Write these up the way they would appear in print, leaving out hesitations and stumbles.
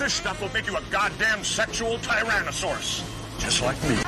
This stuff will make you a goddamn sexual tyrannosaurus. Just like me.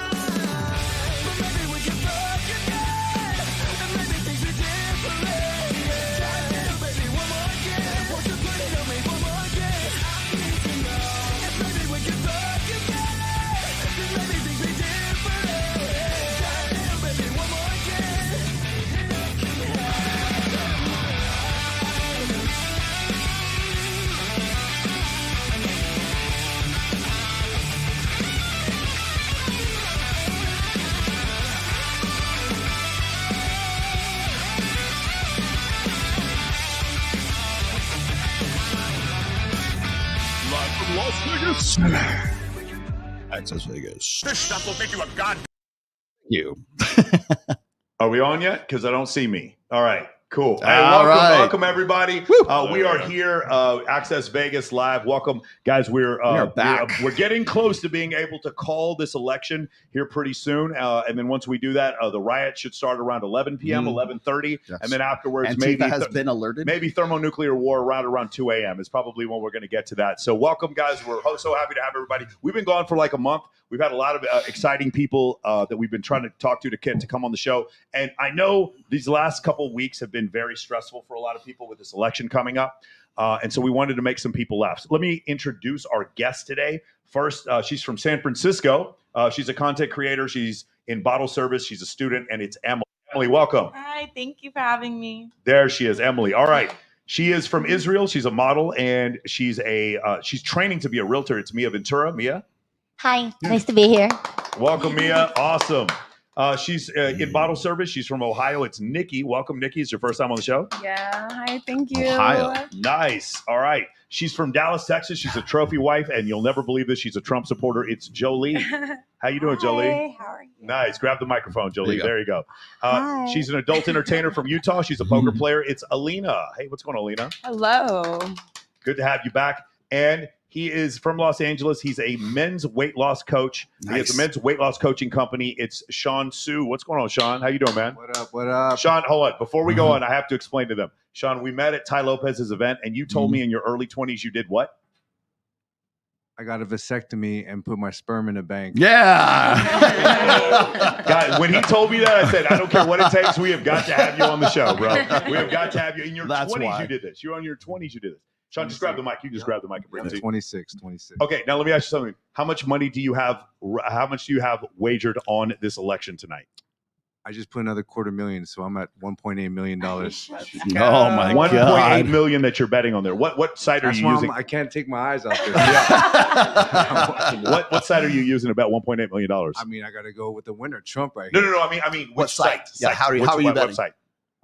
Access Vegas. This stuff will make you a goddamn. You. Are we on yet? Because I don't see me. All right. Cool. Hey, All right. welcome everybody. We are here, Access Vegas Live. Welcome, guys. We're back. We're getting close to being able to call this election here pretty soon. And then once we do that, the riot should start around 11 p.m., 11:30, Yes. and then afterwards, Antifa maybe has been alerted. Maybe thermonuclear war around 2 a.m. is probably when we're going to get to that. So welcome, guys. We're so happy to have everybody. We've been gone for like a month. We've had a lot of exciting people that we've been trying to talk to come on the show. And I know these last couple of weeks have been very stressful for a lot of people with this election coming up. And so we wanted to make some people laugh. So let me introduce our guest today. First, she's from San Francisco. She's a content creator. She's in bottle service. She's a student, and it's Emily. Emily, welcome. Hi, thank you for having me. There she is, Emily. All right. She is from Israel. She's a model, and she's training to be a realtor. It's Mia Ventura. Mia? Hi, nice to be here. Welcome, Mia. Awesome. She's in bottle service. She's from Ohio. It's Nikki. Welcome, Nikki. It's your first time on the show. Yeah, hi, thank you. Ohio. Nice. All right. She's from Dallas, Texas. She's a trophy wife, and you'll never believe this. She's a Trump supporter. It's Jolie. How you doing, Jolie? Hey, how are you? Nice. Grab the microphone, Jolie. There you go. There you go. Hi. She's an adult entertainer from Utah. She's a poker player. It's Alina. Hey, what's going on, Alina? Hello. Good to have you back. And he is from Los Angeles. He's a men's weight loss coach. He has a men's weight loss coaching company. It's Sean Su. What's going on, Sean? How you doing, man? What up? What up? Sean, hold on. Before we go on, I have to explain to them. Sean, we met at Ty Lopez's event, and you told me in your early 20s you did what? I got a vasectomy and put my sperm in a bank. Yeah. Guys, when he told me that, I said, I don't care what it takes. We have got to have you on the show, bro. We have got to have you. In your That's 20s, why. you did this. You're on your 20s, you did this. Sean, just grab the mic. You just grab the mic and bring it to you. 26. Okay, now let me ask you something. How much money do you have? How much do you have wagered on this election tonight? I just put another $250,000, so I'm at $1.8 million. Oh my $1.8 God. million that you're betting on there. What site are That's you why using? I can't take my eyes off this. What site are you using about $1.8 million? I mean, I got to go with the winner, Trump, right No, here. I mean, What which site? Yeah, Site? how are you Which betting? website?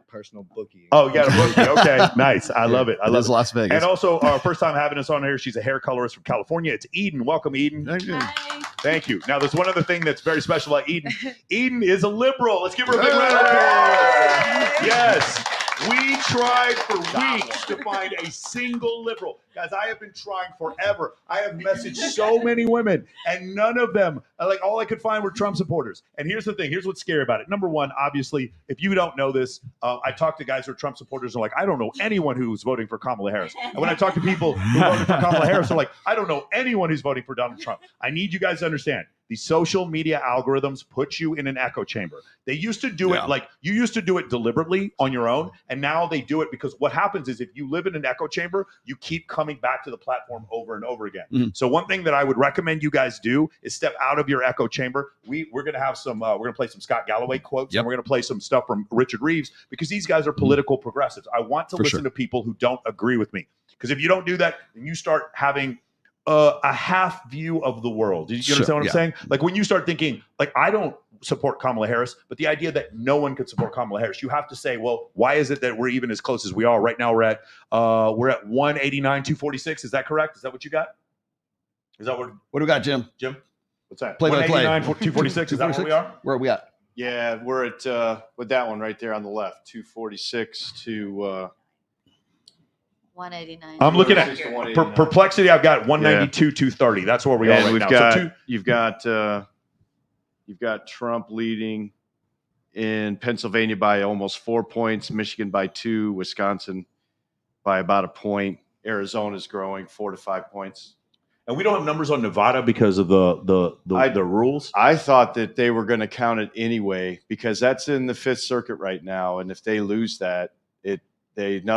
Personal bookie. Oh, you got a bookie. Okay, nice. I love it. I It love is it. Las Vegas. And also, our first time having us on here, she's a hair colorist from California. It's Eden. Welcome, Eden. Hi. Thank you. Now, there's one other thing that's very special about Eden. Eden is a liberal. Let's give her a big round of applause. Yes. We tried for weeks to find a single liberal. Guys, I have been trying forever. I have messaged so many women, and none of them, like all I could find were Trump supporters. And here's the thing. Here's what's scary about it. Number one, obviously, if you don't know this, I talk to guys who are Trump supporters and are like, I don't know anyone who's voting for Kamala Harris. And when I talk to people who voted for Kamala Harris, they're like, I don't know anyone who's voting for Donald Trump. I need you guys to understand. The social media algorithms put you in an echo chamber. They used to do it like you used to do it deliberately on your own. And now they do it because what happens is if you live in an echo chamber, you keep coming back to the platform over and over again. So one thing that I would recommend you guys do is step out of your echo chamber. We're going to have some, we're going to play some Scott Galloway quotes and we're going to play some stuff from Richard Reeves because these guys are political progressives. I want to listen to people who don't agree with me because if you don't do that, then you start having a half view of the world. Do you understand what I'm saying? Like when you start thinking, like I don't support Kamala Harris, but the idea that no one could support Kamala Harris, you have to say, well, why is it that we're even as close as we are right now? We're at 189, 246. Is that correct? Is that what you got? Is that what do we got, Jim? Jim? What's that? Play by play. 189, 246. Is that where we are? Where are we at? Yeah, we're at with that one right there on the left, 246 to 189. I'm looking at perplexity. I've got 192, 230. That's where we are right we've now. got, So you've got Trump leading in Pennsylvania by almost 4 points, Michigan by 2, Wisconsin by about a point. Arizona's growing 4 to 5 points. And we don't have numbers on Nevada because of the rules. I thought that they were going to count it anyway because that's in the Fifth Circuit right now, and if they lose that, none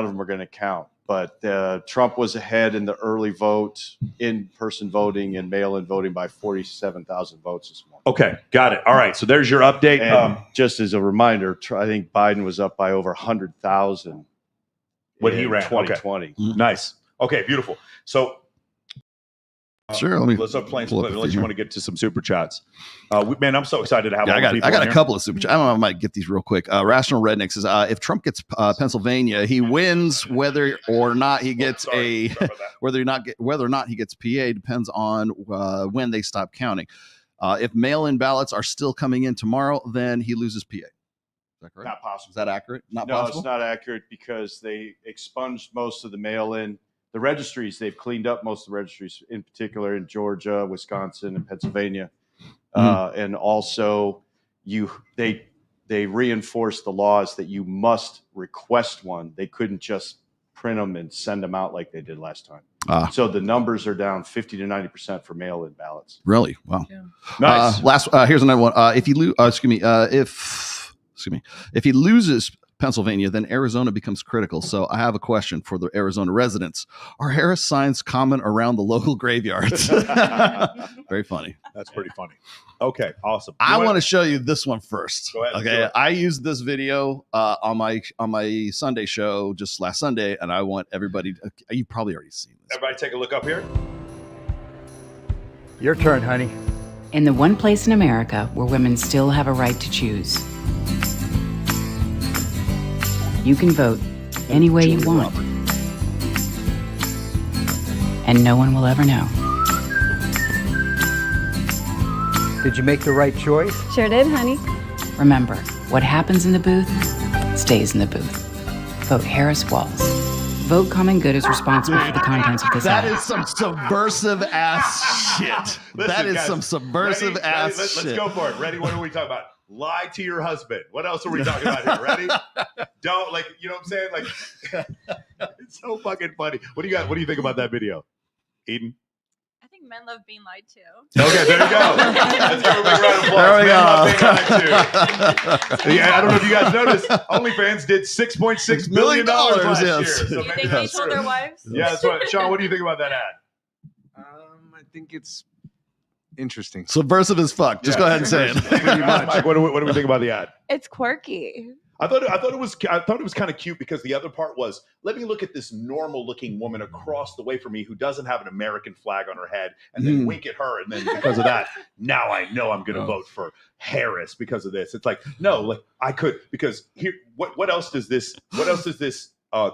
of them are going to count. But Trump was ahead in the early vote, in-person voting, and mail-in voting by 47,000 votes this morning. Okay, got it. All right, so there's your update. And just as a reminder, I think Biden was up by over 100,000 when he ran 2020. Okay. Nice. Okay, beautiful. So Sure. let's start playing some pull up clips the unless thing you here. want to get to some super chats. Man, I'm so excited to have Yeah, all the people I got on a here. couple of super chats. I don't know. I might get these real quick. Rational Redneck says, if Trump gets Pennsylvania, he wins whether or not he gets Sorry about that. whether or not he gets PA depends on when they stop counting. If mail-in ballots are still coming in tomorrow, then he loses PA. Is that correct? Not possible. Is that accurate? Not No, possible. it's not accurate because they expunged most of the mail-in. The registries, they've cleaned up most of the registries, in particular in Georgia, Wisconsin, and Pennsylvania. And also, they reinforced the laws that you must request one. They couldn't just print them and send them out like they did last time. So the numbers are down 50 to 90% for mail-in ballots. Really? Wow. Yeah. Nice. Here's another one. If he if he loses Pennsylvania, then Arizona becomes critical. So I have a question for the Arizona residents. Are Harris signs common around the local graveyards? Very funny. That's pretty funny. Okay, awesome. I want to show you this one first. Go ahead, Okay. do it. I used this video on my Sunday show just last Sunday, and I want everybody you've probably already seen this. Everybody take a look up here. Your turn, honey. In the one place in America where women still have a right to choose, you can vote any way you want. And no one will ever know. Did you make the right choice? Sure did, honey. Remember, what happens in the booth stays in the booth. Vote Harris Walls. Vote Common Good is responsible for the contents of this That ad. is some subversive ass shit. That is guys, some subversive ass let's shit. go for it. Ready? What are we talking about? Lie to your husband. What else are we talking about here? Ready? Don't you know what I'm saying? It's so fucking funny. What do you got? What do you think about that video, Eden? I think men love being lied to. Okay, there you go. Let's give a big round of applause. There we Men love go. being lied to. Yeah, I don't know if you guys noticed. OnlyFans did $6.6 million last year. yes. So Do you maybe think they that's told true. their wives? Yeah, that's right. Sean, what do you think about that ad? I think it's interesting. Subversive as fuck. Just go ahead and say it. Mike, what do we think about the ad? It's quirky. I thought it was kind of cute because the other part was, let me look at this normal looking woman across the way from me who doesn't have an American flag on her head, and then wink at her, and then because of that, now I know I'm going to vote for Harris because of this. It's like, no, like I could, because here, what else does this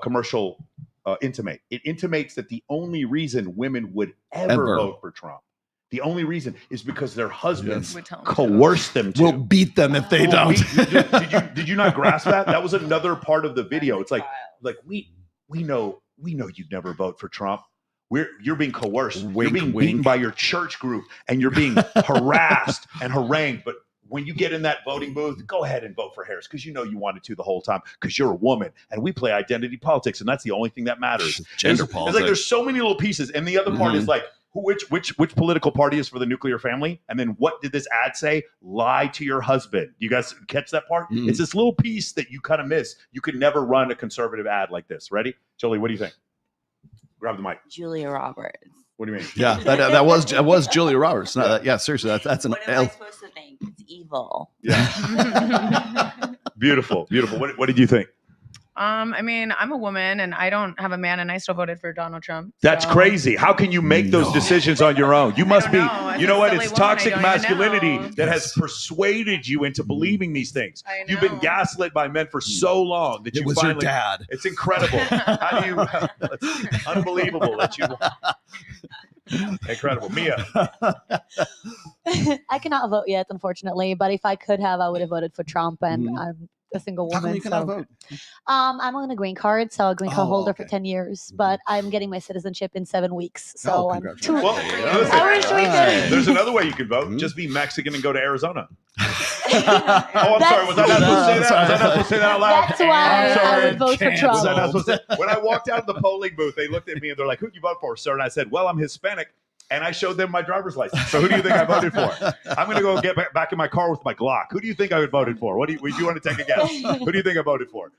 commercial intimate? It intimates that the only reason women would ever vote for Trump, the only reason is because their husbands coerce them to. We'll beat them if they don't. Did you not grasp that? That was another part of the video. It's like we know you'd never vote for Trump. You're being coerced. Wink, you're being beaten by your church group, and you're being harassed and harangued. But when you get in that voting booth, go ahead and vote for Harris because you know you wanted to the whole time because you're a woman and we play identity politics, and that's the only thing that matters. Gender It's politics. like there's so many little pieces, and the other part is like, which political party is for the nuclear family? And then what did this ad say? Lie to your husband. You guys catch that part? It's this little piece that you kind of miss. You could never run a conservative ad like this. Ready? Jolie, what do you think? Grab the mic. Julia Roberts. What do you mean? Yeah, that was Julia Roberts. No, yeah, seriously, that's an What am I supposed to think? It's evil. Yeah. Beautiful. What did you think? I mean, I'm a woman and I don't have a man, and I still voted for Donald Trump. That's crazy. How can you make those decisions on your own? You must be, know. you know what? As a It's silly woman, toxic I don't masculinity even know. that has persuaded you into believing these things. I You've been know. gaslit by men for so long that It you was finally. your dad. It's incredible. How do you? It's unbelievable that you. Incredible, Mia. I cannot vote yet, unfortunately. But if I could have, I would have voted for Trump. And Mhm. I'm a single How come woman. you cannot vote? I'm on a green card, so a green card Oh, holder for okay. 10 years. But I'm getting my citizenship in 7 weeks. So I'm congratulations. too. Well, listen, I wish we could. there's another way you can vote. Mhm. Just be Mexican and go to Arizona. Oh, I'm That's- sorry. Was I not supposed to say that? Was I not supposed to say that out loud? That's why I'm sorry. I would vote for Was Trump. I not supposed to? When I walked out of the polling booth, they looked at me and they're like, "Who'd you vote for, sir?" And I said, "Well, I'm Hispanic." and I showed them my driver's license. So who do you think I voted for? I'm going to go get back in my car with my Glock. Who do you think I would voted for? Would you want to take a guess? Who do you think I voted for?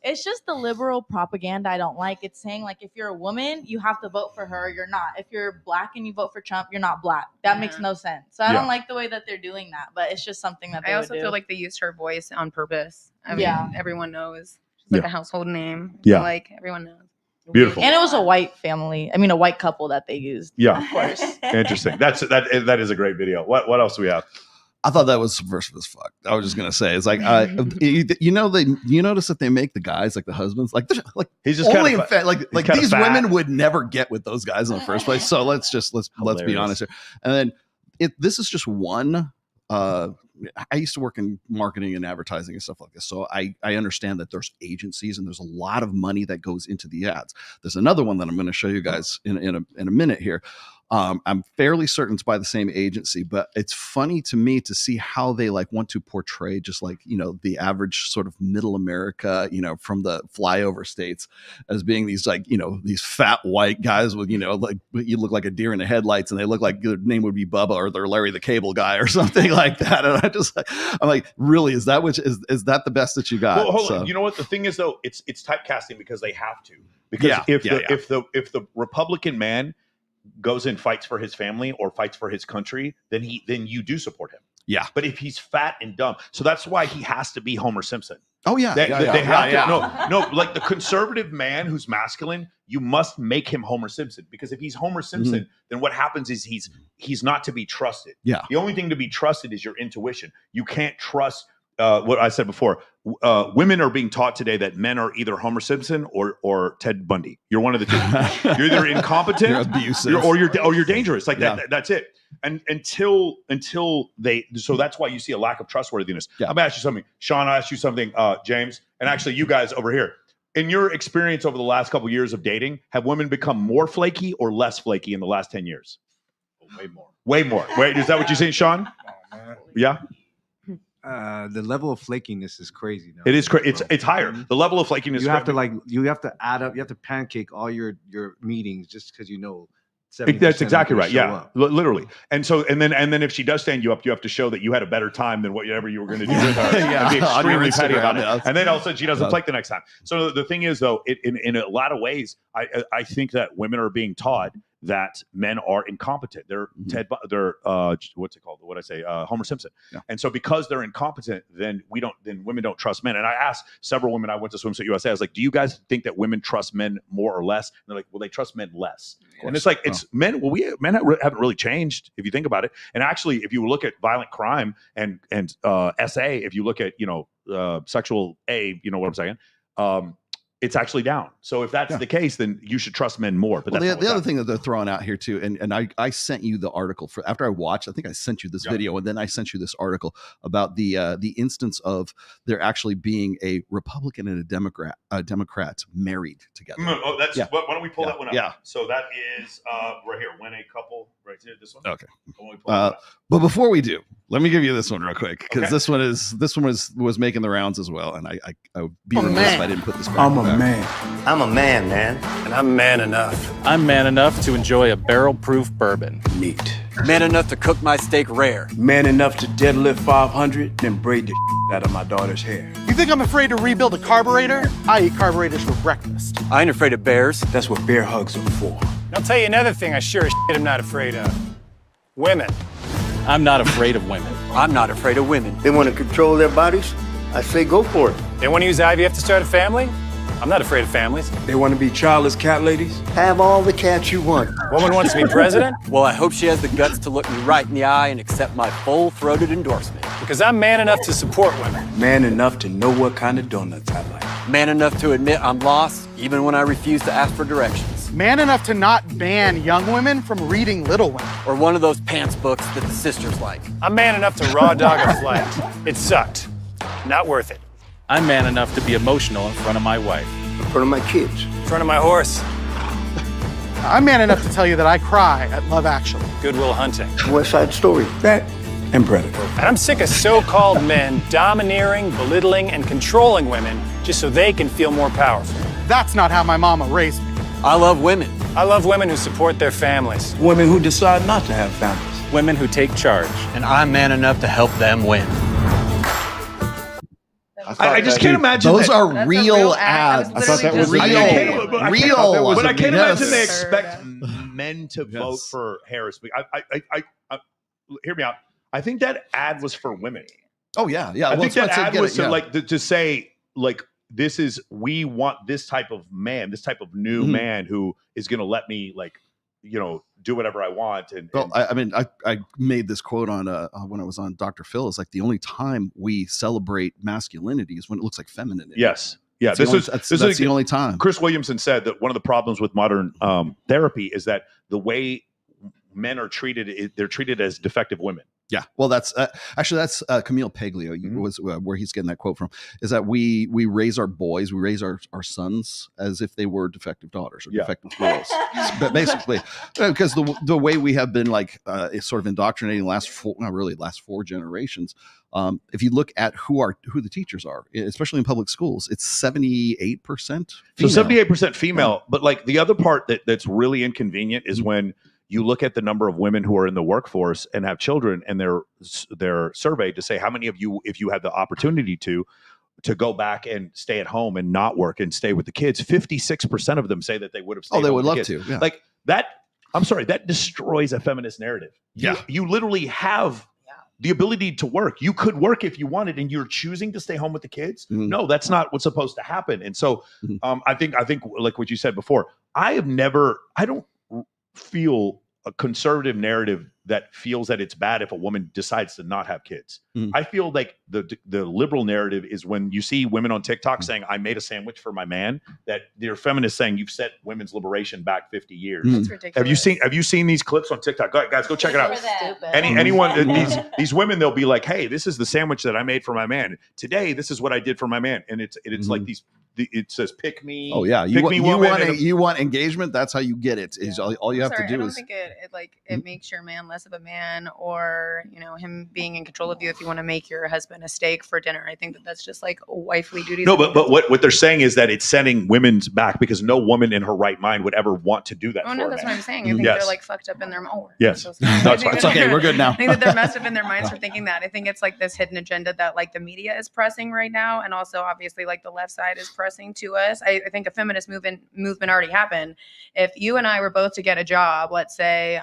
It's just the liberal propaganda I don't like. It's saying like if you're a woman, you have to vote for her. You're not. If you're black and you vote for Trump, you're not black. That makes no sense. So I don't like the way that they're doing that. But it's just something that they I also would do. feel like they used her voice on purpose. I mean, everyone knows. She's like a household name. Yeah. Like everyone knows. Beautiful. And it was a white family. I mean, a white couple that they used. Yeah. Of course. Interesting. That is a great video. What else do we have? I thought that was subversive as fuck. I was just gonna say, it's like, you notice that they make the guys like the husbands, like he's just only kind of like these women would never get with those guys in the first place. So let's be honest here. And then this is just one. I used to work in marketing and advertising and stuff like this, so I understand that there's agencies and there's a lot of money that goes into the ads. There's another one that I'm going to show you guys in a minute here. I'm fairly certain it's by the same agency, but it's funny to me to see how they like want to portray just like, the average sort of middle America, from the flyover states as being these like, these fat white guys with, like you look like a deer in the headlights and they look like their name would be Bubba or they're Larry the Cable Guy or something like that. And I'm like, really, is that is that the best that you got? Well, hold on. You know what the thing is though? It's typecasting because they have to. Because if the Republican man goes and fights for his family or fights for his country, then you do support him. Yeah. But if he's fat and dumb, so that's why he has to be Homer Simpson. Oh yeah. They have to. No, like the conservative man who's masculine, you must make him Homer Simpson, because if he's Homer Simpson, then what happens is he's not to be trusted. Yeah. The only thing to be trusted is your intuition. You can't trust what I said before. Women are being taught today that men are either Homer Simpson or Ted Bundy. You're one of the two. You're either incompetent, you're abusive, or you're dangerous. Like that's it. And until they, so that's why you see a lack of trustworthiness. I'm gonna ask you something, Sean. I'll ask you something, James, and actually you guys over here. In your experience over the last couple of years of dating, have women become more flaky or less flaky in the last 10 years? Way more. Way more. Wait, is that what you're saying, Sean? Oh, man. Yeah. The level of flakiness is crazy now. It is it's higher. The level of flakiness. You have to add up. You have to pancake all your meetings just because 70% that's exactly right. Yeah, up. literally. And then if she does stand you up, you have to show that you had a better time than whatever you were going to do with her. And be extremely petty about it. And then all of a sudden she doesn't flake the next time. So the thing is though, in a lot of ways, I think that women are being taught that men are incompetent. They're what's it called? What I say? Homer Simpson. Yeah. And so because they're incompetent, then women don't trust men. And I asked several women. I went to Swimsuit USA. I was like, "Do you guys think that women trust men more or less?" And they're like, "Well, they trust men less." And it's like it's men. Well, men haven't really changed if you think about it. And actually, if you look at violent crime and SA, if you look at sexual A, you know what I'm saying. It's actually down. So if that's the case, then you should trust men more. But the other thing that they're throwing out here too, and I sent you the article for after I watched. I think I sent you this video, and then I sent you this article about the instance of there actually being a Republican and a Democrat married together. Oh, that's why don't we pull that one up? Yeah. So that is right here. When a couple right here, this one. Okay. But before we do, let me give you this one real quick, because this one was making the rounds as well, and I would be remiss if I didn't put this back. I'm a man, man. And I'm man enough. I'm man enough to enjoy a barrel-proof bourbon. Neat. Man enough to cook my steak rare. Man enough to deadlift 500, then braid the out of my daughter's hair. You think I'm afraid to rebuild a carburetor? I eat carburetors for breakfast. I ain't afraid of bears. That's what bear hugs are for. And I'll tell you another thing I sure as shit am not afraid of. Women. I'm not afraid of women. I'm not afraid of women. They want to control their bodies? I say go for it. They want to use IVF to start a family? I'm not afraid of families. They want to be childless cat ladies? Have all the cats you want. Woman wants to be president? Well, I hope she has the guts to look me right in the eye and accept my full-throated endorsement. Because I'm man enough to support women. Man enough to know what kind of donuts I like. Man enough to admit I'm lost, even when I refuse to ask for directions. Man enough to not ban young women from reading Little Women. Or one of those pants books that the sisters like. I'm man enough to raw dog a flight. It sucked. Not worth it. I'm man enough to be emotional in front of my wife. In front of my kids. In front of my horse. I'm man enough to tell you that I cry at Love Actually. Good Will Hunting. West Side Story. That and Predator. And I'm sick of so-called men domineering, belittling, and controlling women just so they can feel more powerful. That's not how my mama raised me. I love women. I love women who support their families. Women who decide not to have families. Women who take charge. And I'm man enough to help them win. I just can't imagine those that. are real ads. I thought that was real. But I can't imagine they Yes. expect men to vote for Harris. I hear me out. I think that ad was for women. Oh yeah, yeah. I Well, think that ad was yeah. to say like this is we want this type of man, this type of new man who is going to let me do whatever I want. And I mean, I made this quote on when I was on Dr. Phil. It's like the only time we celebrate masculinity is when it looks like femininity. Yes. Yeah, that's the only time. Chris Williamson said that one of the problems with modern therapy is that the way men are treated, they're treated as defective women. Yeah, well, that's Camille Paglio was where he's getting that quote from. Is that we raise our boys, we raise our sons as if they were defective daughters or defective girls, but basically, because the way we have been sort of indoctrinating last four generations. If you look at who the teachers are, especially in public schools, it's 78%. So 78% female, but like the other part that's really inconvenient is when you look at the number of women who are in the workforce and have children, and they're surveyed to say how many of you, if you had the opportunity to go back and stay at home and not work and stay with the kids, 56% of them say that they would have stayed. Oh, they home would with love the kids. to. Yeah. Like that. I'm sorry, that destroys a feminist narrative. You literally have the ability to work. You could work if you wanted, and you're choosing to stay home with the kids. No, that's not what's supposed to happen. And so, I think like what you said before, I don't feel a conservative narrative that feels that it's bad if a woman decides to not have kids. I feel like the liberal narrative is when you see women on TikTok saying, I made a sandwich for my man, that they're feminists saying you've set women's liberation back 50 years. That's ridiculous. Have you seen these clips on TikTok? Guys, go check it out. Anyone, these women, they'll be like, hey, this is the sandwich that I made for my man. Today, this is what I did for my man. And it's like it says pick me. Oh yeah, you want engagement. That's how you get it. Is all you have to do I don't is think it makes your man less of a man, or him being in control of you if you want to make your husband a steak for dinner. I think that's just like wifely duties. No, but what they're saying is that it's setting women's back because no woman in her right mind would ever want to do that. Oh no, that's what I'm saying. I think they're like fucked up in their yes. No, it's okay. We're good now. I think that they're messed up in their minds for thinking that. I think it's like this hidden agenda that like the media is pressing right now, and also obviously like the left side is pressing to us. I think a feminist movement already happened. If you and I were both to get a job, let's say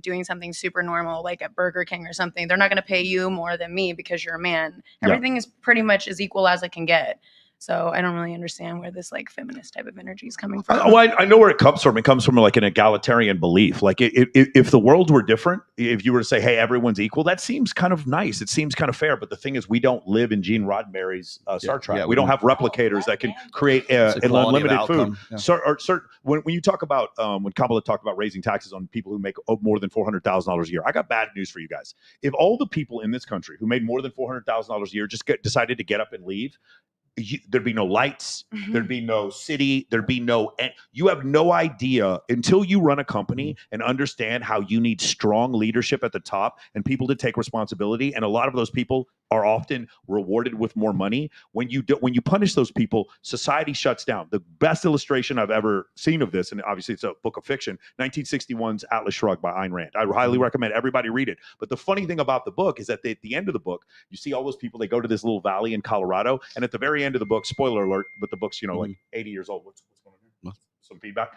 doing something super normal like at Burger King or something, they're not going to pay you more than me because you're a man. Everything is pretty much as equal as it can get. So I don't really understand where this like feminist type of energy is coming from. I know where it comes from. It comes from like an egalitarian belief. Like if the world were different, if you were to say, hey, everyone's equal, that seems kind of nice. It seems kind of fair. But the thing is, we don't live in Gene Roddenberry's Star Trek. Yeah, we don't have replicators that can create an unlimited food. Yeah. When you talk about, when Kamala talked about raising taxes on people who make more than $400,000 a year, I got bad news for you guys. If all the people in this country who made more than $400,000 a year just decided to get up and leave, there'd be no lights, there'd be no city, you have no idea until you run a company and understand how you need strong leadership at the top and people to take responsibility. And a lot of those people are often rewarded with more money. When you punish those people, society shuts down. The best illustration I've ever seen of this, and obviously it's a book of fiction, 1961's Atlas Shrugged by Ayn Rand. I highly recommend everybody read it. But the funny thing about the book is that at the end of the book, you see all those people, they go to this little valley in Colorado, and at the very end of the book, spoiler alert, but the book's like 80 years old. What's going on here? Some feedback.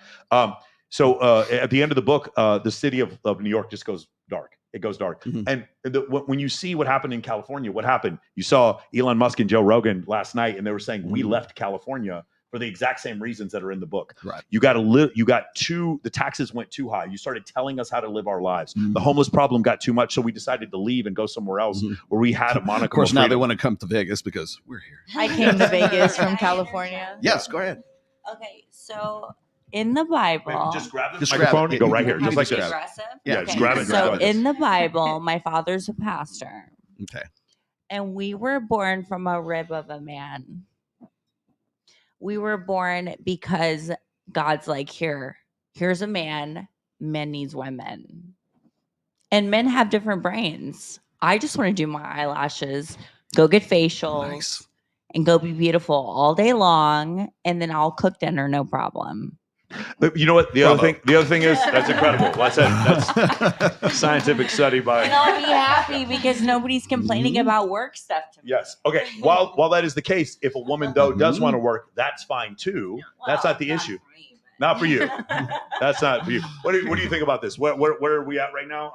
So at the end of the book, the city of New York just goes dark. It goes dark. And when you see what happened in California, what happened? You saw Elon Musk and Joe Rogan last night, and they were saying we left California for the exact same reasons that are in the book. Right. The taxes went too high. You started telling us how to live our lives. The homeless problem got too much, so we decided to leave and go somewhere else where we had a monicum. Of course, now they want to come to Vegas because we're here. I came to Vegas from California. Yes, go ahead. Okay, so in the Bible, just grab the microphone and go right here, just like this. Yeah, okay. just grab it. So in the Bible, my father's a pastor. Okay. And we were born from a rib of a man. We were born because God's like, here's a man. Men needs women. And men have different brains. I just want to do my eyelashes, go get facials, and go be beautiful all day long. And then I'll cook dinner, no problem. You know what? The other thing is that's incredible. That's a scientific study by. And I'll be happy because nobody's complaining about work stuff to me. Yes. Okay. While that is the case, if a woman though does want to work, that's fine too. That's not the issue. Not for you. That's not for you. What do you think about this? Where are we at right now?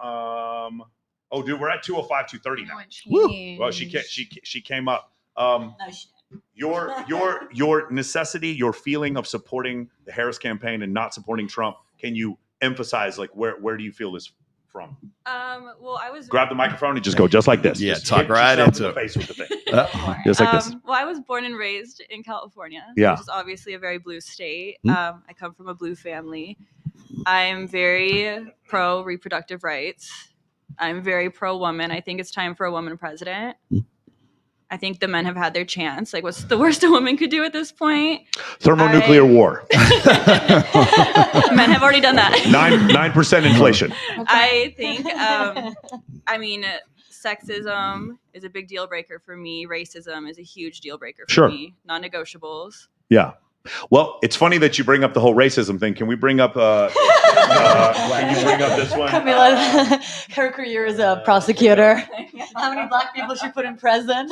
Oh, dude, we're at 205, 230 now. Woo. Well, she came up. No, she didn't. Your necessity, your feeling of supporting the Harris campaign and not supporting Trump. Can you emphasize like where do you feel this from? Well, I was grab the microphone and just go just like this. Yeah, just talk right into the it. face with the thing. Just like this. Well, I was born and raised in California, Yeah. which is obviously a very blue state. I come from a blue family. I'm very pro reproductive rights. I'm very pro woman. I think it's time for a woman president. I think the men have had their chance. Like, what's the worst a woman could do at this point? Thermonuclear war. Men have already done that. 9% inflation. I think, sexism is a big deal breaker for me. Racism is a huge deal breaker for me. Non-negotiables. Yeah. Well, it's funny that you bring up the whole racism thing. Can we bring up can you bring up this one? Camila, her career as a prosecutor. How many black people she put in prison?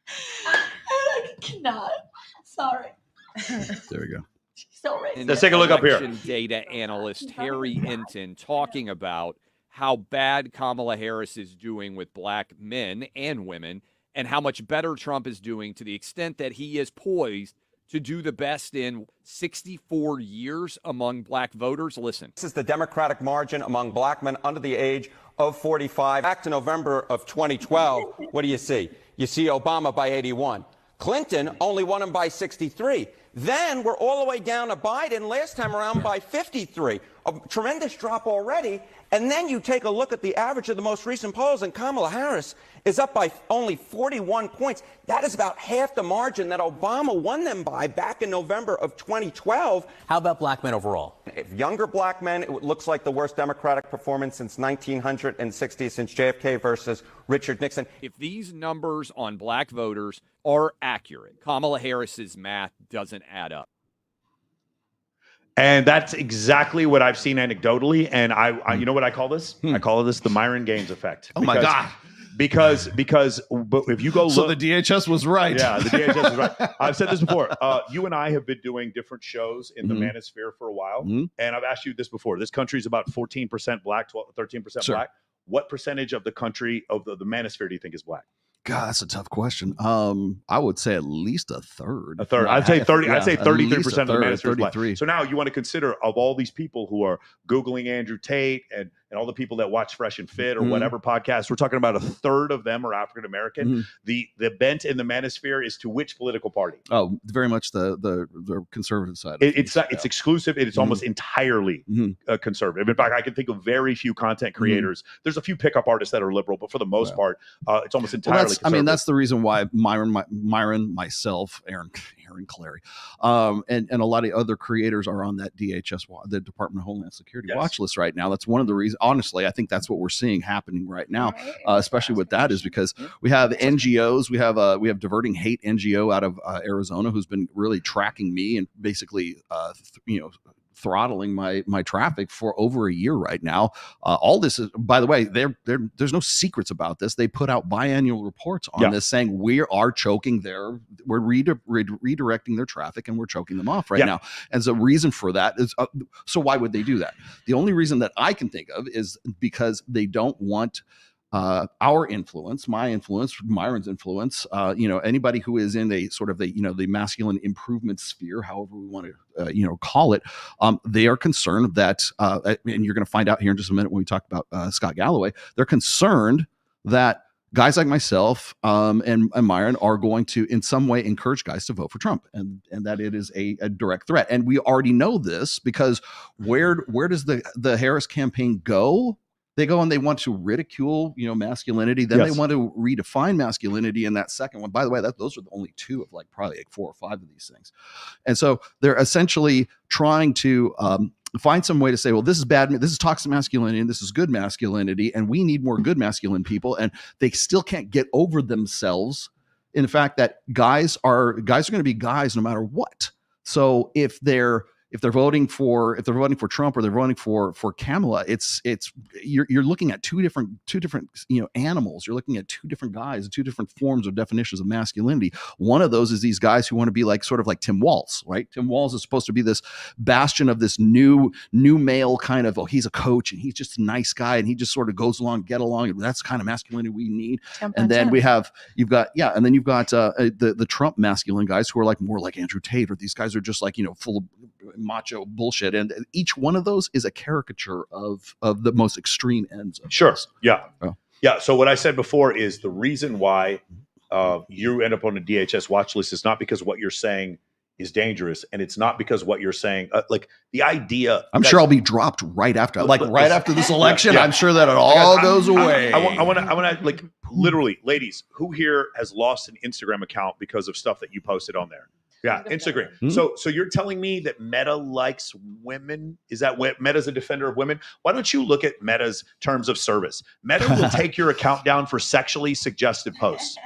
I cannot. Sorry. There we go. She's so racist. Let's take a look up here. Election data analyst Harry Hinton talking about how bad Kamala Harris is doing with black men and women, and how much better Trump is doing to the extent that he is poised to do the best in 64 years among black voters. Listen. This is the Democratic margin among black men under the age of 45. Back to November of 2012, what do you see? You see Obama by 81. Clinton only won him by 63. Then we're all the way down to Biden last time around by 53. A tremendous drop already. And then you take a look at the average of the most recent polls, and Kamala Harris is up by only 41 points. That is about half the margin that Obama won them by back in November of 2012. How about black men overall? If younger black men, it looks like the worst Democratic performance since 1960, since JFK versus Richard Nixon. If these numbers on black voters are accurate, Kamala Harris's math doesn't add up. And that's exactly what I've seen anecdotally. And I you know what I call this? I call this the Myron Gaines effect. Oh my God. Because but if you go look. So the DHS was right. Yeah, the DHS was right. I've said this before. You and I have been doing different shows in the manosphere for a while. And I've asked you this before. This country is about 14% black, 13% black. What percentage of the country, of the manosphere, do you think is black? God, that's a tough question. I would say at least a third. A third. I'd say 30. Yeah, I'd say 33% of the manosphere is black. 33. So now you want to consider, of all these people who are Googling Andrew Tate and all the people that watch Fresh and Fit or whatever podcast, we're talking about a third of them are African American. The bent in the manosphere is to which political party? Oh, very much the conservative side. It's exclusive. It's almost entirely conservative. In fact, I can think of very few content creators. There's a few pickup artists that are liberal, but for the most part, it's almost entirely conservative. I mean, that's the reason why Myron, myself, Aaron Clary, and a lot of other creators are on that DHS, the Department of Homeland Security watch list right now. That's one of the reasons. Honestly, I think that's what we're seeing happening right now, especially with that, is because we have NGOs. We have Diverting Hate NGO out of Arizona, who's been really tracking me and basically, throttling my traffic for over a year right now. All this is, by the way, there's no secrets about this. They put out biannual reports on this saying we are choking we're redirecting their traffic and we're choking them off right now. And the reason for that is, so why would they do that? The only reason that I can think of is because they don't want our influence, my influence, Myron's influence, anybody who is in a sort of the masculine improvement sphere, however we want to, call it, they are concerned that, and you're going to find out here in just a minute when we talk about Scott Galloway, they're concerned that guys like myself and Myron are going to in some way encourage guys to vote for Trump, and that it is a direct threat. And we already know this because where does the Harris campaign go? They go and they want to ridicule, masculinity. Then they want to redefine masculinity in that second one. By the way, those are the only two of probably 4 or 5 of these things. And so they're essentially trying to find some way to say, well, this is bad. This is toxic masculinity and this is good masculinity. And we need more good masculine people. And they still can't get over themselves in the fact that guys are going to be guys no matter what. So if they're voting for Trump or they're voting for Kamala, you're looking at two different animals. You're looking at two different guys, two different forms of definitions of masculinity. One of those is these guys who want to be sort of like Tim Walz, right? Tim Walz is supposed to be this bastion of this new male kind of, he's a coach and he's just a nice guy and he just sort of goes along, get along. And that's the kind of masculinity we need. And then you've got the Trump masculine guys who are more like Andrew Tate, or these guys are just full of macho bullshit, and each one of those is a caricature of the most extreme ends of this. Yeah. So what I said before is the reason why you end up on a DHS watch list is not because what you're saying is dangerous, and it's not because what you're saying the idea. I'm sure I'll be dropped right after after this election. I'm sure that it all goes away. I want to literally, ladies, who here has lost an Instagram account because of stuff that you posted on there? Yeah, Instagram. Mm-hmm. So you're telling me that Meta likes women? Is that what Meta's a defender of women? Why don't you look at Meta's terms of service? Meta will take your account down for sexually suggestive posts.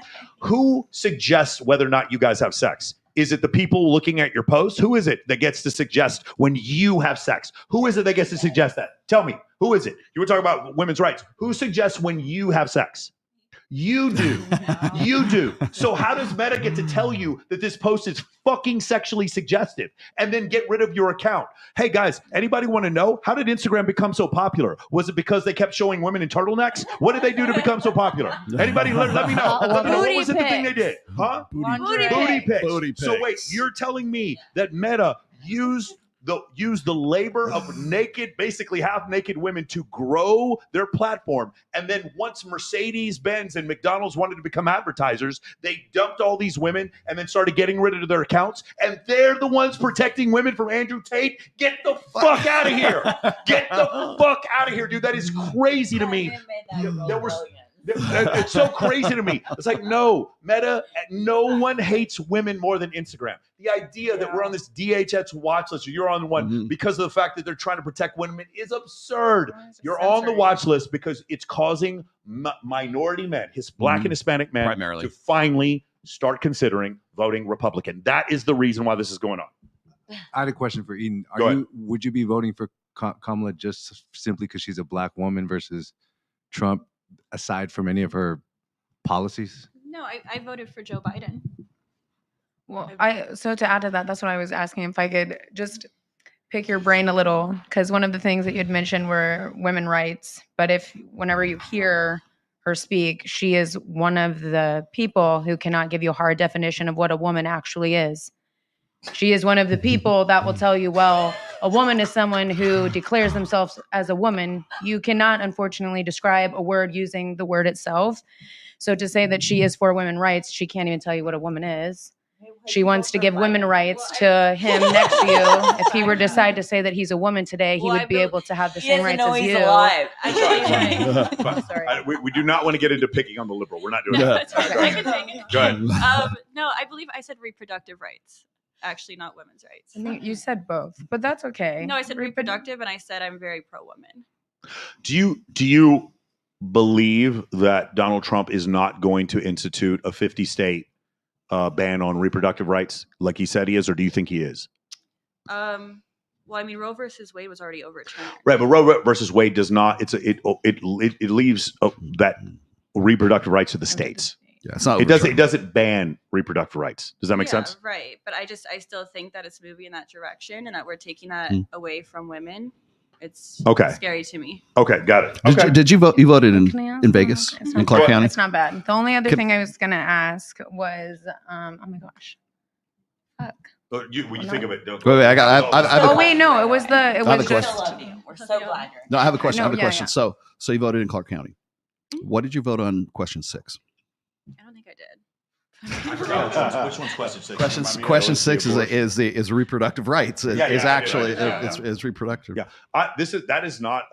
Who suggests whether or not you guys have sex? Is it the people looking at your post? Who is it that gets to suggest when you have sex? Who is it that gets to suggest that? Tell me, who is it? You were talking about women's rights. Who suggests when you have sex? You do. You do. So how does Meta get to tell you that this post is fucking sexually suggestive and then get rid of your account? Hey guys, anybody want to know, how did Instagram become so popular? Was it because they kept showing women in turtlenecks? What did they do to become so popular? Anybody let me know. Let me know. What was it the thing they did? Huh? Booty pics. So wait, you're telling me that Meta used the labor of basically half-naked women to grow their platform. And then once Mercedes-Benz and McDonald's wanted to become advertisers, they dumped all these women and then started getting rid of their accounts. And they're the ones protecting women from Andrew Tate. Get the fuck out of here. Get the fuck out of here, dude. That is crazy to me. It's so crazy to me. It's no, Meta, no one hates women more than Instagram. The idea that we're on this DHS watch list, or you're on one because of the fact that they're trying to protect women, is absurd. You're on the watch list because it's causing minority men, Black and Hispanic men, primarily, to finally start considering voting Republican. That is the reason why this is going on. I had a question for Eden. Would you be voting for Kamala just simply because she's a Black woman versus Trump, aside from any of her policies? No, I voted for Joe Biden. Well, so to add to that, that's what I was asking, if I could just pick your brain a little, because one of the things that you'd mentioned were women's rights. But whenever you hear her speak, she is one of the people who cannot give you a hard definition of what a woman actually is. She is one of the people that will tell you, well, a woman is someone who declares themselves as a woman. You cannot, unfortunately, describe a word using the word itself. So to say that she is for women's rights, she can't even tell you what a woman is. She wants to give women rights to him next to you. If he were to decide to say that he's a woman today, he would be able to have the same rights as you. Alive. Sorry. We do not want to get into picking on the liberal. We're not doing that. I can take it. Go ahead. No, I believe I said reproductive rights. Actually, not women's rights. I think you said both, but that's okay. No, I said reproductive, and I said I'm very pro-woman. Do you believe that Donald Trump is not going to institute a 50-state ban on reproductive rights like he said he is, or do you think he is? Well, I mean, Roe versus Wade was already overturned. Right, but Roe versus Wade does not. It leaves that reproductive rights to the states. Yeah, it's not. It doesn't ban reproductive rights. Does that make sense? Right, but I still think that it's moving in that direction, and that we're taking that away from women. It's scary to me. Okay, got it. Okay. Did you vote? You voted in Vegas, in Clark County? It's not bad. The only other thing I was going to ask was, oh my gosh. Fuck. When you think of it, don't. Wait, no, it was just. We're so glad you're. No, I have a question. Yeah. So you voted in Clark County. What did you vote on question 6? I don't think I did. I forgot which one's question 6. Question 6 is reproductive rights. Is actually it's reproductive. Yeah, that is not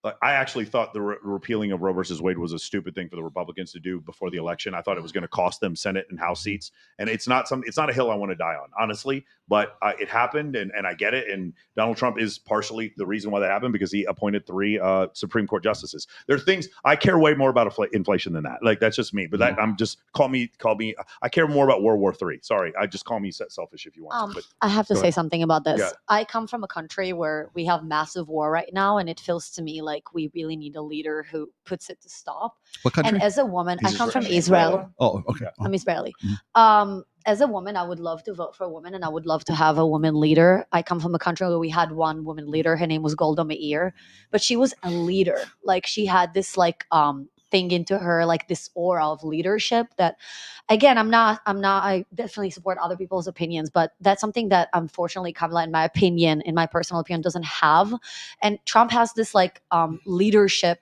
I actually thought the repealing of Roe versus Wade was a stupid thing for the Republicans to do before the election. I thought it was going to cost them Senate and House seats, and it's not a hill I want to die on, honestly. But it happened, and I get it. And Donald Trump is partially the reason why that happened, because he appointed 3 Supreme Court justices. There are things I care way more about inflation than that. Like, that's just me. But that, I'm just call me. I care more about World War III. Sorry, I just call me selfish if you want. But I have to say something about this. Yeah. I come from a country where we have massive war right now, and it feels to me like we really need a leader who puts it to stop. What country? And as a woman, I come from Israel. Israel. Oh, okay. I'm Israeli. As a woman, I would love to vote for a woman, and I would love to have a woman leader. I come from a country where we had one woman leader. Her name was Golda Meir, but she was a leader. Like, she had this thing into her, like this aura of leadership that, again, I definitely support other people's opinions, but that's something that unfortunately Kamala, in my personal opinion, doesn't have. And Trump has this leadership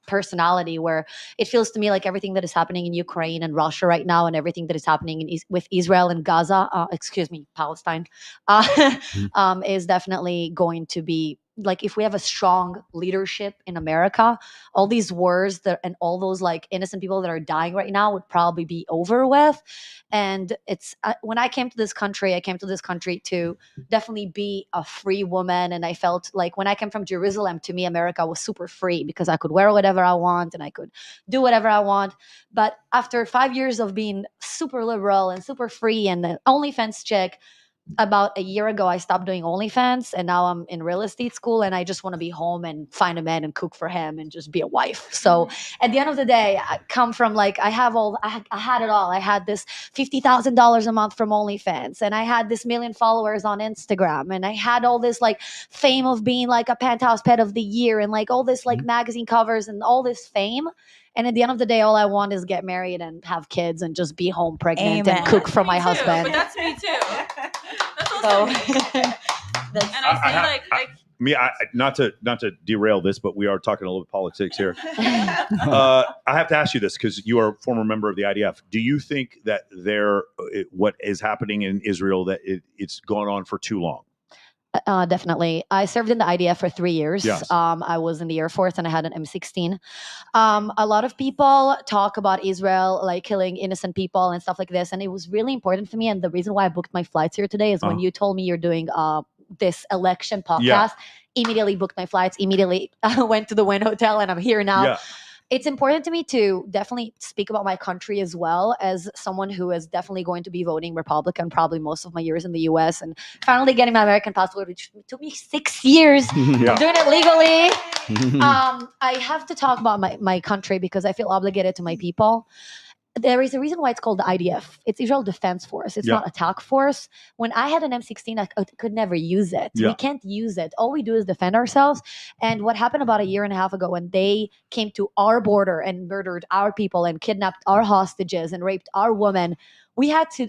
personality where it feels to me like everything that is happening in Ukraine and Russia right now, and everything that is happening with Israel and Gaza, Palestine, is definitely going to be, like, if we have a strong leadership in America, all these wars and all those innocent people that are dying right now would probably be over with. And it's when I came to this country to definitely be a free woman. And I felt like when I came from Jerusalem, to me, America was super free because I could wear whatever I want and I could do whatever I want. But after 5 years of being super liberal and super free and an OnlyFans chick, about a year ago, I stopped doing OnlyFans, and now I'm in real estate school, and I just want to be home and find a man and cook for him and just be a wife. So at the end of the day, I come from I had it all. I had this $50,000 a month from OnlyFans, and I had this 1 million followers on Instagram, and I had all this fame of being a penthouse pet of the year, and all this magazine covers and all this fame. And at the end of the day, all I want is get married and have kids and just be home pregnant and cook for my husband. But that's me too. That's also So- me. And I say not to derail this, but we are talking a little bit politics here. I have to ask you this because you are a former member of the IDF. Do you think that what is happening in Israel, that it's gone on for too long? Definitely. I served in the IDF for 3 years. Yes. I was in the Air Force and I had an M16. A lot of people talk about Israel killing innocent people and stuff like this. And it was really important for me. And the reason why I booked my flights here today is when you told me you're doing this election podcast, immediately booked my flights, immediately went to the Wynn Hotel, and I'm here now. Yeah. It's important to me to definitely speak about my country as well, as someone who is definitely going to be voting Republican probably most of my years in the US, and finally getting my American passport, which took me 6 years. Yeah. I'm doing it legally. I have to talk about my country because I feel obligated to my people. There is a reason why it's called the IDF. It's Israel Defense Force. It's not attack force. When I had an M16, I could never use it. Yeah. We can't use it. All we do is defend ourselves. And what happened about a year and a half ago when they came to our border and murdered our people and kidnapped our hostages and raped our women, we had to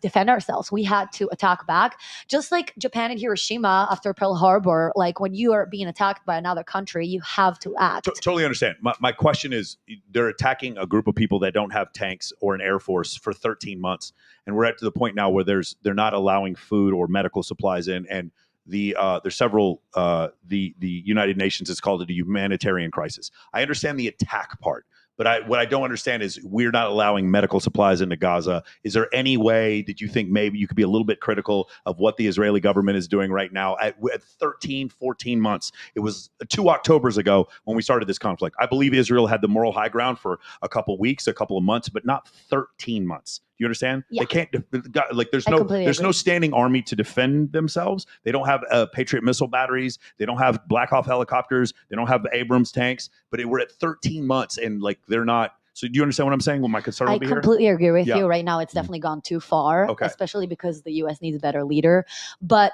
defend ourselves. We had to attack back. Just like Japan and Hiroshima after Pearl Harbor, when you are being attacked by another country, you have to act. Totally understand. My question is, they're attacking a group of people that don't have tanks or an air force for 13 months. And we're at to the point now where they're not allowing food or medical supplies in. And there's several, the United Nations has called it a humanitarian crisis. I understand the attack part. But what I don't understand is we're not allowing medical supplies into Gaza. Is there any way that you think maybe you could be a little bit critical of what the Israeli government is doing right now at 13, 14 months? It was 2 Octobers ago when we started this conflict. I believe Israel had the moral high ground for a couple weeks, a couple of months, but not 13 months. You understand? Yeah. They can't there's completely no agree. standing army to defend themselves. They don't have Patriot missile batteries. They don't have Black Hawk helicopters. They don't have Abrams tanks. But we're at 13 months and they're not. So do you understand what I'm saying? What my concern I will be here? completely agree with Yeah. you. Right now, it's definitely gone too far, Okay. especially because the U.S. needs a better leader. But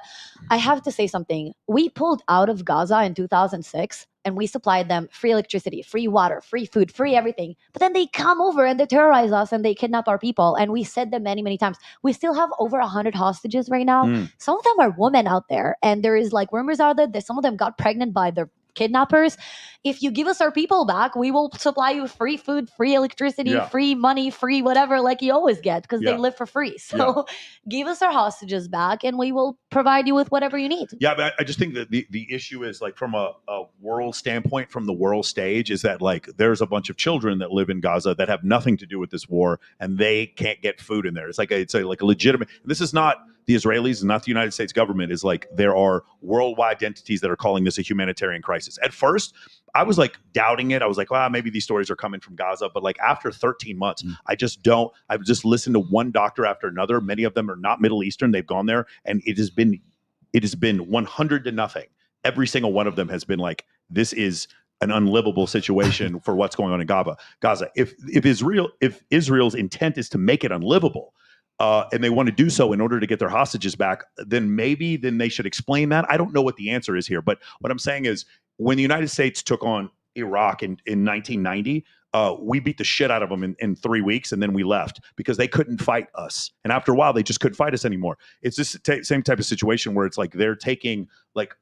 I have to say something. We pulled out of Gaza in 2006, and we supplied them free electricity, free water, free food, free everything. But then they come over and they terrorize us and they kidnap our people. And we said them many, many times. We still have over 100 hostages right now. Some of them are women out there. And there is rumors out there that some of them got pregnant by their kidnappers. If you give us our people back, we will supply you free food, free electricity, free money, free whatever, like you always get, because they live for free. So give us our hostages back and we will provide you with whatever you need. Yeah, but I just think that the issue is like from a world standpoint, from the world stage, is that like there's a bunch of children that live in Gaza that have nothing to do with this war and they can't get food in there. It's like a legitimate, this is not the Israelis, not the United States government, is like there are worldwide entities that are calling this a humanitarian crisis. At first, I was like doubting it. I was like, well, maybe these stories are coming from Gaza. But like after 13 months, I've just listened to one doctor after another. Many of them are not Middle Eastern. They've gone there and it has been 100-0. Every single one of them has been like, this is an unlivable situation for what's going on in Gaza. If Israel's intent is to make it unlivable, and they want to do so in order to get their hostages back, then they should explain that. I don't know what the answer is here, but what I'm saying is when the United States took on Iraq in 1990, we beat the shit out of them in 3 weeks, and then we left because they couldn't fight us. And after a while, they just couldn't fight us anymore. It's this same type of situation where it's like they're taking like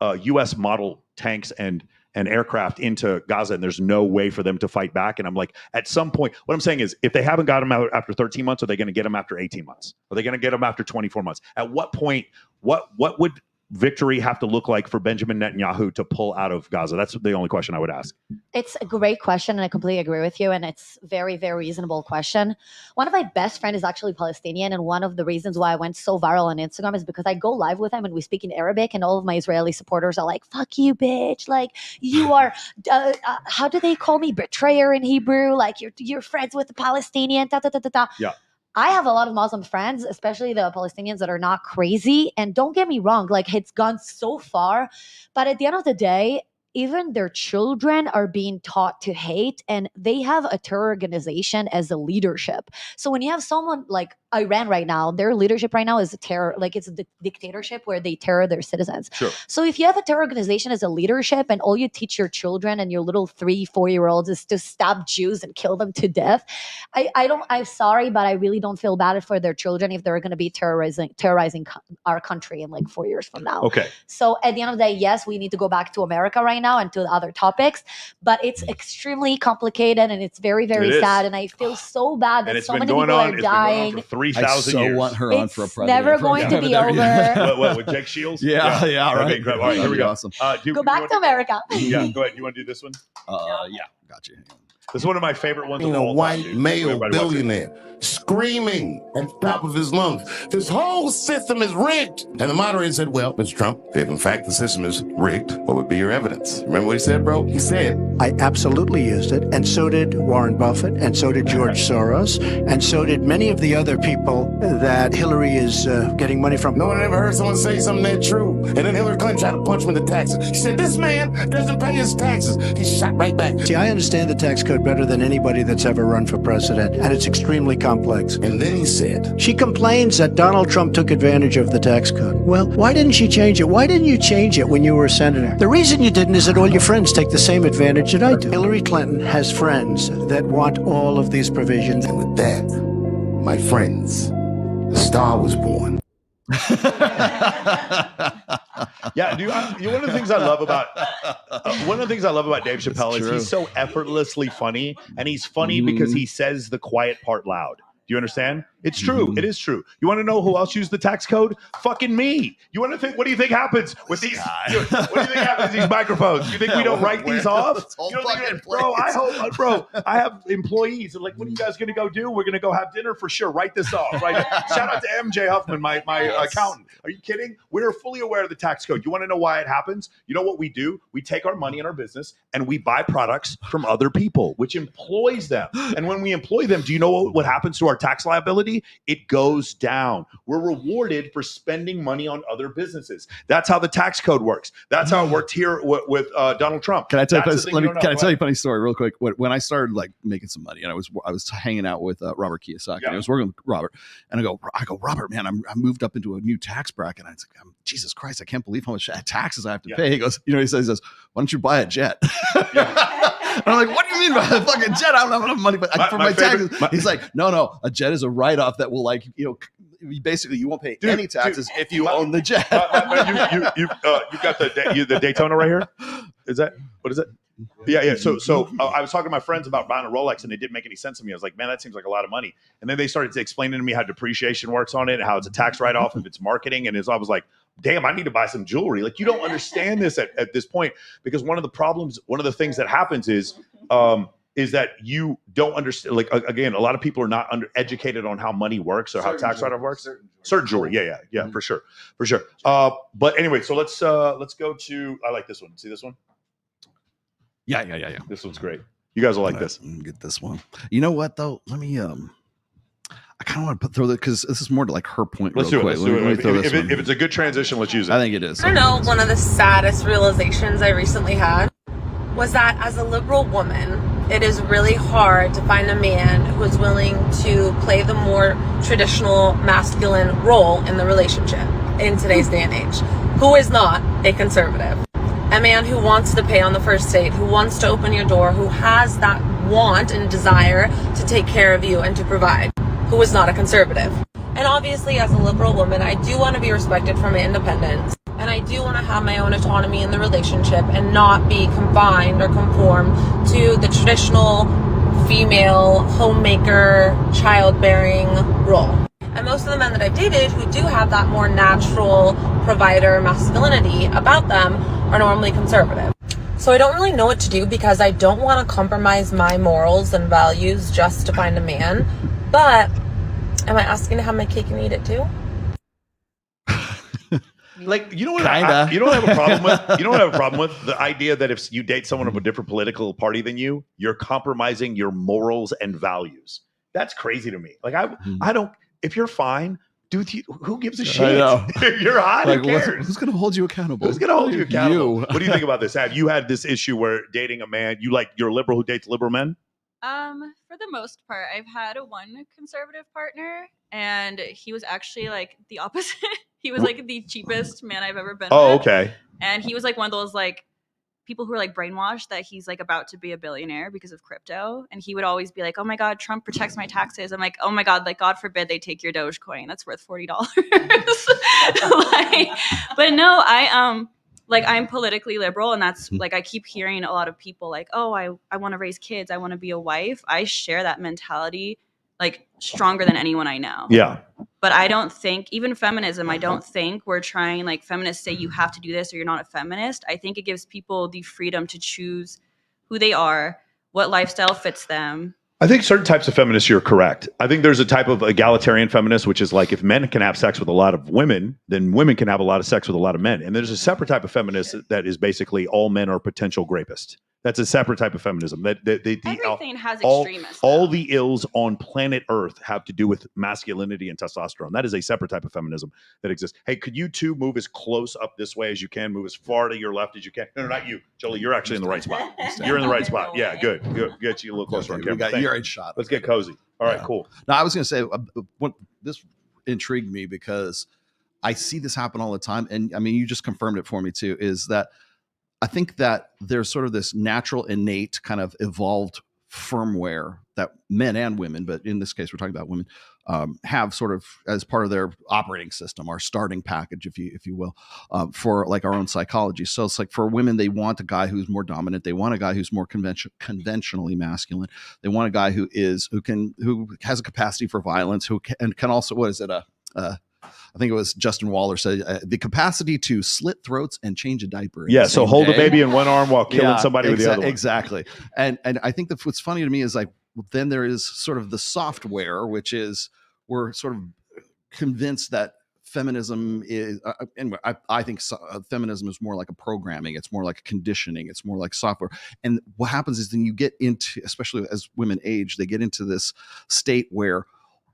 U.S. model tanks and aircraft into Gaza, and there's no way for them to fight back. And I'm like, at some point, what I'm saying is, if they haven't got them out after 13 months, are they going to get them after 18 months? Are they going to get them after 24 months? At what point, what would victory have to look like for Benjamin Netanyahu to pull out of Gaza? That's the only question I would ask. It's a great question, and I completely agree with you, and it's very, very reasonable question. One of my best friends is actually Palestinian, and one of the reasons why I went so viral on Instagram is because I go live with him and we speak in Arabic, and all of my Israeli supporters are like, fuck you, bitch. Like, you are, how do they call me? Betrayer in Hebrew. Like, you're friends with the Palestinian, Yeah. I have a lot of Muslim friends, especially the Palestinians that are not crazy. And don't get me wrong, like it's gone so far. But at the end of the day, even their children are being taught to hate, and they have a terror organization as a leadership. So when you have someone like Iran right now, their leadership right now is a terror, like it's a dictatorship where they terror their citizens. Sure. So if you have a terror organization as a leadership and all you teach your children and your little 3-4-year-olds is to stab Jews and kill them to death, I'm sorry, but I really don't feel bad for their children if they're going to be terrorizing our country in like 4 years from now. Okay. So at the end of the day, yes, we need to go back to America right now and to the other topics, but it's extremely complicated and it's very, very sad. And I feel so bad that so many people are dying. 3,000 years. I so want her on for a president. Never going to be over. What, with Jake Shields? Yeah, right. Okay, all right, here we go. Awesome. Go back to America. Yeah, go ahead. You want to do this one? Yeah, got you. This is one of my favorite ones. A white male billionaire screaming at the top of his lungs, this whole system is rigged. And the moderator said, well, Mr. Trump, if in fact the system is rigged, what would be your evidence? Remember what he said, bro? He said, I absolutely used it, and so did Warren Buffett, and so did George Soros, and so did many of the other people that Hillary is getting money from. No one ever heard someone say something that true. And then Hillary Clinton tried to punch him in the taxes. She said, this man doesn't pay his taxes. He shot right back. See, I understand the tax code better than anybody that's ever run for president, and it's extremely complex. And then he said, she complains that Donald Trump took advantage of the tax code. Well, why didn't she change it? Why didn't you change it when you were a senator? The reason you didn't is that all your friends take the same advantage that I do. Hillary Clinton has friends that want all of these provisions. And with that, my friends, the star was born. Yeah, dude. One of the things I love about Dave Chappelle is he's so effortlessly funny, and he's funny because he says the quiet part loud. Do you understand? It's true. It is true. You want to know who else used the tax code? Fucking me. You want to think? What do you think happens with these? What do you think happens with these microphones? You think we don't write these off? You don't think, bro, I have employees. Like, what are you guys going to go do? We're going to go have dinner for sure. Write this off. Right? Shout out to MJ Huffman, my accountant. Are you kidding? We're fully aware of the tax code. You want to know why it happens? You know what we do? We take our money in our business and we buy products from other people, which employs them. And when we employ them, do you know what happens to our tax liability? It goes down. We're rewarded for spending money on other businesses. That's how the tax code works. That's how it worked here with Donald Trump. Can I tell you a funny story real quick? When I started like making some money, and I was hanging out with Robert Kiyosaki, and I was working with Robert, and I go, Robert, man, I moved up into a new tax bracket. And I was like, Jesus Christ, I can't believe how much taxes I have to pay. He goes, he says, why don't you buy a jet? And I'm like, what do you mean by a fucking jet? I don't have enough money for my taxes. He's like, no, a jet is a write-off that will basically you won't pay any taxes if you own the jet. You got the Daytona right here? Is that what is it? Yeah. So I was talking to my friends about buying a Rolex, and it didn't make any sense to me. I was like, man, that seems like a lot of money. And then they started explaining to me how depreciation works on it, and how it's a tax write-off if it's marketing. And I was like, damn, I need to buy some jewelry. Like, you don't understand this at this point, because one of the things that happens is that you don't understand. Like, again, a lot of people are not educated on how money works or how tax write-off works. Certain jewelry. Yeah, for sure. But anyway, so let's go to, I like this one. See this one? Yeah. This one's great. You guys will like this. Get this one. You know what though? Let me I kind of want to throw that, because this is more to like her point. Let's do it. If it's a good transition, let's use it. I think it is. I don't know, one of the saddest realizations I recently had was that as a liberal woman, it is really hard to find a man who is willing to play the more traditional masculine role in the relationship in today's day and age, who is not a conservative. A man who wants to pay on the first date, who wants to open your door, who has that want and desire to take care of you and to provide, who is not a conservative. And obviously, as a liberal woman, I do want to be respected for my independence. And I do want to have my own autonomy in the relationship and not be confined or conform to the traditional female homemaker, childbearing role. And most of the men that I've dated who do have that more natural provider masculinity about them are normally conservative. So I don't really know what to do, because I don't want to compromise my morals and values just to find a man. But am I asking to have my cake and eat it too? Like, you know what? You don't have a problem with. You don't have a problem with the idea that if you date someone of a different political party than you, you're compromising your morals and values. That's crazy to me. Like, I don't. If you're fine, dude, who gives a shit? If you're hot, like, who cares? Who's going to hold you accountable? Who's going to hold you accountable? What do you think about this? Have you had this issue where dating a man, you're a liberal who dates liberal men? For the most part, I've had one conservative partner, and he was actually like the opposite. He was like the cheapest man I've ever been with. Oh, okay. And he was like one of those like people who are like brainwashed that he's like about to be a billionaire because of crypto. And he would always be like, oh my God, Trump protects my taxes. I'm like, oh my God, like God forbid they take your Dogecoin. That's worth $40. But no, I'm politically liberal, and that's like, I keep hearing a lot of people like, oh, I want to raise kids. I want to be a wife. I share that mentality like stronger than anyone I know. Yeah. But I don't think, even feminism, I don't think we're trying, like feminists say you have to do this or you're not a feminist. I think it gives people the freedom to choose who they are, what lifestyle fits them. I think certain types of feminists, you're correct. I think there's a type of egalitarian feminist, which is like, if men can have sex with a lot of women, then women can have a lot of sex with a lot of men. And there's a separate type of feminist that is basically all men are potential rapists. That's a separate type of feminism. Everything has extremists. All the ills on planet Earth have to do with masculinity and testosterone. That is a separate type of feminism that exists. Hey, could you two move as close up this way as you can? Move as far to your left as you can. No, not you, Jolie. You're actually in the right spot. You're in the right spot. Yeah, good. Get you a little closer on camera. You're in shot. Let's get cozy. All right, cool. Now, I was going to say, this intrigued me because I see this happen all the time. And I mean, you just confirmed it for me too, is that I think that there's sort of this natural, innate kind of evolved firmware that men and women, but in this case, we're talking about women, have sort of as part of their operating system, our starting package, if you will, for like our own psychology. So it's like for women, they want a guy who's more dominant. They want a guy who's more conventionally masculine. They want a guy who has a capacity for violence, who can also, I think it was Justin Waller said the capacity to slit throats and change a diaper. Yeah, so hold a baby in one arm while killing somebody with the other one. Exactly. And I think that what's funny to me is like, then there is sort of the software, which is we're sort of convinced that feminism is, anyway, I think feminism is more like a programming. It's more like a conditioning. It's more like software. And what happens is then you get into, especially as women age, they get into this state where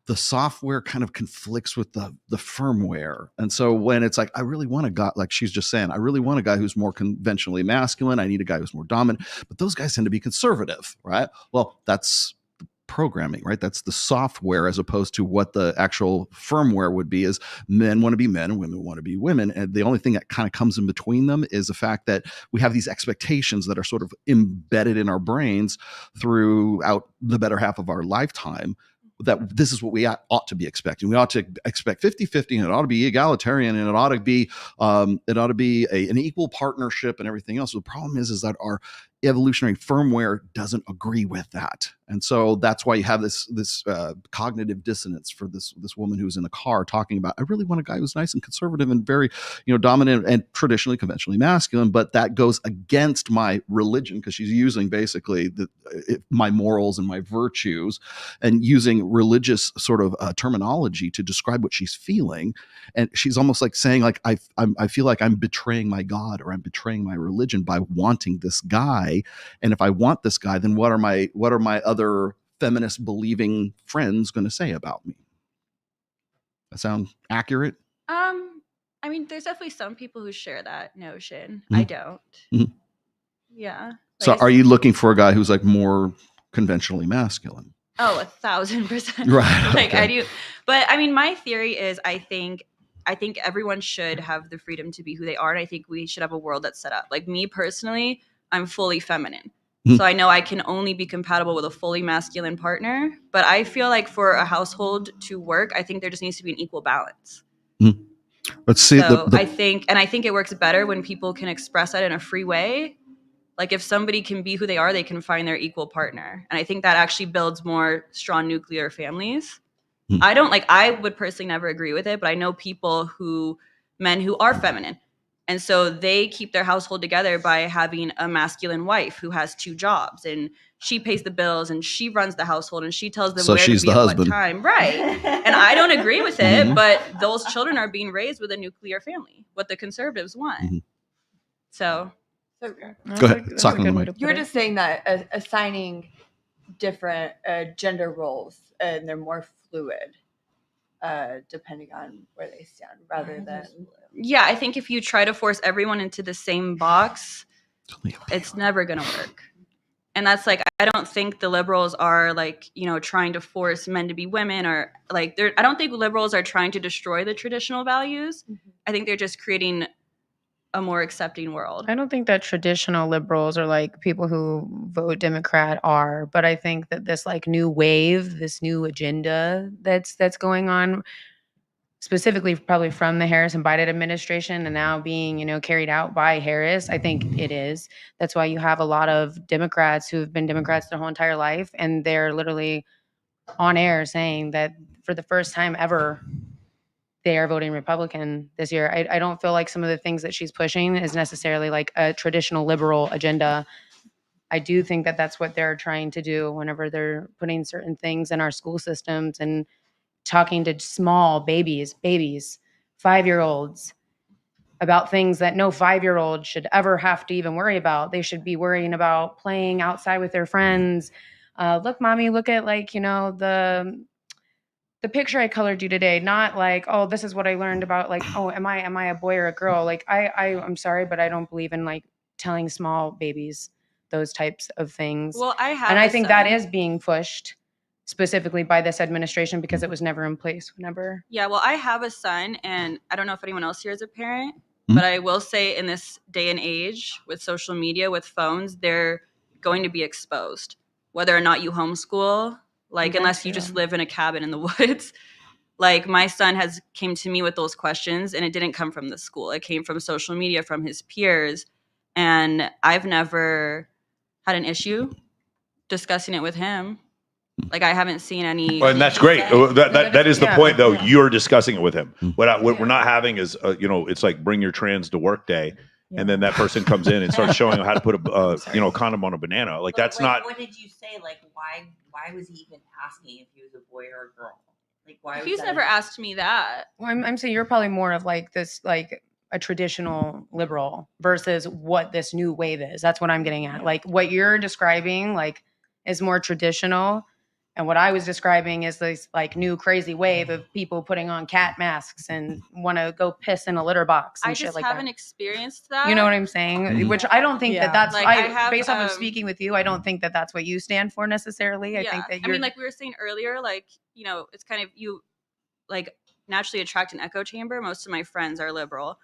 the software kind of conflicts with the firmware. And so when it's like, I really want a guy, like she's just saying, I really want a guy who's more conventionally masculine. I need a guy who's more dominant, but those guys tend to be conservative, right? Well, that's the programming, right? That's the software, as opposed to what the actual firmware would be is men want to be men and women want to be women. And the only thing that kind of comes in between them is the fact that we have these expectations that are sort of embedded in our brains throughout the better half of our lifetime, that this is what we ought to be expecting. We ought to expect 50-50, and it ought to be egalitarian, and it ought to be an equal partnership and everything else. The problem is that our evolutionary firmware doesn't agree with that, and so that's why you have this cognitive dissonance for this woman who's in the car talking about, I really want a guy who's nice and conservative and very dominant and traditionally conventionally masculine, but that goes against my religion, because she's using basically my morals and my virtues and using religious sort of terminology to describe what she's feeling, and she's almost like saying, like, I feel like I'm betraying my God, or I'm betraying my religion by wanting this guy. And if I want this guy, then what are my other feminist believing friends going to say about me? That sound accurate? I mean, there's definitely some people who share that notion. Mm-hmm. I don't. Mm-hmm. Yeah. So are you looking for a guy who's like more conventionally masculine? Oh, 1,000%. Right. Like, Okay. I do. But I mean, my theory is I think everyone should have the freedom to be who they are. And I think we should have a world that's set up. Like, me personally, I'm fully feminine. Mhm. So I know I can only be compatible with a fully masculine partner. But I feel like for a household to work, I think there just needs to be an equal balance. Mhm. Let's see. So I think it works better when people can express that in a free way. Like, if somebody can be who they are, they can find their equal partner. And I think that actually builds more strong nuclear families. I would personally never agree with it, but I know men who are feminine. And so they keep their household together by having a masculine wife who has 2 jobs, and she pays the bills and she runs the household and she tells them So where she's to be the at husband. what time. Right. And I don't agree with it, Mhm. but those children are being raised with a nuclear family, what the conservatives want. Mhm. So So Go ahead. Talk on the mic. you were just saying that assigning different gender roles, and they're more fluid depending on where they stand, rather than yeah, I think if you try to force everyone into the same box, it's never going to work. And that's like, I don't think the liberals are like, trying to force men to be women, or like, I don't think liberals are trying to destroy the traditional values. I think they're just creating a more accepting world. I don't think that traditional liberals or like people who vote Democrat are, but I think that this like new wave, this new agenda that's going on, specifically probably from the Harris and Biden administration, and now being, carried out by Harris, I think it is. That's why you have a lot of Democrats who have been Democrats their whole entire life, and they're literally on air saying that for the first time ever, they are voting Republican this year. I don't feel like some of the things that she's pushing is necessarily like a traditional liberal agenda. I do think that that's what they're trying to do whenever they're putting certain things in our school systems and talking to small babies, 5-year-olds, about things that no 5-year-old should ever have to even worry about. They should be worrying about playing outside with their friends. Look, mommy, look at like, the picture I colored you today, not like, oh, this is what I learned about, like, oh, am I a boy or a girl? Like, I'm sorry, but I don't believe in like telling small babies those types of things. Well, I think that is being pushed specifically by this administration because it was never in place whenever. Yeah, well, I have a son, and I don't know if anyone else here is a parent, but I will say in this day and age with social media, with phones, they're going to be exposed, whether or not you homeschool. Like, unless you just live in a cabin in the woods. Like, my son came to me with those questions, and it didn't come from the school. It came from social media, from his peers. And I've never had an issue discussing it with him. Like, I haven't seen any. Well, and that's great. That is the point, though. You're discussing it with him. What we're not having is, it's like bring your trans to work day. And then that person comes in and starts showing him how to put a condom on a banana. Like, that's not. What did you say? Like, why was he even asking if he was a boy or a girl? Like, why? He's never asked me that. Well, I'm saying you're probably more of like this, like a traditional liberal versus what this new wave is. That's what I'm getting at. Like, what you're describing, like, is more traditional. And what I was describing is this like new crazy wave of people putting on cat masks and want to go piss in a litter box and I shit just like haven't that. experienced that. You know what I'm saying? Which I don't think that that's, Like, based off of speaking with you, I don't think that that's what you stand for necessarily. I think that you're. I mean, like we were saying earlier, like, it's kind of, you like naturally attract an echo chamber. Most of my friends are liberal.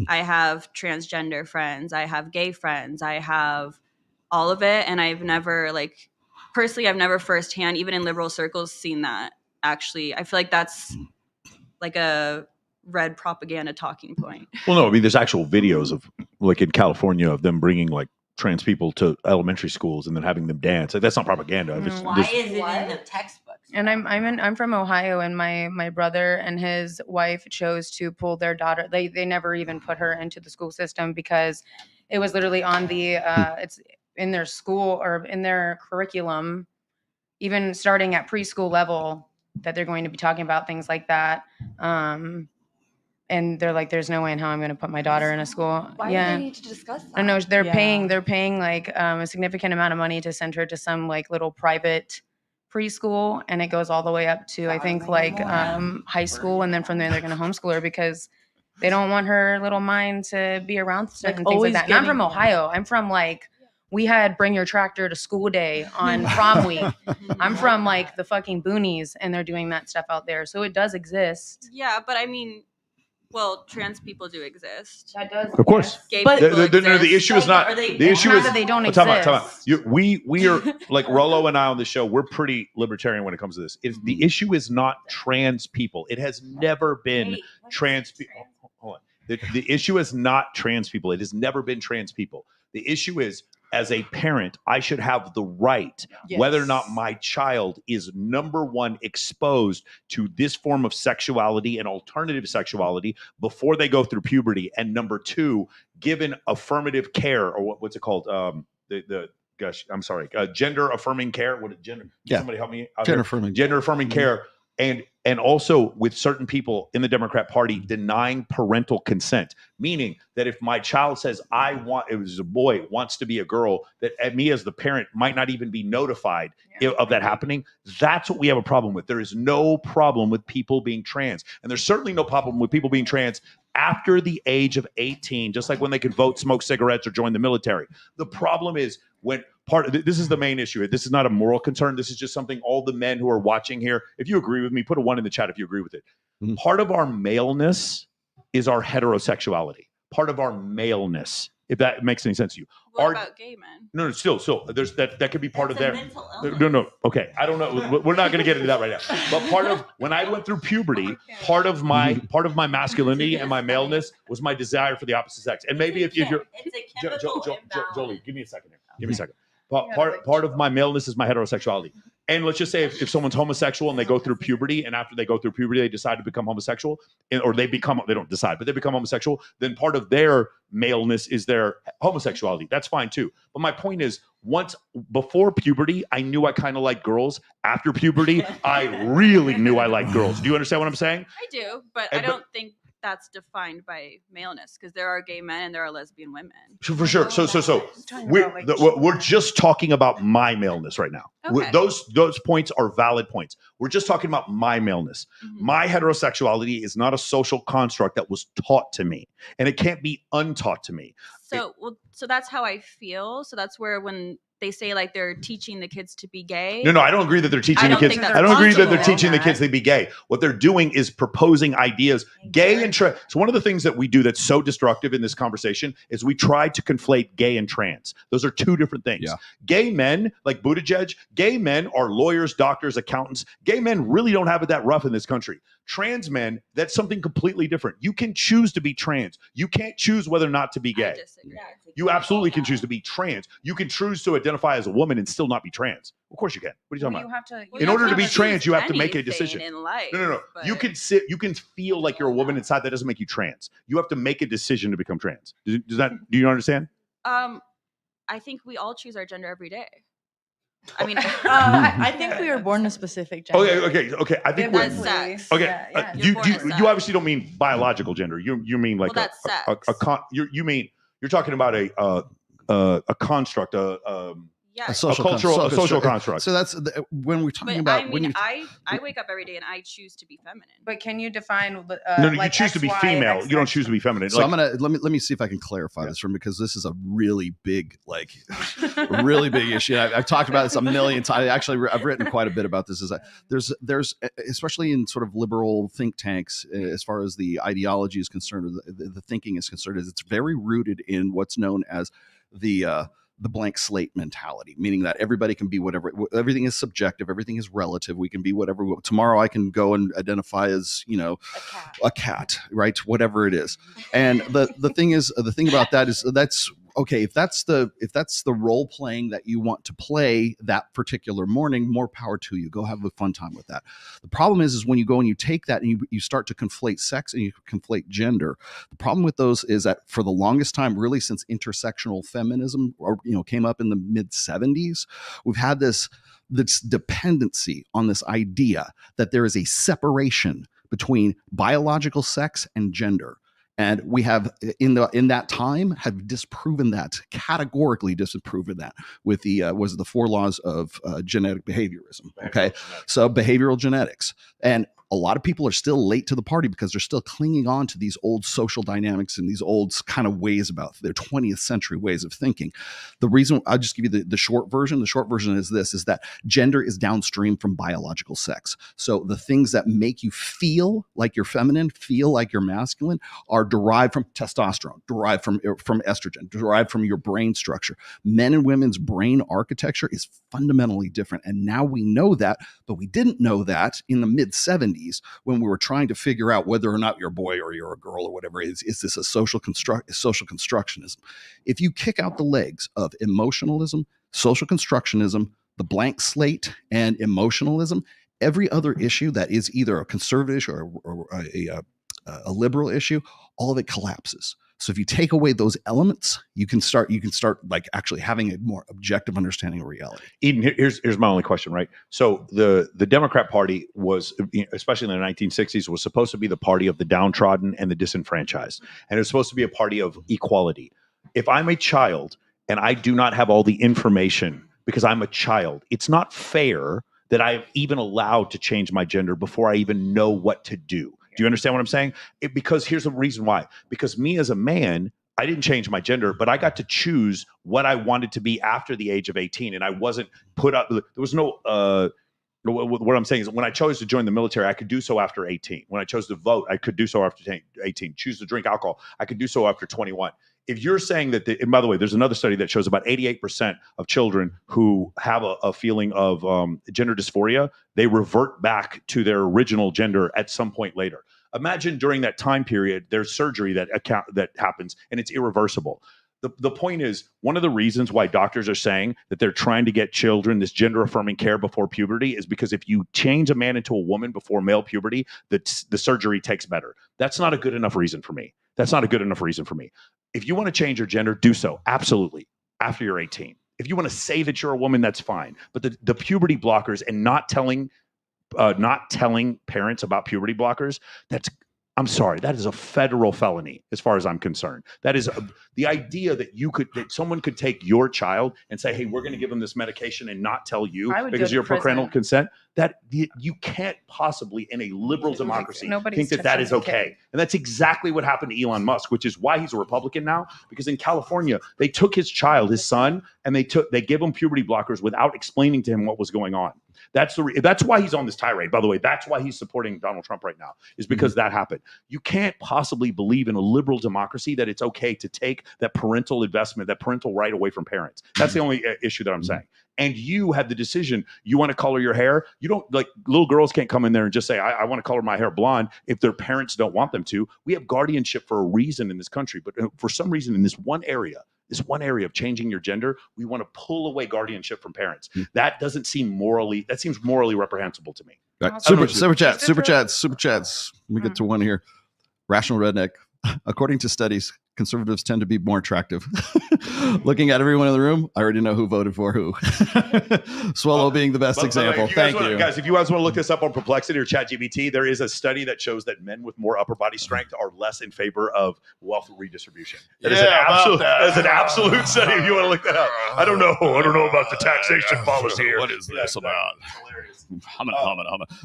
I have transgender friends. I have gay friends. I have all of it. And I've never, like, personally, I've never firsthand, even in liberal circles, seen that actually, I feel like that's like a red propaganda talking point. Well, no, I mean, there's actual videos of like in California of them bringing like trans people to elementary schools and then having them dance. Like, that's not propaganda. Why is it in the textbooks? And I'm from Ohio, and my brother and his wife chose to pull their daughter. They never even put her into the school system because it was literally on the it's in their school or in their curriculum, even starting at preschool level, that they're going to be talking about things like that. And they're like, there's no way in how I'm going to put my daughter in a school. Why do they need to discuss that? I know they're paying like a significant amount of money to send her to some like little private preschool, and it goes all the way up to I think like high school, and then from there they're going to homeschool her because they don't want her little mind to be around certain things like that. And I'm from Ohio. I'm from like, we had bring your tractor to school day on prom week. I'm from like the fucking boonies, and they're doing that stuff out there. So it does exist. Yeah, but I mean, well, trans people do exist. That does, of course. Gay But people the issue is not. The issue is that they don't Time out. exist. We are like Rollo and I on the show. We're pretty libertarian when it comes to this. The issue is not trans people. It has never been trans people. Hold on. The issue is not trans people. It has never been trans people. The issue is, as a parent, I should have the right, whether or not my child is, number one, exposed to this form of sexuality and alternative sexuality before they go through puberty, and number two, given affirmative care, or what's it called? I'm sorry, gender affirming care. What gender? Yeah. Somebody help me. Gender affirming. Gender affirming care. And also with certain people in the Democrat Party denying parental consent, meaning that if my child says it was a boy, wants to be a girl, that me as the parent might not even be notified of that happening. That's what we have a problem with. There is no problem with people being trans. And there's certainly no problem with people being trans after the age of 18, just like when they could vote, smoke cigarettes, or join the military. The problem is when this is the main issue. This is not a moral concern. This is just something all the men who are watching here, if you agree with me, put a 1 in the chat if you agree with it. Part of our maleness is our heterosexuality. Part of our maleness, if that makes any sense to you. What about gay men? No, still, there's that could be part of their. No. Okay, I don't know. We're not going to get into that right now. But part of when I went through puberty, part of my masculinity and my maleness was my desire for the opposite sex. And maybe if you're Jolie, give me a second here. Give me a second. Part of my maleness is my heterosexuality. And let's just say if someone's homosexual and they go through puberty, and after they go through puberty, they decide to become homosexual, or they don't decide, but they become homosexual, then part of their maleness is their homosexuality. That's fine too. But my point is, before puberty, I knew I kind of liked girls. After puberty, I really knew I liked girls. Do you understand what I'm saying? I do, but I don't think that's defined by maleness, because there are gay men and there are lesbian women. For sure. So we're just talking about my maleness right now. Okay. Those points are valid points. We're just talking about my maleness. My heterosexuality is not a social construct that was taught to me, and it can't be untaught to me. So that's how I feel. So that's where when they say like they're teaching the kids to be gay. No, I don't agree that they're teaching the kids. I don't agree that they're teaching the kids to be gay. What they're doing is proposing ideas, gay and trans. So one of the things that we do that's so destructive in this conversation is we try to conflate gay and trans. Those are two different things. Yeah. Gay men, like Buttigieg, gay men are lawyers, doctors, accountants. Gay men really don't have it that rough in this country. Trans men, that's something completely different. You can choose to be trans. You can't choose whether or not to be gay. You absolutely can choose to be trans. You can choose to identify as a woman and still not be trans. Of course you can. What are you talking about? In order to be trans, you have to make a decision. In life, No. You can feel like you're a woman inside. That doesn't make you trans. You have to make a decision to become trans. Do you understand? I think we all choose our gender every day. I mean, I think we were born a specific gender. Okay. I think we're sex. Okay, you obviously don't mean biological gender. You mean like you're talking about a construct, a social construct. So that's when we're talking about. I wake up every day and I choose to be feminine. But can you define? No, you choose to be female. You don't choose to be feminine. So let me see if I can clarify this from, because this is a really big really big issue. I've talked about this a million times. Actually, I've written quite a bit about this. Is that there's especially in sort of liberal think tanks, as far as the ideology is concerned, or the thinking is concerned, is it's very rooted in what's known as the the blank slate mentality, meaning that everybody can be whatever. Everything is subjective. Everything is relative. We can be whatever. Tomorrow I can go and identify as, a cat, right? Whatever it is. And the thing is, the thing about that is that's okay. If that's the role playing that you want to play that particular morning, more power to you. Go have a fun time with that. The problem is when you go and you take that and you start to conflate sex and you conflate gender. The problem with those is that for the longest time, really since intersectional feminism came up in the mid 70s, we've had this dependency on this idea that there is a separation between biological sex and gender. And we have in that time have disproven that, categorically disproven that with the 4 laws of genetic behaviorism. Okay, so behavioral genetics. And a lot of people are still late to the party because they're still clinging on to these old social dynamics and these old kind of ways about their 20th century ways of thinking. The reason, I'll just give you the short version. The short version is this, is that gender is downstream from biological sex. So the things that make you feel like you're feminine, feel like you're masculine, are derived from testosterone, derived from estrogen, derived from your brain structure. Men and women's brain architecture is fundamentally different. And now we know that, but we didn't know that in the mid 70s when we were trying to figure out whether or not you're a boy or you're a girl or whatever. Is this a social constructionism? If you kick out the legs of emotionalism, social constructionism, the blank slate, and emotionalism, every other issue that is either a conservative issue or a liberal issue, all of it collapses. So if you take away those elements, you can start like actually having a more objective understanding of reality. Eden, here's my only question, right? So the Democrat Party was, especially in the 1960s, was supposed to be the party of the downtrodden and the disenfranchised. And it was supposed to be a party of equality. If I'm a child and I do not have all the information because I'm a child, it's not fair that I'm even allowed to change my gender before I even know what to do. Do you understand what I'm saying? Because here's the reason why. Because me as a man, I didn't change my gender, but I got to choose what I wanted to be after the age of 18. And I wasn't put up, there was no, what I'm saying is when I chose to join the military, I could do so after 18. When I chose to vote, I could do so after 18. Choose to drink alcohol, I could do so after 21. If you're saying that, and by the way, there's another study that shows about 88% of children who have a feeling of gender dysphoria, they revert back to their original gender at some point later. Imagine during that time period, there's surgery that happens and it's irreversible. The point is, one of the reasons why doctors are saying that they're trying to get children this gender affirming care before puberty is because if you change a man into a woman before male puberty, the surgery takes better. That's not a good enough reason for me. If you want to change your gender, do so. Absolutely. After you're 18. If you want to say that you're a woman, that's fine. But the puberty blockers and not telling parents about puberty blockers, I'm sorry, that is a federal felony as far as I'm concerned. That is the idea that someone could take your child and say, hey, we're going to give them this medication and not tell you because you're parental consent. That you can't possibly in a liberal democracy think that is okay. And that's exactly what happened to Elon Musk, which is why he's a Republican now, because in California, they took his son, and they gave him puberty blockers without explaining to him what was going on. That's why he's on this tirade. By the way, that's why he's supporting Donald Trump right now, is because that happened. You can't possibly believe in a liberal democracy that it's okay to take that parental investment, that parental right away from parents. That's the only issue that I'm saying. And you have the decision. You want to color your hair. You don't, like, little girls can't come in there and just say, I want to color my hair blonde if their parents don't want them to. We have guardianship for a reason in this country. But for some reason in this one area of changing your gender, we want to pull away guardianship from parents. That seems morally reprehensible to me. Right. Super chats. Let me get to one here. Rational Redneck. According to studies, conservatives tend to be more attractive. Looking at everyone in the room, I already know who voted for who. Swallow being the best example. Thank you. Guys, if you guys want to look this up on Perplexity or ChatGPT, there is a study that shows that men with more upper body strength are less in favor of wealth redistribution. That is an absolute study if you want to look that up. I don't know about the taxation policy here. What is this about?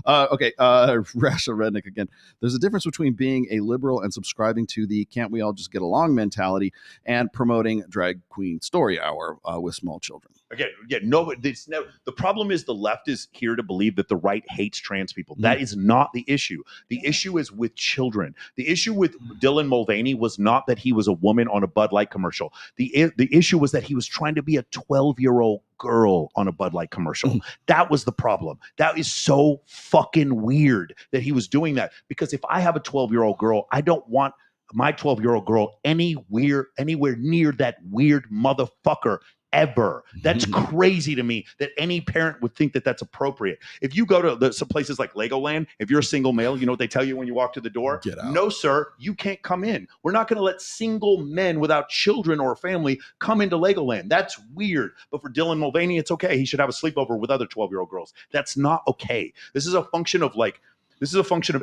Okay, Rational Redneck again. There's a difference between being a liberal and subscribing to the can't we all just get along belong mentality, and promoting drag queen story hour with small children. Again, the problem is the left is here to believe that the right hates trans people. That is not the issue. The issue is with children. The issue with Dylan Mulvaney was not that he was a woman on a Bud Light commercial. The issue was that he was trying to be a 12-year-old girl on a Bud Light commercial. That was the problem. That is so fucking weird that he was doing that. Because if I have a 12-year-old girl, I don't want my 12-year-old girl anywhere near that weird motherfucker ever. That's crazy to me that any parent would think that that's appropriate. If you go to some places like Legoland, if you're a single male, you know what they tell you when you walk to the door? Get out. No, sir, you can't come in. We're not going to let single men without children or a family come into Legoland. That's weird. But for Dylan Mulvaney, it's okay. He should have a sleepover with other 12-year-old girls. That's not okay. This is a function of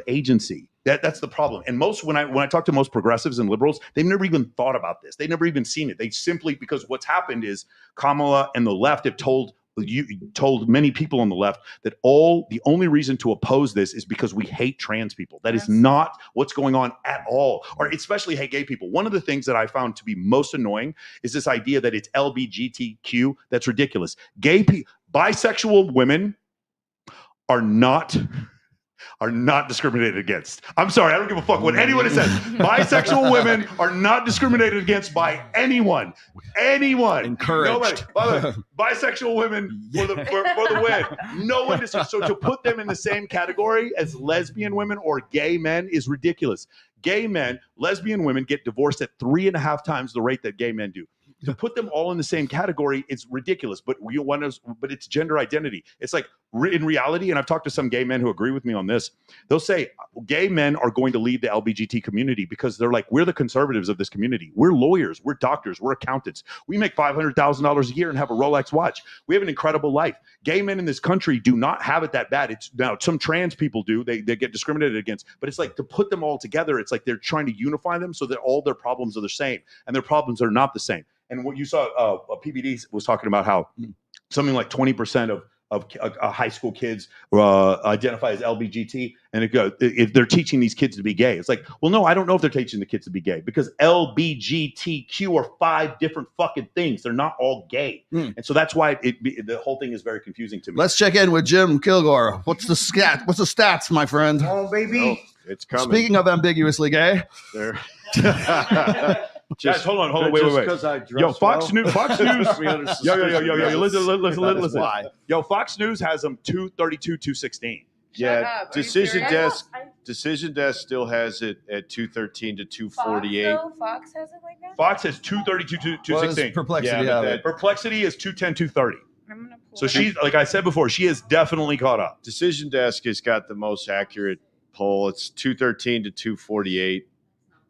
agency. That's the problem. And when I talk to most progressives and liberals, they've never even thought about this. They've never even seen it. They simply, because what's happened is Kamala and the left have told many people on the left that the only reason to oppose this is because we hate trans people. That is not what's going on at all, or especially hate gay people. One of the things that I found to be most annoying is this idea that it's LGBTQ. That's ridiculous. Bisexual women are not discriminated against. I'm sorry, I don't give a fuck what anyone says. Bisexual women are not discriminated against by anyone. Encouraged. Nobody. By the way, bisexual women for the win. No one so to put them in the same category as lesbian women or gay men is ridiculous. Lesbian women get divorced at 3.5 times the rate that gay men do. To put them all in the same category is ridiculous, but it's gender identity. It's like in reality, and I've talked to some gay men who agree with me on this. They'll say gay men are going to lead the LGBT community because they're like, we're the conservatives of this community. We're lawyers, we're doctors, we're accountants. We make $500,000 a year and have a Rolex watch. We have an incredible life. Gay men in this country do not have it that bad. It's now some trans people do. They get discriminated against, but it's like to put them all together. It's like they're trying to unify them so that all their problems are the same, and their problems are not the same. And what you saw, PBD was talking about how something like 20% of high school kids identify as LGBT, and if they're teaching these kids to be gay. It's like, well, no, I don't know if they're teaching the kids to be gay, because LGBTQ are 5 different fucking things. They're not all gay, and so that's why the whole thing is very confusing to me. Let's check in with Jim Kilgore. What's the stats, my friend? Oh, baby, it's coming. Speaking of ambiguously gay, there. Guys, hold on, wait. Yo, Fox News. Yo, listen. Yo, Fox News has them 232, 216. Yeah, Decision Desk still has it at 213 to 248. Fox has it like that? Fox has 232 to 216. Perplexity. Perplexity is 210, 230. So she's, like I said before, she is definitely caught up. Decision Desk has got the most accurate poll. It's 213 to 248.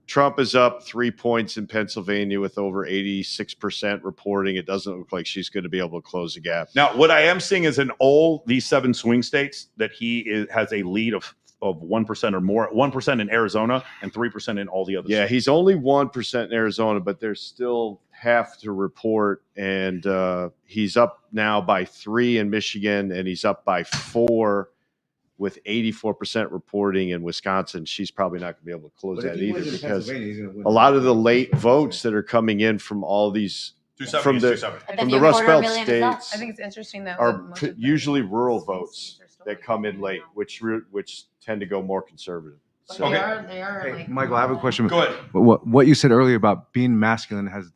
Trump is up 3 points in Pennsylvania with over 86% reporting. It doesn't look like she's going to be able to close the gap. Now, what I am seeing is in all these 7 swing states that he has a lead of 1% or more, 1% in Arizona and 3% in all the other states. He's only 1% in Arizona, but there's still half to report. And he's up now by 3 in Michigan, and he's up by 4 with 84% reporting in Wisconsin. She's probably not going to be able to close that either, because a lot of the late votes that are coming in from all these from the Rust Belt states, I think it's interesting that are usually rural votes that come in late, which tend to go more conservative. So, they are. Hey, Michael, I have a question. Go ahead. What you said earlier about being masculine has.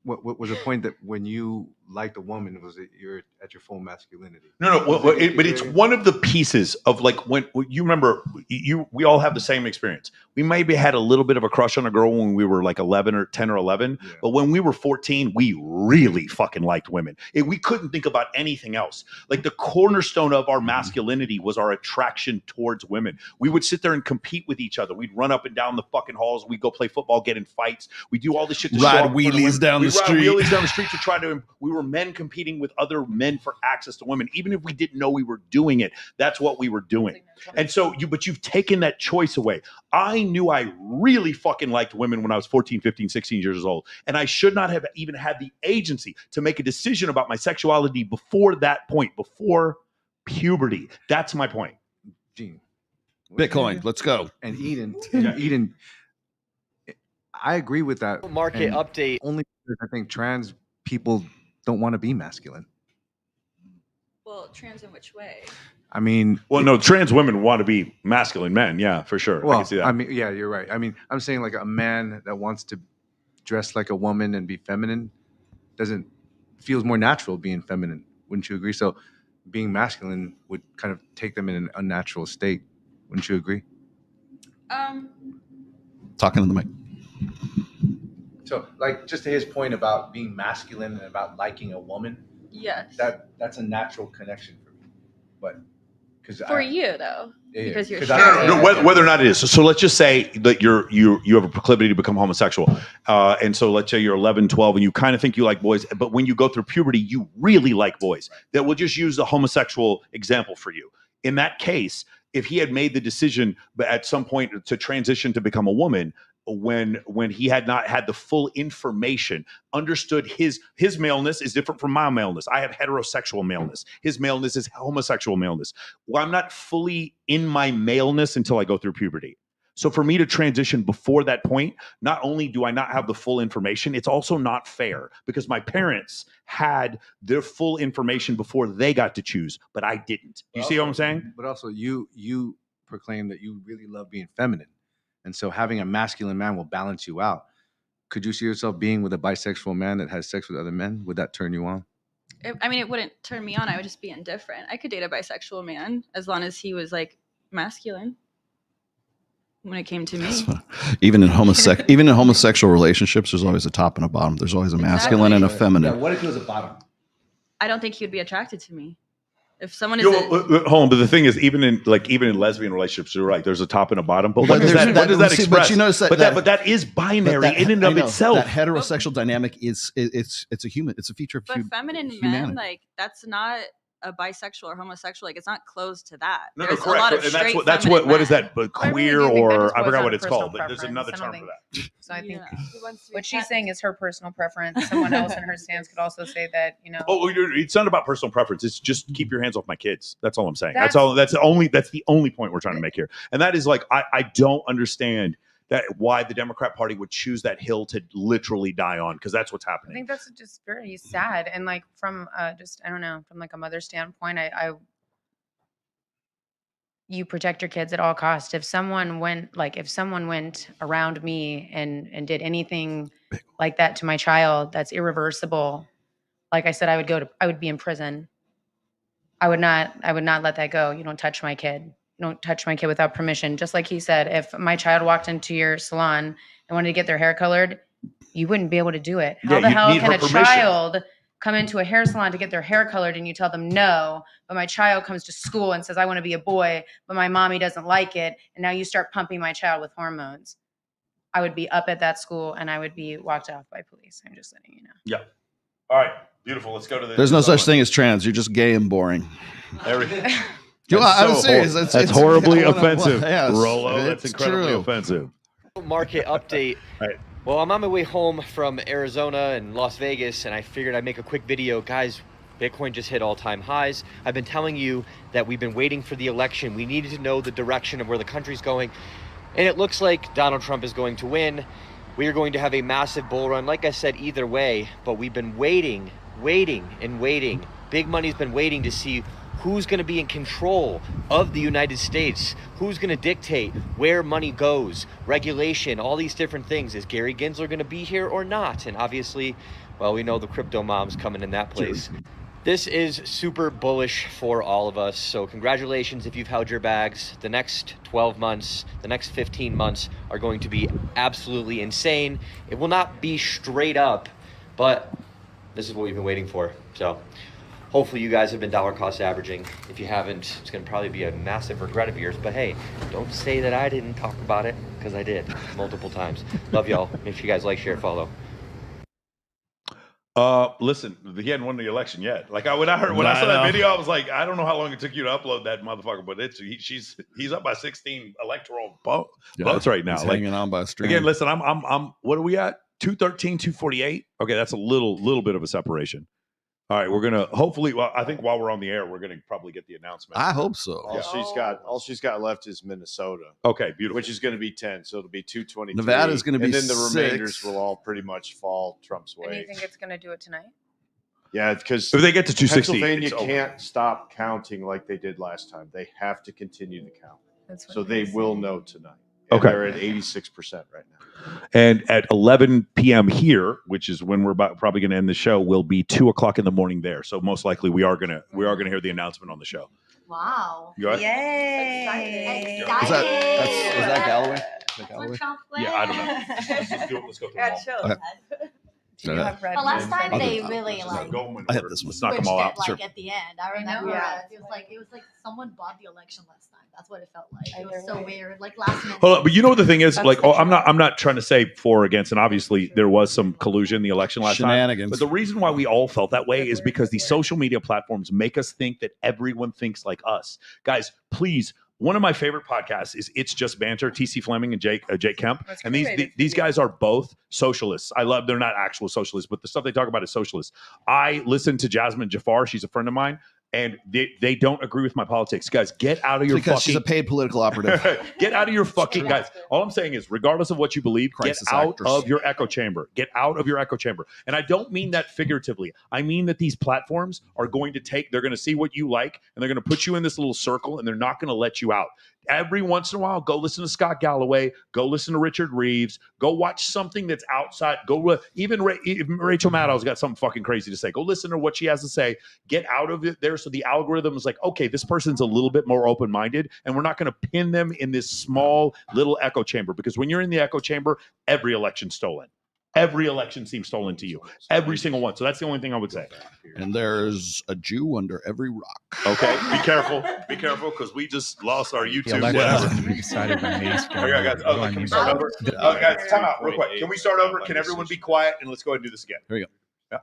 What was the point that when you liked a woman, was it you're at your full masculinity? No. But it's one of the pieces of, like, when you remember, we all have the same experience. We maybe had a little bit of a crush on a girl when we were like 11 or 10 or 11, but when we were 14, we really fucking liked women. We couldn't think about anything else. Like, the cornerstone of our masculinity was our attraction towards women. We would sit there and compete with each other. We'd run up and down the fucking halls. We'd go play football, get in fights. We do all this shit to ride wheelies down the street. Wheelies down the street to try to. We were men competing with other men for access to women, even if we didn't know we were doing it. That's what we were doing. And so you've taken that choice away. I knew I really fucking liked women when I was 14, 15, 16 years old. And I should not have even had the agency to make a decision about my sexuality before that point, before puberty. That's my point. Gene. Bitcoin, let's go. And Eden, I agree with that. Market update. Only because I think trans people don't want to be masculine. Well, trans in which way? I mean, well, no, trans women want to be masculine men. Yeah, for sure. Well, I can see that. I mean, yeah, you're right. I mean, I'm saying like a man that wants to dress like a woman and be feminine feels more natural being feminine. Wouldn't you agree? So being masculine would kind of take them in an unnatural state. Wouldn't you agree? Talking to the mic. So, like, just to his point about being masculine and about liking a woman. Yes. That's a natural connection for me. But because for you though, because you're whether or not it is. So let's just say that you have a proclivity to become homosexual, and so let's say you're 11, 12, and you kind of think you like boys, but when you go through puberty, you really like boys. That we'll just use the homosexual example for you. In that case, if he had made the decision at some point to transition to become a woman, when he had not had the full information, understood his maleness is different from my maleness. I have heterosexual maleness. His maleness is homosexual maleness. Well, I'm not fully in my maleness until I go through puberty. So for me to transition before that point, not only do I not have the full information, it's also not fair because my parents had their full information before they got to choose, but I didn't. You see what I'm saying? But also you proclaim that you really love being feminine. And so having a masculine man will balance you out. Could you see yourself being with a bisexual man that has sex with other men? Would that turn you on? I mean, it wouldn't turn me on. I would just be indifferent. I could date a bisexual man as long as he was like masculine. When it came to me, even in homosexual relationships, there's always a top and a bottom. There's always a masculine and a feminine. Yeah, what if it was a bottom? I don't think he would be attracted to me. If someone is hold on, but the thing is, even in lesbian relationships, you're right. There's a top and a bottom. But what does that express? But you notice that, but that is binary in and of itself. That heterosexual dynamic is it's a feature of feminine humanity. men, like that's not a bisexual or homosexual. Like it's not closed to that. No, There's correct. A lot of and that's what is that? But queer or I forgot what it's called. But there's preference. another term for that. So I think what she's saying is her personal preference. Someone else in her stance could also say that, you know. Oh, it's not about personal preference. It's just keep your hands off my kids. That's all I'm saying. That's the only point we're trying to make here. And that is like I don't understand that why the Democrat Party would choose that hill to literally die on, because that's what's I happening. think that's just very sad. And like from just I don't know, from like a mother's standpoint, you protect your kids at all costs. If someone went around me and did anything like that to my child, that's irreversible. Like I said, I would be in prison. I would not let that go. You don't touch my kid. You don't touch my kid without permission. Just like he said, if my child walked into your salon and wanted to get their hair colored, you wouldn't be able to do it. How the hell can a child come into a hair salon to get their hair colored and you tell them no, but my child comes to school and says, I want to be a boy, but my mommy doesn't like it. And now you start pumping my child with hormones. I would be up at that school and I would be walked off by police. I'm just letting you know. Yeah. All right. Beautiful. Let's go to the. There's no such thing as trans. You're just gay and boring. Everything. I'm serious. That's horribly offensive. Yes, Rollo, that's incredibly offensive. Market update. Right. Well, I'm on my way home from Arizona and Las Vegas, and I figured I'd make a quick video. Guys, Bitcoin just hit all-time highs. I've been telling you that we've been waiting for the election. We needed to know the direction of where the country's going, and it looks like Donald Trump is going to win. We are going to have a massive bull run. Like I said, either way, but we've been waiting. Big money's been waiting to see who's going to be in control of the United States, who's going to dictate where money goes, regulation, all these different things. Is Gary Gensler going to be here or not? And obviously, well, we know the crypto mom's coming in that place. This is super bullish for all of us. So congratulations if you've held your bags. The next 12 months, the next 15 months are going to be absolutely insane. It will not be straight up, but this is what we've been waiting for. So hopefully you guys have been dollar cost averaging. If you haven't, it's going to probably be a massive regret of yours. But hey, don't say that I didn't talk about it, because I did multiple times. Love y'all. Make sure you guys like, share, follow. Listen, he hadn't won the election yet. Like when I saw that video, I was like, I don't know how long it took you to upload that motherfucker, but he's up by 16 electoral votes right now. He's like hanging on by a string. Again, listen, I'm what are we at? 213, 248. Okay, that's a little bit of a separation. All right, we're gonna hopefully. Well, I think while we're on the air, we're gonna probably get the announcement. I hope so. All she's got left is Minnesota. Okay, beautiful. Which is going to be 10, so it'll be 223. Nevada's going to be and then the 6. remainders will all pretty much fall Trump's way. And you think it's going to do it tonight? Yeah, because if they get to 260, Pennsylvania can't stop counting like they did last time. They have to continue to count. So they will know tonight. And Okay. they're at 86% right now. And at 11 p.m. here, which is when we're probably going to end the show, will be 2 o'clock in the morning there. So most likely we are gonna hear the announcement on the show. Wow. You all right? Yay. Is that Galloway? Is that Galloway? Yeah, I don't know. Let's go through them all. Okay. Do you have red? The last time I'll they do it. really like I hit this one. Let's knock them switched all it, out. like at the end. I remember Yeah. it was like someone bought the election last time. That's what it felt like. It was so weird. Like last minute. Hold on, but you know what the thing is? That's Like, the I'm not trying to say for or against, and obviously there was some collusion in the election last Shenanigans. time. But the reason why we all felt that way is because these social media platforms make us think that everyone thinks like us. Guys, please. One of my favorite podcasts is It's Just Banter, TC Fleming and Jake Kemp. That's And great. these guys are both socialists. They're not actual socialists, but the stuff they talk about is socialist. I listen to Jasmine Jafar. She's a friend of mine. And they don't agree with my politics. Guys, get out of your Because fucking... she's a paid political operative. Get out of your fucking... Guys, all I'm saying is, regardless of what you believe, Crisis get out actors. of your echo chamber. Get out of your echo chamber. And I don't mean that figuratively. I mean that these platforms are going to they're going to see what you like, and they're going to put you in this little circle, and they're not going to let you out. Every once in a while, go listen to Scott Galloway, go listen to Richard Reeves, go watch something that's outside. Even Rachel Maddow's got something fucking crazy to say. Go listen to what she has to say. Get out of it there so the algorithm is like, okay, this person's a little bit more open-minded, and we're not going to pin them in this small little echo chamber, because when you're in the echo chamber, every election's stolen. Every election seems stolen to you. Every single one. So that's the only thing I would say. And there's a Jew under every rock. Okay, be careful. Be careful, because we just lost our YouTube. The election whatever. is going to be decided by masculinity. Okay, guys, What do I can we mean start by over? that? Guys, time out real quick. Can we start over? Can everyone be quiet? And let's go ahead and do this again. Here you go.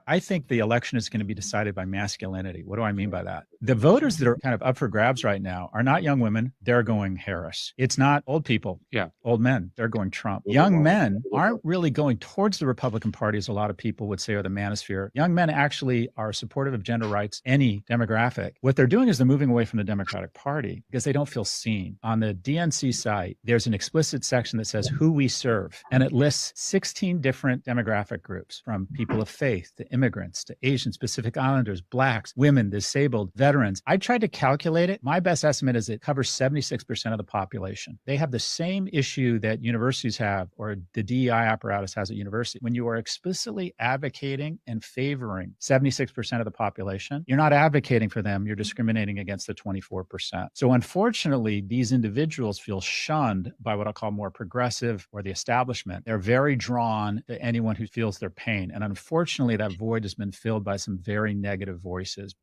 I think the election is going to be decided by masculinity. What do I mean by that? The voters that are kind of up for grabs right now are not young women. They're going Harris. It's not old people. Yeah. Old men. They're going Trump. Young men aren't really going towards the Republican Party, as a lot of people would say, or the manosphere. Young men actually are supportive of gender rights, any demographic. What they're doing is they're moving away from the Democratic Party because they don't feel seen. On the DNC site, there's an explicit section that says who we serve, and it lists 16 different demographic groups, from people of faith to immigrants, to Asians, Pacific Islanders, blacks, women, disabled, veterans. I tried to calculate it. My best estimate is it covers 76% of the population. They have the same issue that universities have, or the DEI apparatus has at university. When you are explicitly advocating and favoring 76% of the population, you're not advocating for them, you're discriminating against the 24%. So unfortunately, these individuals feel shunned by what I'll call more progressive or the establishment. They're very drawn to anyone who feels their pain. And unfortunately, that void has been filled by some very negative voices.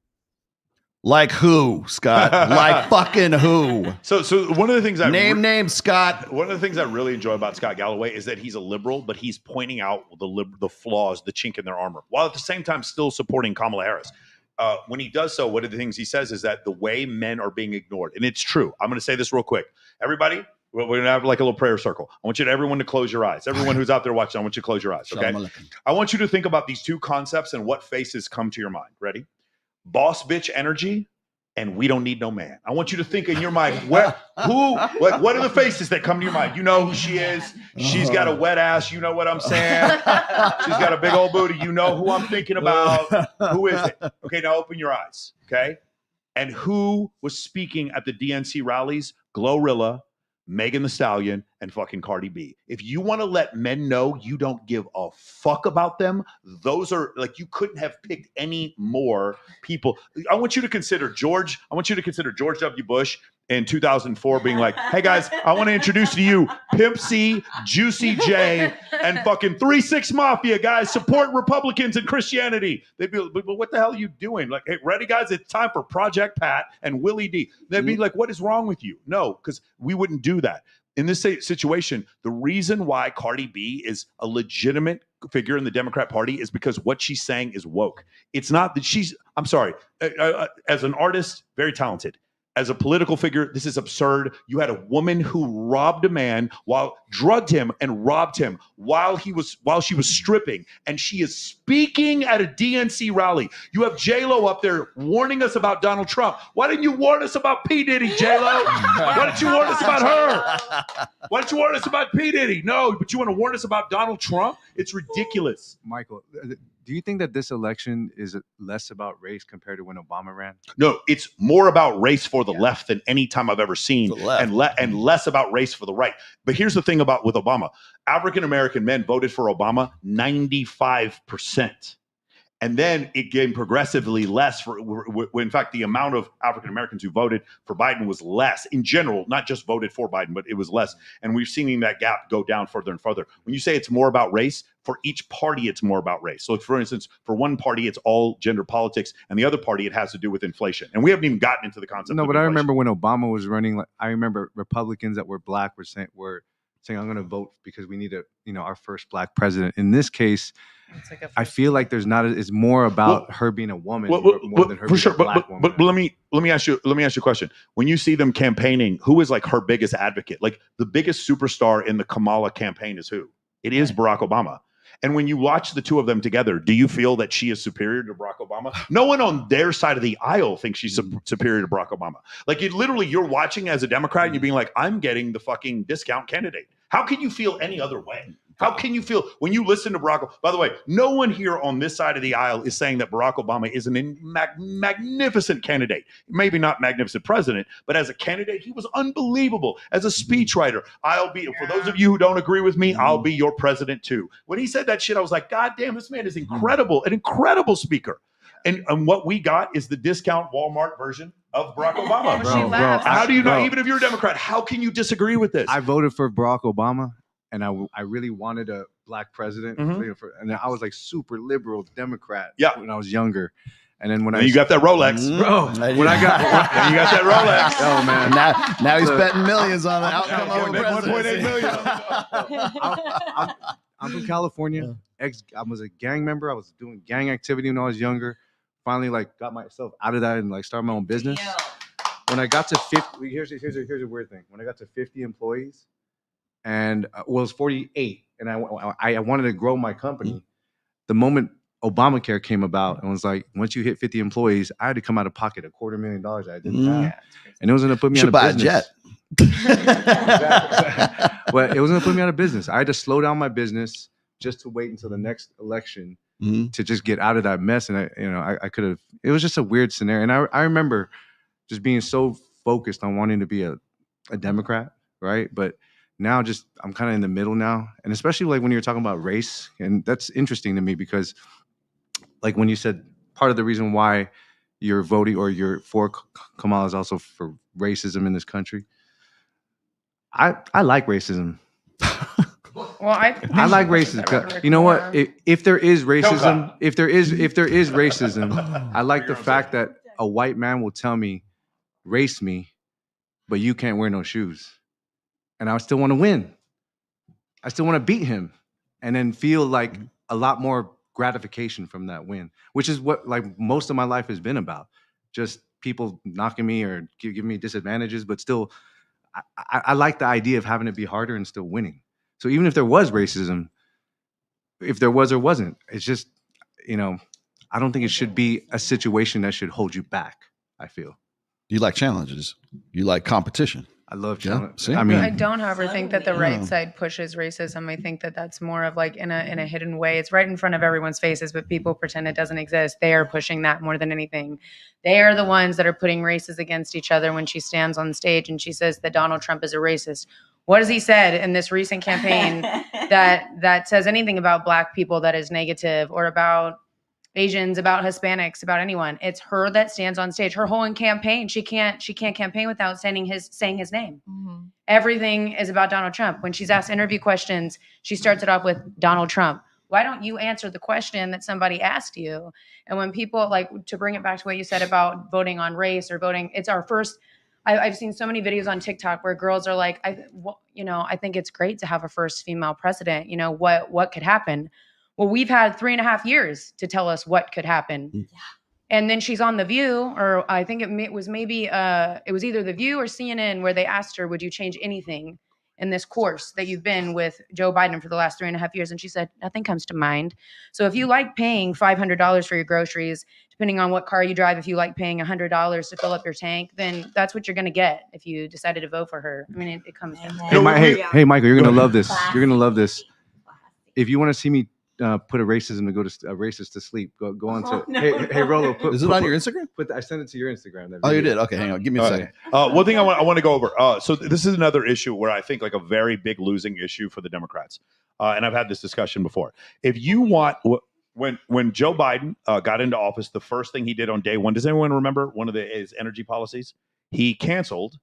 Like who, Scott? Like fucking who? So one of the things name Scott. One of the things I really enjoy about Scott Galloway is that he's a liberal, but he's pointing out the flaws, the chink in their armor, while at the same time still supporting Kamala Harris. When he does so, one of the things he says is that the way men are being ignored, and it's true. I'm going to say this real quick. Everybody, we're going to have like a little prayer circle. I want everyone to close your eyes. Everyone who's out there watching, I want you to close your eyes, okay? I want you to think about these two concepts and what faces come to your mind. Ready? Boss bitch energy and we don't need no man. I want you to think in your mind, what are the faces that come to your mind? You know who she is. She's got a wet ass. You know what I'm saying? She's got a big old booty. You know who I'm thinking about. Who is it? Okay, now open your eyes, okay? And who was speaking at the DNC rallies? Glorilla, Megan Thee Stallion, and fucking Cardi B. If you want to let men know you don't give a fuck about them, those are like, you couldn't have picked any more people. I want you to consider George W. Bush in 2004 being like, hey guys, I want to introduce to you Pimp C, Juicy J, and fucking 3-6 Mafia, guys. Support Republicans and Christianity. They'd be like, but what the hell are you doing? Like, hey, ready guys? It's time for Project Pat and Willie D. They'd be like, what is wrong with you? No, because we wouldn't do that. In this situation, the reason why Cardi B is a legitimate figure in the Democrat Party is because what she's saying is woke. It's not that I'm sorry, as an artist, very talented. as a political figure, this is absurd. You had a woman who robbed a man drugged him and robbed him while she was stripping, and she is speaking at a DNC rally. You have J-Lo up there warning us about Donald Trump. Why didn't you warn us about P. Diddy, J-Lo? Why didn't you warn us about her? Why didn't you warn us about P. Diddy? No, but you want to warn us about Donald Trump? It's ridiculous. Michael, do you think that this election is less about race compared to when Obama ran? No, it's more about race for the left than any time I've ever seen, and less about race for the right. But here's the thing with Obama. African-American men voted for Obama 95%. And then it gained progressively less in fact, the amount of African-Americans who voted for Biden was less in general, not just voted for Biden, but it was less. And we've seen that gap go down further and further. When you say it's more about race, for each party, it's more about race. So for instance, for one party, it's all gender politics, and the other party, it has to do with inflation. And we haven't even gotten into the concept of but I remember when Obama was running, I remember Republicans that were black were saying, I'm going to vote because we need our first black president. In this case, I feel like it's more about her being a woman more than her being a black woman. But let me ask you a question. When you see them campaigning, who is like her biggest advocate? Like the biggest superstar in the Kamala campaign is who? It is Barack Obama. And when you watch the two of them together, do you feel that she is superior to Barack Obama? No one on their side of the aisle thinks she's superior to Barack Obama. Like you're watching as a Democrat and you're being like, I'm getting the fucking discount candidate. How can you feel any other way? How can you feel when you listen to Barack? By the way, no one here on this side of the aisle is saying that Barack Obama is a magnificent candidate. Maybe not magnificent president, but as a candidate, he was unbelievable. As a speechwriter, for those of you who don't agree with me, I'll be your president too. When he said that shit, I was like, God damn, this man is incredible, an incredible speaker. And what we got is the discount Walmart version of Barack Obama. Bro, how do you know? Even if you're a Democrat, how can you disagree with this? I voted for Barack Obama. And I really wanted a black president, and I was like super liberal Democrat when I was younger. And then when you got that Rolex, bro, when I got you got that Rolex, oh man, now he's betting millions on the outcome of the presidency. 1.8 million. I'm from California. I was a gang member. I was doing gang activity when I was younger. Finally, got myself out of that and started my own business. When I got to 50, here's a weird thing. When I got to 50 employees. And it was 48, and I wanted to grow my company. The moment Obamacare came about and was like, once you hit 50 employees, I had to come out of pocket $250,000 I didn't have, and it was going to put me out of business. But it was going to put me out of business. I had to slow down my business just to wait until the next election to just get out of that mess. And I could have. It was just a weird scenario, and I remember just being so focused on wanting to be a Democrat, right? But now I'm kind of in the middle now. And especially when you're talking about race, and that's interesting to me because when you said part of the reason why you're voting or you're for Kamala is also for racism in this country. I like racism. Well, I like racism. You know what? If there is racism, if there is racism, I like the fact that a white man will tell me, race me, but you can't wear no shoes. And I still want to win. I still want to beat him and then feel like a lot more gratification from that win, which is what most of my life has been about. Just people knocking me or giving me disadvantages, but still, I like the idea of having it be harder and still winning. So even if there was racism, if there was or wasn't, it's just, I don't think it should be a situation that should hold you back, I feel. You like challenges. You like competition. I love challenge. Yeah, I don't ever think that the right side pushes racism. I think that that's more of in a hidden way. It's right in front of everyone's faces, but people pretend it doesn't exist. They are pushing that more than anything. They are the ones that are putting races against each other when she stands on stage and she says that Donald Trump is a racist. What has he said in this recent campaign that says anything about Black people that is negative, or about Asians, about Hispanics, about anyone? It's her that stands on stage. Her whole campaign, she can't campaign without saying his name. Mm-hmm. Everything is about Donald Trump. When she's asked interview questions, she starts it off with Donald Trump. Why don't you answer the question that somebody asked you? And when people, to bring it back to what you said about voting on race or voting, it's our first. I've seen so many videos on TikTok where girls are like, I think it's great to have a first female president. What could happen? Well, we've had 3.5 years to tell us what could happen. Yeah. And then she's on The View, or I think it was maybe it was either The View or CNN, where they asked her, would you change anything in this course that you've been with Joe Biden for the last 3.5 years? And she said, nothing comes to mind. So if you like paying $500 for your groceries, depending on what car you drive, if you like paying $100 to fill up your tank, then that's what you're going to get if you decided to vote for her. I mean, it comes down. Hey, Michael, you're gonna love this. You're gonna love this. If you want to see me put a racist to sleep, go on to hey Rolo. Is it on your Instagram? I sent it to your Instagram. Oh, you did? Okay, hang on. Give me a second. One thing I want to go over. So this is another issue where I think like a very big losing issue for the Democrats. And I've had this discussion before. If you want, when Joe Biden got into office, the first thing he did on day one, does anyone remember one of his energy policies? He canceled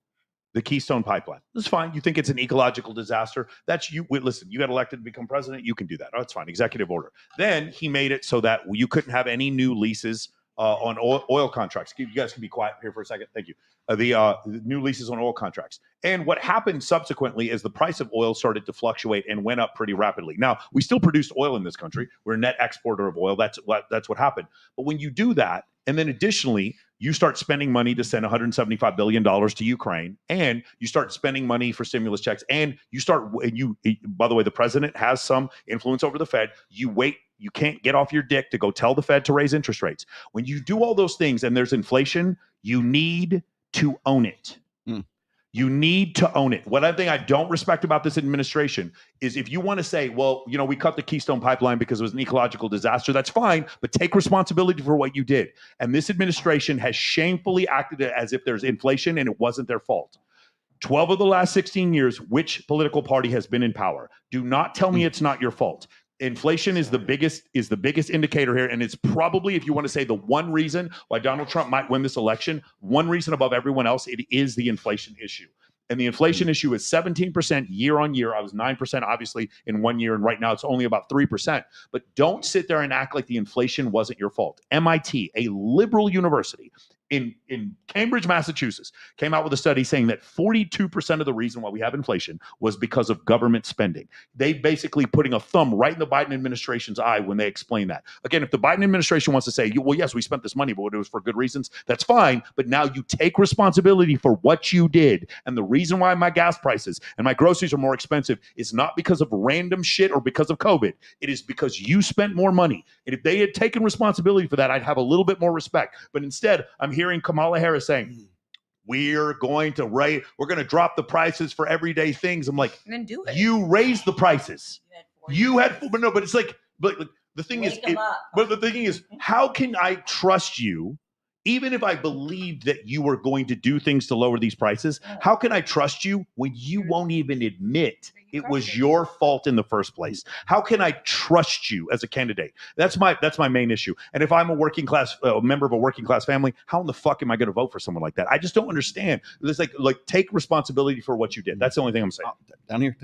the Keystone Pipeline. That's fine. You think it's an ecological disaster? That's you. Listen, you got elected to become president. You can do that. Oh, that's fine. Executive order. Then he made it so that you couldn't have any new leases on oil contracts. You guys can be quiet here for a second. Thank you. The new leases on oil contracts. And what happened subsequently is the price of oil started to fluctuate and went up pretty rapidly. Now, we still produce oil in this country. We're a net exporter of oil. That's what happened. But when you do that, and then additionally, you start spending money to send $175 billion to Ukraine, and you start spending money for stimulus checks, and by the way, the president has some influence over the Fed. You can't get off your dick to go tell the Fed to raise interest rates. When you do all those things and there's inflation, you need to own it. You need to own it. What I think I don't respect about this administration is if you want to say, well, we cut the Keystone Pipeline because it was an ecological disaster, that's fine, but take responsibility for what you did. And this administration has shamefully acted as if there's inflation and it wasn't their fault. 12 of the last 16 years, which political party has been in power? Do not tell me it's not your fault. Inflation is the biggest indicator here, and it's probably, if you want to say the one reason why Donald Trump might win this election, one reason above everyone else, it is the inflation issue. And the inflation issue is 17% year on year. I was 9% obviously in 1 year, and right now it's only about 3%. But don't sit there and act like the inflation wasn't your fault. MIT, a liberal university in Cambridge, Massachusetts, came out with a study saying that 42% of the reason why we have inflation was because of government spending. They basically putting a thumb right in the Biden administration's eye when they explain that. Again, if the Biden administration wants to say, well, yes, we spent this money, but it was for good reasons, that's fine. But now you take responsibility for what you did. And the reason why my gas prices and my groceries are more expensive is not because of random shit or because of COVID. It is because you spent more money. And if they had taken responsibility for that, I'd have a little bit more respect. But instead, I'm hearing Kamala Harris saying, we're going to drop the prices for everyday things. I'm like, and then do it. You raised the prices. But it's like, but the thing is, how can I trust you? Even if I believed that you were going to do things to lower these prices, how can I trust you when you won't even admit it was your fault in the first place? How can I trust you as a candidate? That's my main issue. And if I'm a member of a working class family, how in the fuck am I going to vote for someone like that? I just don't understand. It's like take responsibility for what you did. That's the only thing I'm saying. Down here.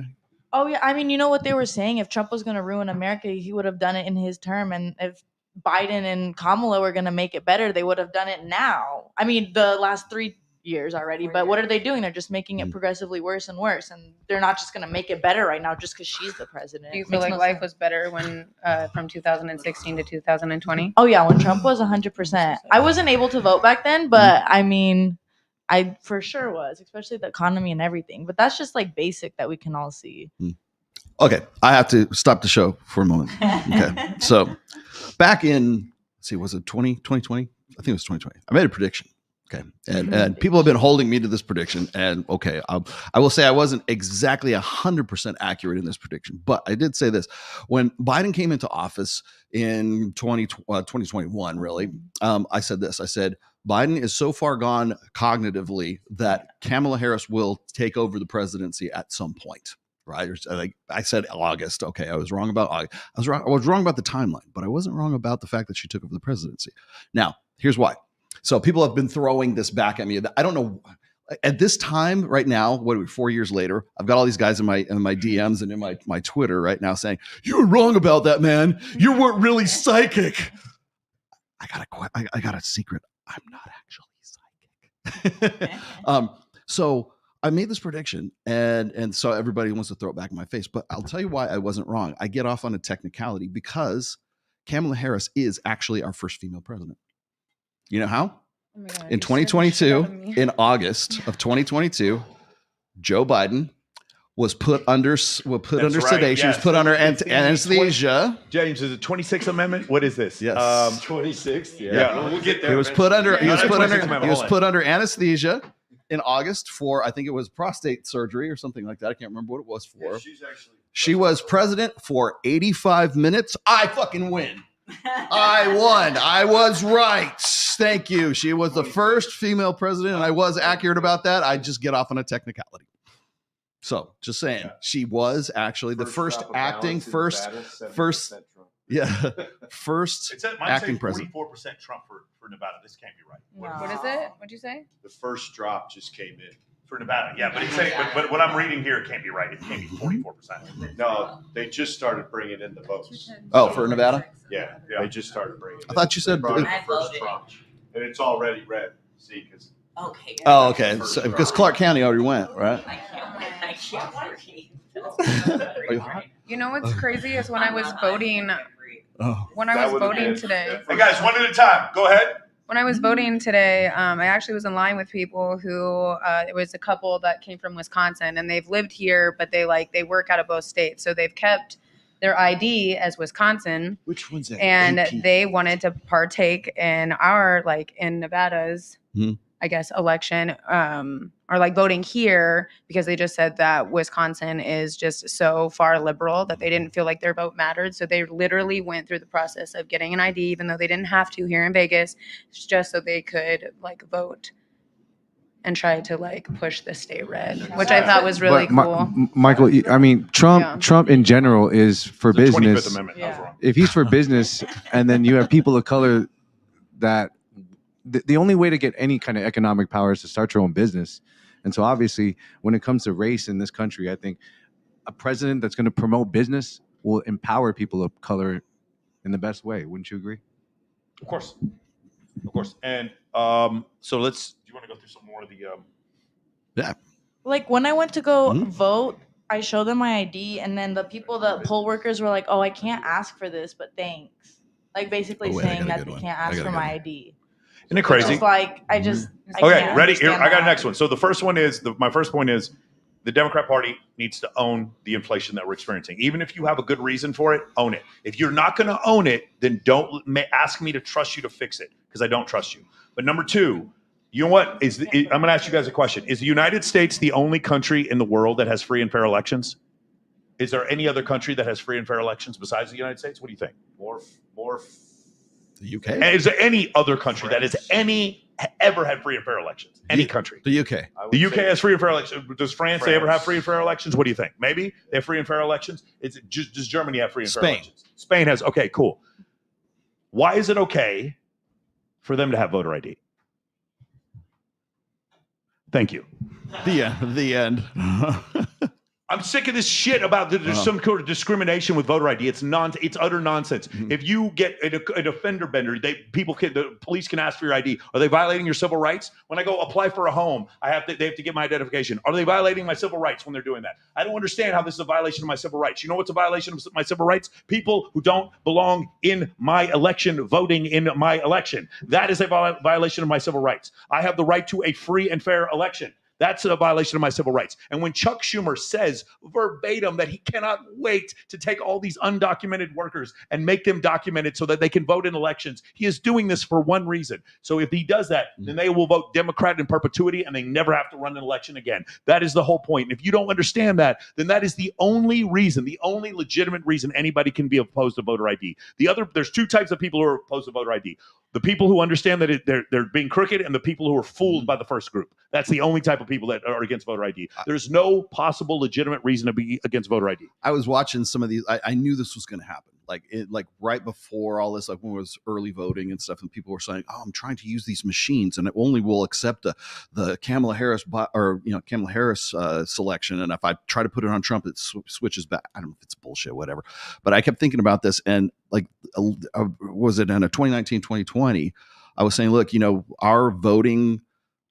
Oh yeah, I mean, you know what they were saying? If Trump was going to ruin America, he would have done it in his term, and if Biden and Kamala were going to make it better, they would have done it now. I mean, the last 3 years already, but what are they doing? They're just making it progressively worse and worse, and they're not just going to make it better right now just because she's the president. Do you feel like life was better when from 2016 to 2020? Oh yeah, when Trump was 100%. I wasn't able to vote back then, but I mean, I for sure was, especially the economy and everything. But that's just like basic that we can all see. Okay, I have to stop the show for a moment. Okay, so back in, was it 2020? I think it was 2020. I made a prediction. Okay, and people have been holding me to this prediction. And okay, I will say I wasn't exactly 100% accurate in this prediction, but I did say this. When Biden came into office in 2021, really, I said this. I said, Biden is so far gone cognitively that Kamala Harris will take over the presidency at some point. Right? Like I said, August. Okay, I was wrong about August. I was wrong about the timeline, but I wasn't wrong about the fact that she took over the presidency. Now, here's why. So people have been throwing this back at me. I don't know. At this time, right now, what are we, 4 years later? I've got all these guys in my DMs and in my Twitter right now saying, "You were wrong about that, man. You weren't really psychic." I got a secret. I'm not actually psychic. So I made this prediction, and so everybody wants to throw it back in my face. But I'll tell you why I wasn't wrong. I get off on a technicality because Kamala Harris is actually our first female president. You know how? Oh my God, In you scared the shit out of 2022, me. in August of 2022, Joe Biden was put under sedation. Yes. He was put under It's the anesthesia. James, is it 26th Amendment? What is this? Yes. 26th. Yeah. We'll get there. He was put under. He was Yeah. put under. 26th Amendment, He was hold put under anesthesia in August for, I think it was prostate surgery or something like that. I can't remember what it was for. She was president for 85 minutes. I fucking win. I won. I was right. Thank you. She was the first female president, and I was accurate about that. I just get off on a technicality. So, just saying, she was actually the first acting, first acting president. 44% Trump for Nevada. This can't be right. What is it? What'd you say? The first drop just came in. For Nevada, yeah, but it's saying, but what I'm reading here can't be right. It can't be 44%. No, they just started bringing in the votes. Oh, for Nevada? Yeah, they just started bringing. I thought you said the first Trump, and it's already red. See, because Oh, okay. So, because Clark County already went, right? I can't Are you hot? You know what's crazy is when I was voting. Oh. When I was voting today. Hey guys, one at a time. Go ahead. When I was voting today, I actually was in line with people who it was a couple that came from Wisconsin, and they've lived here, but they work out of both states, so they've kept their ID as Wisconsin. Which one's that? And AP? they wanted to partake in our in Nevada's, I guess, election, or voting here, because they just said that Wisconsin is just so far liberal that they didn't feel like their vote mattered. So they literally went through the process of getting an ID, even though they didn't have to here in Vegas, just so they could vote and try to push the state red, which I thought was really cool. Michael, I mean, Trump Yeah. Trump in general is for The 25th business. Amendment. I was wrong. If he's for business, and then you have people of color that the only way to get any kind of economic power is to start your own business. And so obviously, when it comes to race in this country, I think a president that's going to promote business will empower people of color in the best way. Wouldn't you agree? Of course. And so let's. Do you want to go through some more of the? Yeah. When I went to go vote, I showed them my ID, and then the poll workers were like, "Oh, I can't ask for this, but thanks." Basically saying that they can't ask for my ID. Isn't it crazy? It's I just. I Okay, can't ready? Here, understand I got that. the next one. So the first one is my first point is the Democrat Party needs to own the inflation that we're experiencing. Even if you have a good reason for it, own it. If you're not going to own it, then don't ask me to trust you to fix it, because I don't trust you. But number two, you know what? I'm going to ask you guys a question. Is the United States the only country in the world that has free and fair elections? Is there any other country that has free and fair elections besides the United States? What do you think? More. The UK. And is there any other country that has ever had free and fair elections? Any country? The UK. The UK has free and fair elections. Does France they ever have free and fair elections? What do you think? Maybe they have free and fair elections. Does Germany have free and fair elections? Spain has. Okay, cool. Why is it okay for them to have voter ID? Thank you. The end. I'm sick of this shit about there's some kind of discrimination with voter ID. It's utter nonsense. If you get an offender bender, the police can ask for your ID. Are they violating your civil rights? When I go apply for a home, they have to get my identification. Are they violating my civil rights when they're doing that? I don't understand how this is a violation of my civil rights. You know what's a violation of my civil rights? People who don't belong in my election voting in my election. That is a violation of my civil rights. I have the right to a free and fair election. That's a violation of my civil rights. And when Chuck Schumer says verbatim that he cannot wait to take all these undocumented workers and make them documented so that they can vote in elections, he is doing this for one reason. So if he does that, then they will vote Democrat in perpetuity and they never have to run an election again. That is the whole point. And if you don't understand that, then that is the only reason, the only legitimate reason anybody can be opposed to voter ID. There's two types of people who are opposed to voter ID. The people who understand that they're being crooked, and the people who are fooled by the first group. That's the only type of people that are against voter ID. There's no possible legitimate reason to be against voter ID. I was watching some of these. I knew this was going to happen. Right before all this, when it was early voting and stuff, and people were saying, "Oh, I'm trying to use these machines, and it only will accept the Kamala Harris Kamala Harris selection, and if I try to put it on Trump, it switches back." I don't know if it's bullshit, whatever. But I kept thinking about this, and was it in a 2019, 2020? I was saying, look, our voting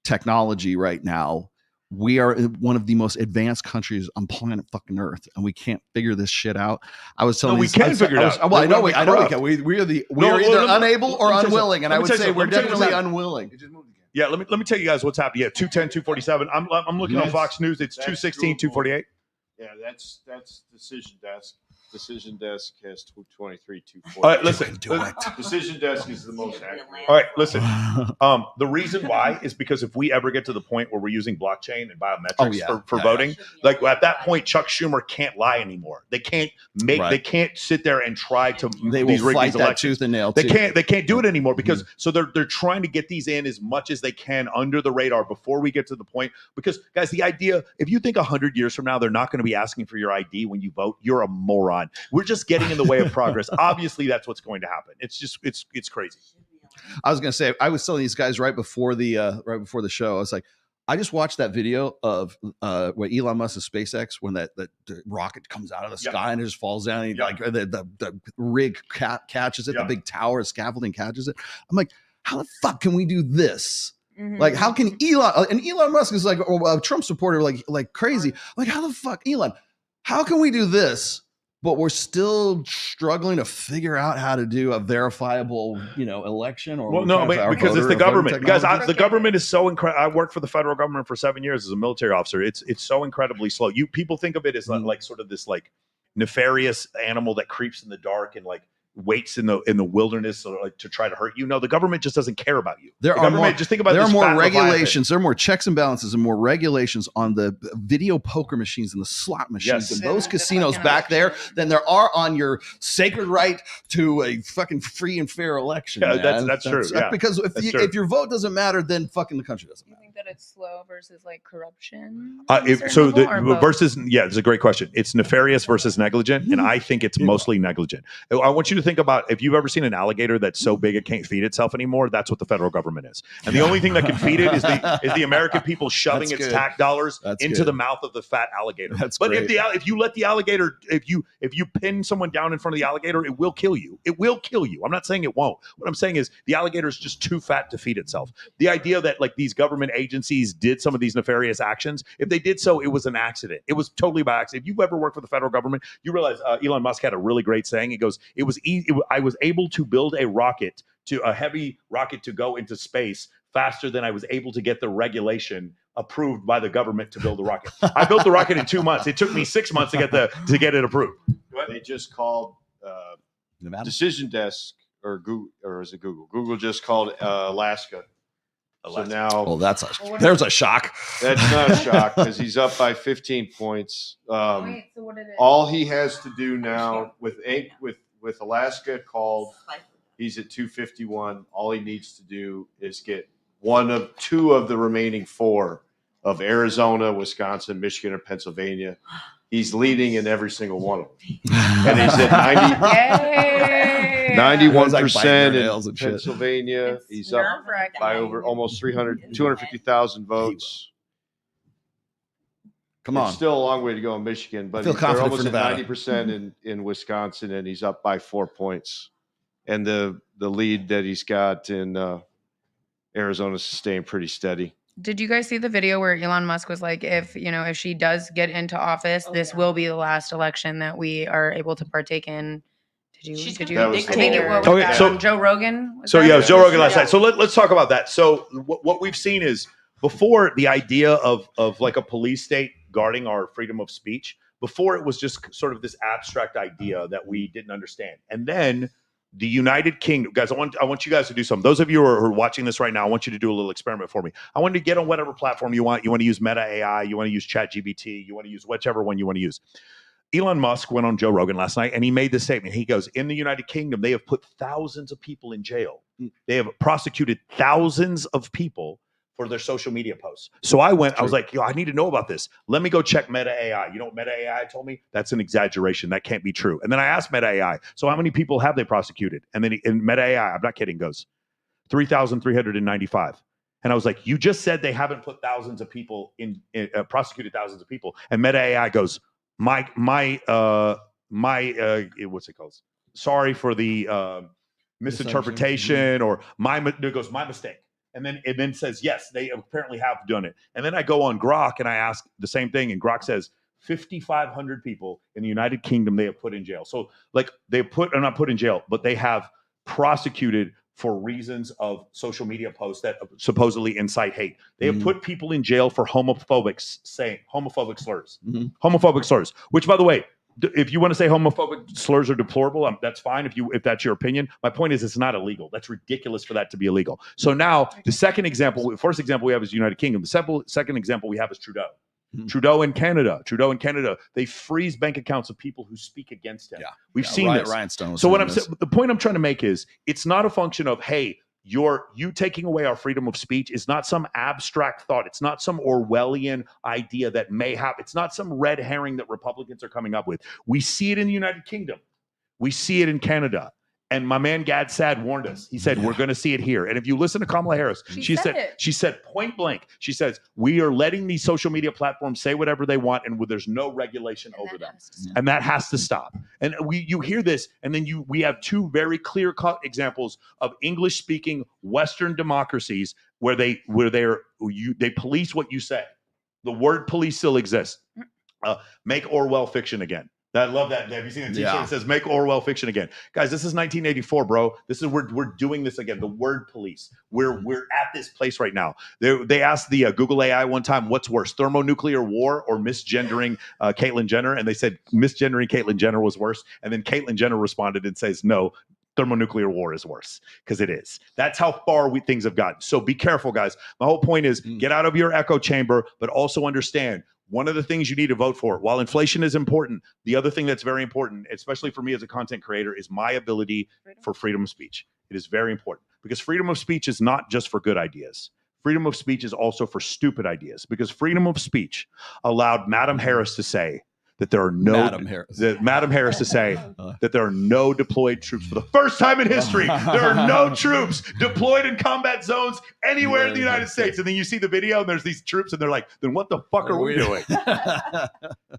technology right now we are one of the most advanced countries on planet fucking Earth, and we can't figure this shit out. I was telling we can figure it out. Well, I know we corrupt. can. We are either unable or unwilling, and I would say we're definitely unwilling. Yeah, let me tell you guys what's happening. Yeah, 210, 247. I'm looking on Fox News. It's 216, 248. Yeah, that's Decision Desk. Decision Desk has 223, 240. All right, listen. Decision Desk is the most accurate. All right, listen. The reason why is because if we ever get to the point where we're using blockchain and biometrics for voting, like at that point, Chuck Schumer can't lie anymore. They can't they can't sit there and try to they will fight that tooth and nail. They can't do it anymore because so they're trying to get these in as much as they can under the radar before we get to the point. Because guys, the idea, if you think 100 years from now they're not going to be asking for your ID when you vote, you're a moron. We're just getting in the way of progress. Obviously, that's what's going to happen. It's just it's crazy. I was going to say, I was telling these guys right before the show, I was like, I just watched that video of what Elon Musk's SpaceX when that rocket comes out of the sky and it just falls down. And like the rig catches it, the big tower scaffolding catches it. I'm like, how the fuck can we do this? Mm-hmm. Like, how can Elon Musk is like a Trump supporter, like crazy. Like, how the fuck, Elon? How can we do this? But we're still struggling to figure out how to do a verifiable, election. Or because it's the government. Guys, the government is so incredible. I worked for the federal government for 7 years as a military officer. It's so incredibly slow. People think of it as like sort of this like nefarious animal that creeps in the dark and like waits in the wilderness or like to try to hurt you. No, the government just doesn't care about you. There are more regulations. There are more checks and balances and more regulations on the video poker machines and the slot machines and those casinos back there than there are on your sacred right to a fucking free and fair election. Yeah, that's true. Yeah. Because if your vote doesn't matter, then fucking the country doesn't matter. You think that it's slow versus like corruption? Versus, it's a great question. It's nefarious versus negligent, and I think it's mostly negligent. I want you to think about if you've ever seen an alligator that's so big it can't feed itself anymore. That's what the federal government is, and the only thing that can feed it is the American people shoving its tax dollars into the mouth of the fat alligator. If you let the alligator, if you pin someone down in front of the alligator, it will kill you. It will kill you. I'm not saying it won't. What I'm saying is the alligator is just too fat to feed itself. The idea that like these government agencies did some of these nefarious actions, if they did so, it was an accident. It was totally by accident. If you've ever worked for the federal government, you realize Elon Musk had a really great saying. He goes, "It was easy. I was able to build a heavy rocket to go into space faster than I was able to get the regulation approved by the government to build the rocket. I built the rocket in 2 months. It took me 6 months to get it approved." They just called Decision Desk or Google, or is it Google? Google just called Alaska. So now, there's a shock. That's not a shock because he's up by 15 points. All he has to do now with Alaska called, he's at 251. All he needs to do is get one of two of the remaining four of Arizona, Wisconsin, Michigan, and Pennsylvania. He's leading in every single one of them. And he's at 91% in Pennsylvania. He's up by over almost 250,000 votes. Come on. It's still a long way to go in Michigan, but they're almost at 90% in Wisconsin, and he's up by 4 points. And the lead that he's got in Arizona is staying pretty steady. Did you guys see the video where Elon Musk was like, if she does get into office, this will be the last election that we are able to partake in? Did you? I think it was Joe Rogan. It was Joe Rogan last night. So let's talk about that. So what we've seen is before the idea of like a police state guarding our freedom of speech, before it was just sort of this abstract idea that we didn't understand. And then the United Kingdom, guys, I want you guys to do something. Those of you who are watching this right now, I want you to do a little experiment for me. I want you to get on whatever platform you want. You want to use Meta AI, you want to use ChatGPT, you want to use whichever one you want to use. Elon Musk went on Joe Rogan last night and he made this statement. He goes, in the United Kingdom, they have put thousands of people in jail. They have prosecuted thousands of people for their social media posts. So I was like, I need to know about this. Let me go check Meta AI. You know what Meta AI told me? That's an exaggeration. That can't be true. And then I asked Meta AI, so how many people have they prosecuted? And then in Meta AI, I'm not kidding, goes 3,395. And I was like, you just said they haven't put thousands of people prosecuted thousands of people. And Meta AI goes, my what's it called? Sorry for the misinterpretation or my mistake. And then says, yes, they apparently have done it. And then I go on Grok and I ask the same thing. And Grok says 5,500 people in the United Kingdom they have put in jail. So like are not put in jail, but they have prosecuted for reasons of social media posts that supposedly incite hate. They have put people in jail for homophobic slurs. Homophobic slurs, which by the way, if you want to say homophobic slurs are deplorable, that's fine if that's your opinion. My point is it's not illegal. That's ridiculous for that to be illegal. So now the first example we have is United Kingdom. The second example we have is Trudeau. Trudeau in Canada, they freeze bank accounts of people who speak against him. We've seen this. Ryan Stone. So the point I'm trying to make is it's not a function of, hey, you taking away our freedom of speech is not some abstract thought. It's not some Orwellian idea that may happen. It's not some red herring that Republicans are coming up with. We see it in the United Kingdom. We see it in Canada. And my man Gad Sad warned us. He said, we're going to see it here. And if you listen to Kamala Harris, she said point blank, she says, we are letting these social media platforms say whatever they want and there's no regulation over them. And that has to stop. And you hear this, and then we have two very clear-cut examples of English-speaking Western democracies where they police what you say. The word police still exists. Make Orwell fiction again. I love that. Have you seen the t-shirt that says "Make Orwell fiction again"? Guys, this is 1984, bro. This is we're doing this again. The word police. We're at this place right now. They asked the Google AI one time, "What's worse, thermonuclear war or misgendering Caitlyn Jenner?" And they said misgendering Caitlyn Jenner was worse. And then Caitlyn Jenner responded and says, "No, thermonuclear war is worse," because it is. That's how far things have gotten. So be careful, guys. My whole point is get out of your echo chamber, but also understand. One of the things you need to vote for, while inflation is important, the other thing that's very important, especially for me as a content creator, is my ability for freedom of speech. It is very important because freedom of speech is not just for good ideas. Freedom of speech is also for stupid ideas because freedom of speech allowed Madam Harris to say that there are Madam Harris to say that there are no deployed troops for the first time in history. There are no troops deployed in combat zones anywhere in the United States. And then you see the video and there's these troops and they're like, then what the fuck are we doing?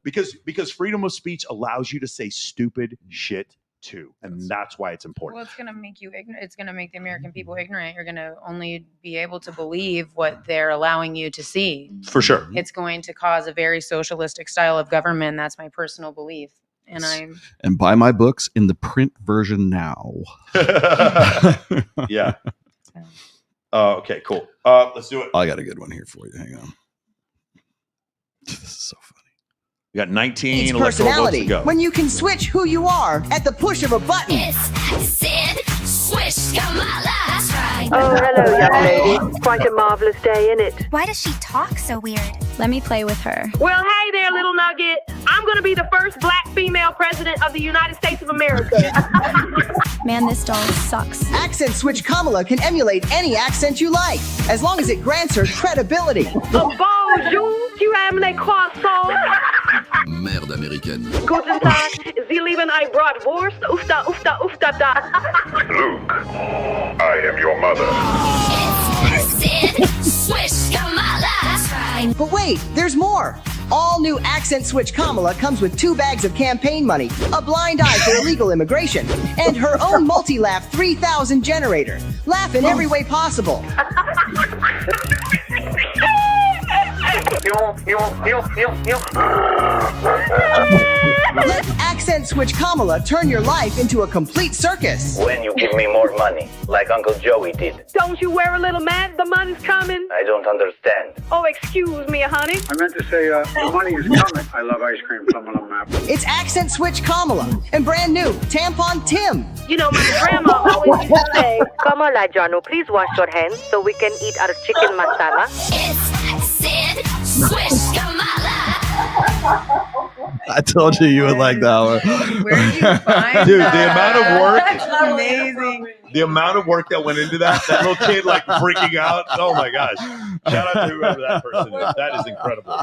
because freedom of speech allows you to say stupid shit too. And that's why it's important. Well, it's going to make you ignorant. It's going to make the American people ignorant. You're going to only be able to believe what they're allowing you to see. For sure. It's going to cause a very socialistic style of government. That's my personal belief. And buy my books in the print version now. Yeah. Okay, cool. Let's do it. I got a good one here for you. Hang on. This is so funny. We got 19 It's electoral votes personality to go. when you can switch who you are at the push of a button. Swish Kamala. That's right. Oh, hello, young lady. Quite a marvelous day, innit? Why does she talk so weird? Let me play with her. Well, hey there, little nugget. I'm going to be the first black female president of the United States of America. Man, this doll sucks. Accent Switch Kamala can emulate any accent you like, as long as it grants her credibility. Bonjour, tu aimes les croissants? Merde américaine. Guten Tag, Sie lieben ein Bratwurst? Ufta, ufta, ufta, da. Luke, I am your mother. Swish Kamala. That's right. But wait, there's more. All new Accent Switch Kamala comes with 2 bags of campaign money, a blind eye for illegal immigration, and her own multi-laugh 3000 generator. Laugh in every way possible. Let Accent Switch Kamala turn your life into a complete circus. When you give me more money, like Uncle Joey did. Don't you wear a little mad? The money's coming. I don't understand. Oh, excuse me, honey. I meant to say, the money is coming. I love ice cream from on a map. It's Accent Switch Kamala and brand new Tampon Tim. You know, my grandma always used to say, Kamala Janu, please wash your hands so we can eat our chicken masala. It's Sid Swish Kamala. I told you would like that one. Where did you find Dude, that? the amount of work. That's amazing. The amount of work that went into that little kid like freaking out. Oh my gosh. Shout out to whoever that person is. That is incredible.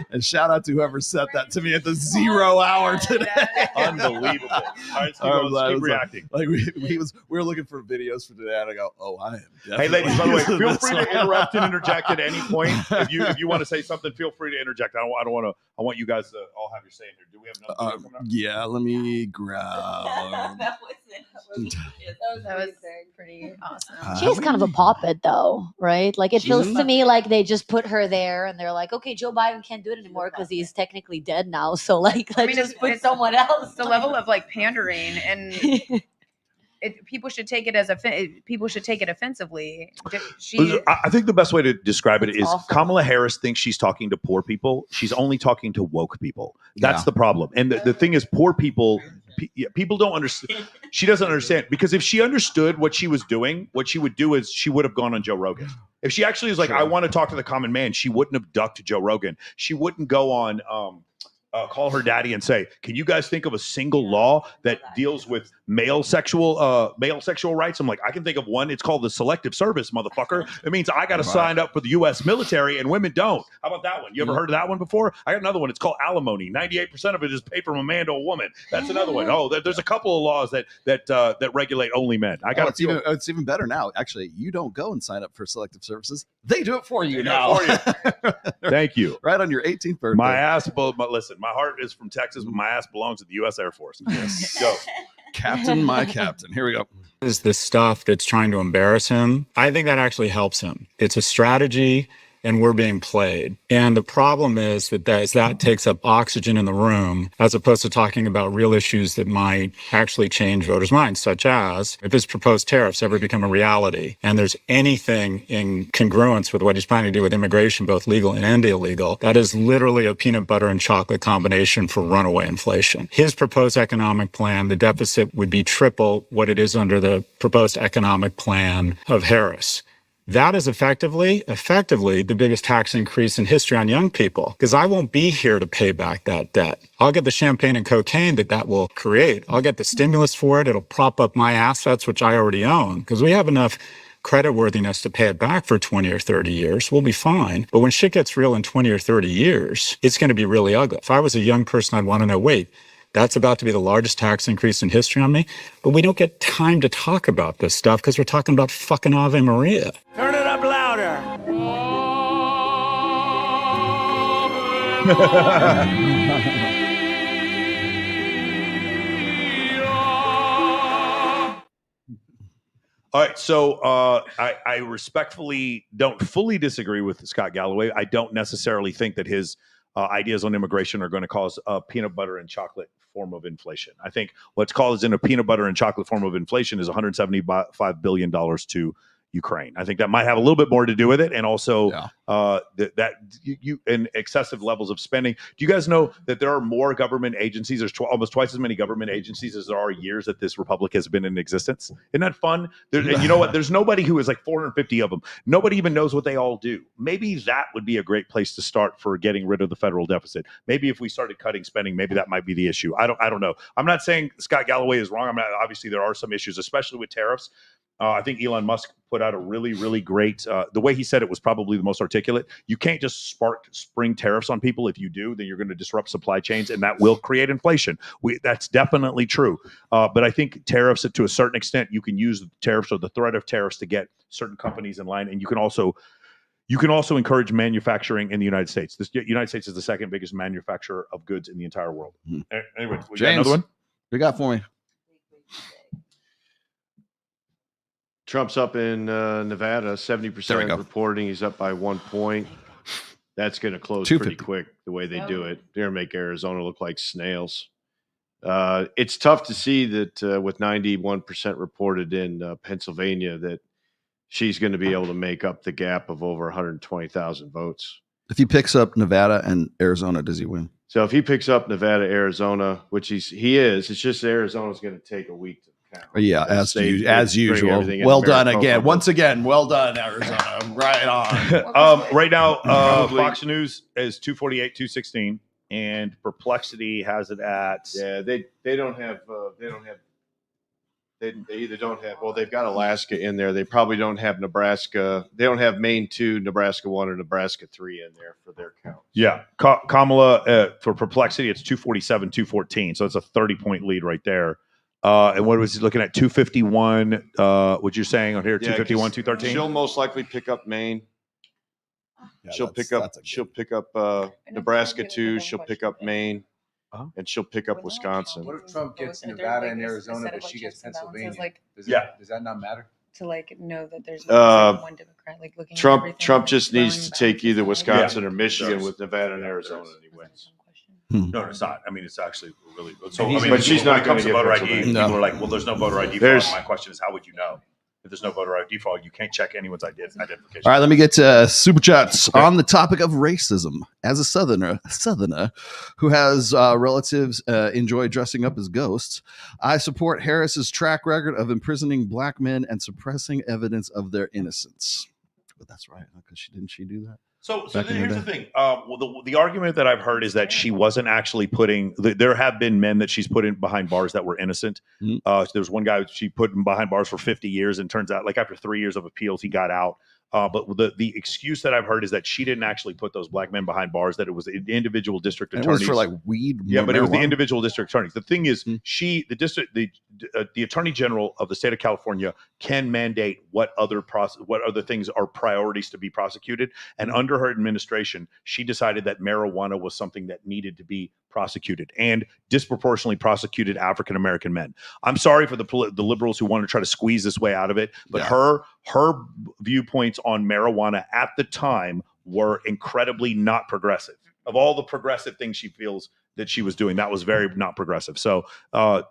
And shout out to whoever sent that to me at the 0 hour today. Unbelievable. All right, let's keep reacting. Like we were looking for videos for today, and I go, "Oh, I am." Hey, ladies, by the way, feel free to interrupt and interject at any point. If you want to say something, feel free to interject. I want you guys to all have your say in here. Do we have another video coming up? Yeah, let me grab. That was pretty awesome. She's kind of a puppet, though, right? Like, it feels to me like they just put her there, and they're like, okay, Joe Biden can't do it anymore because he's technically dead now. So, like, let's just put someone else. The level of like pandering, and people should take it as people should take it offensively. I think the best way to describe it is awful. Kamala Harris thinks she's talking to poor people. She's only talking to woke people. That's the problem. And the thing is, poor people. People don't understand. She doesn't understand, because if she understood what she was doing, what she would do is she would have gone on Joe Rogan. If she actually is like, I want to talk to the common man, she wouldn't have ducked Joe Rogan. She wouldn't go on call her daddy and say, can you guys think of a single law that deals with male sexual rights? I'm like, I can think of one. It's called the Selective Service, motherfucker. It means I got to sign up for the U.S. military and women don't. How about that one? You ever heard of that one before? I got another one. It's called alimony. 98% of it is paid from a man to a woman. That's another one. Oh, there's a couple of laws that regulate only men. It's even better now. Actually, you don't go and sign up for Selective Services. They do it for you now. Thank you. Right on your 18th birthday. My ass, listen, my heart is from Texas, but my ass belongs to the U.S. Air Force. Yes. Go. Captain, my captain. Here we go. Is this stuff that's trying to embarrass him? I think that actually helps him. It's a strategy, and we're being played. And the problem is that takes up oxygen in the room, as opposed to talking about real issues that might actually change voters' minds, such as if his proposed tariffs ever become a reality, and there's anything in congruence with what he's planning to do with immigration, both legal and illegal, that is literally a peanut butter and chocolate combination for runaway inflation. His proposed economic plan, the deficit would be triple what it is under the proposed economic plan of Harris. That is effectively the biggest tax increase in history on young people, because I won't be here to pay back that debt. I'll get the champagne and cocaine that will create. I'll get the stimulus for it. It'll prop up my assets, which I already own, because we have enough creditworthiness to pay it back for 20 or 30 years. We'll be fine. But when shit gets real in 20 or 30 years, it's going to be really ugly. If I was a young person, I'd want to know, wait, that's about to be the largest tax increase in history on me. But we don't get time to talk about this stuff because we're talking about fucking Ave Maria. Turn it up louder. All right, so I respectfully don't fully disagree with Scott Galloway. I don't necessarily think that his ideas on immigration are going to cause a peanut butter and chocolate form of inflation. I think what's causing a peanut butter and chocolate form of inflation is $175 billion to Ukraine. I think that might have a little bit more to do with it, and also and excessive levels of spending. Do you guys know that there are more government agencies? There's almost twice as many government agencies as there are years that this republic has been in existence. Isn't that fun? And you know what? There's nobody who is like 450 of them. Nobody even knows what they all do. Maybe that would be a great place to start for getting rid of the federal deficit. Maybe if we started cutting spending, maybe that might be the issue. I don't know. I'm not saying Scott Galloway is wrong. Obviously there are some issues, especially with tariffs. I think Elon Musk put out a really, really great, the way he said it was probably the most articulate. You can't just spring tariffs on people. If you do, then you're going to disrupt supply chains, and that will create inflation. That's definitely true. But I think tariffs, to a certain extent, you can use tariffs or the threat of tariffs to get certain companies in line. And you can also encourage manufacturing in the United States. The United States is the second biggest manufacturer of goods in the entire world. Anyway, we got another one? What you got for me? Trump's up in Nevada, 70% reporting. He's up by 1 point. That's going to close pretty quick the way they do it. They're going to make Arizona look like snails. It's tough to see that with 91% reported in Pennsylvania that she's going to be able to make up the gap of over 120,000 votes. If he picks up Nevada and Arizona, does he win? So if he picks up Nevada, Arizona, which he is, it's just Arizona's going to take a week to count. Yeah, as usual. Well done again. Once again, well done, Arizona. Right on. Right now, Fox News is 248, 216, and Perplexity has it at. Yeah, they don't have. They either don't have. Well, they've got Alaska in there. They probably don't have Nebraska. They don't have Maine 2, Nebraska 1, or Nebraska 3 in there for their count. Yeah, Kamala for Perplexity, it's 247, 214. So it's a 30-point lead right there. And what was he looking at? 251. What you're saying on here? 251, 213. She'll most likely pick up Maine. She'll pick up Nebraska 2. She'll pick up Maine. and she'll pick up Wisconsin. What if Trump gets Nevada and Arizona, but she gets Pennsylvania? Does that not matter? To like know that there's one Democrat like looking at Trump just needs to take either Wisconsin or Michigan with Nevada and Arizona, and he wins. No, it's not. I mean, it's actually really. So, I mean, but she's not going to get voter ID. Pennsylvania. People are like, well, there's no voter ID fraud. My question is, how would you know? If there's no voter ID fraud, you can't check anyone's identification. All right, let me get to super chats on the topic of racism. As a southerner who has relatives enjoy dressing up as ghosts, I support Harris's track record of imprisoning black men and suppressing evidence of their innocence. But that's right, because she do that? So here's the thing. Well, the argument that I've heard is that she wasn't actually putting. There have been men that she's put in behind bars that were innocent. There's one guy she put in behind bars for 50 years, and turns out, like after 3 years of appeals, he got out. But the excuse that I've heard is that she didn't actually put those black men behind bars; that it was the individual district attorneys. It was for like weed. Yeah, but it was the individual district attorneys. The thing is, the attorney general of the state of California can mandate what other things are priorities to be prosecuted. And under her administration, she decided that marijuana was something that needed to be prosecuted and disproportionately prosecuted African American men. I'm sorry for the liberals who want to try to squeeze this way out of it, but her viewpoints on marijuana at the time were incredibly not progressive. Of all the progressive things she feels that she was doing, that was very not progressive. So, at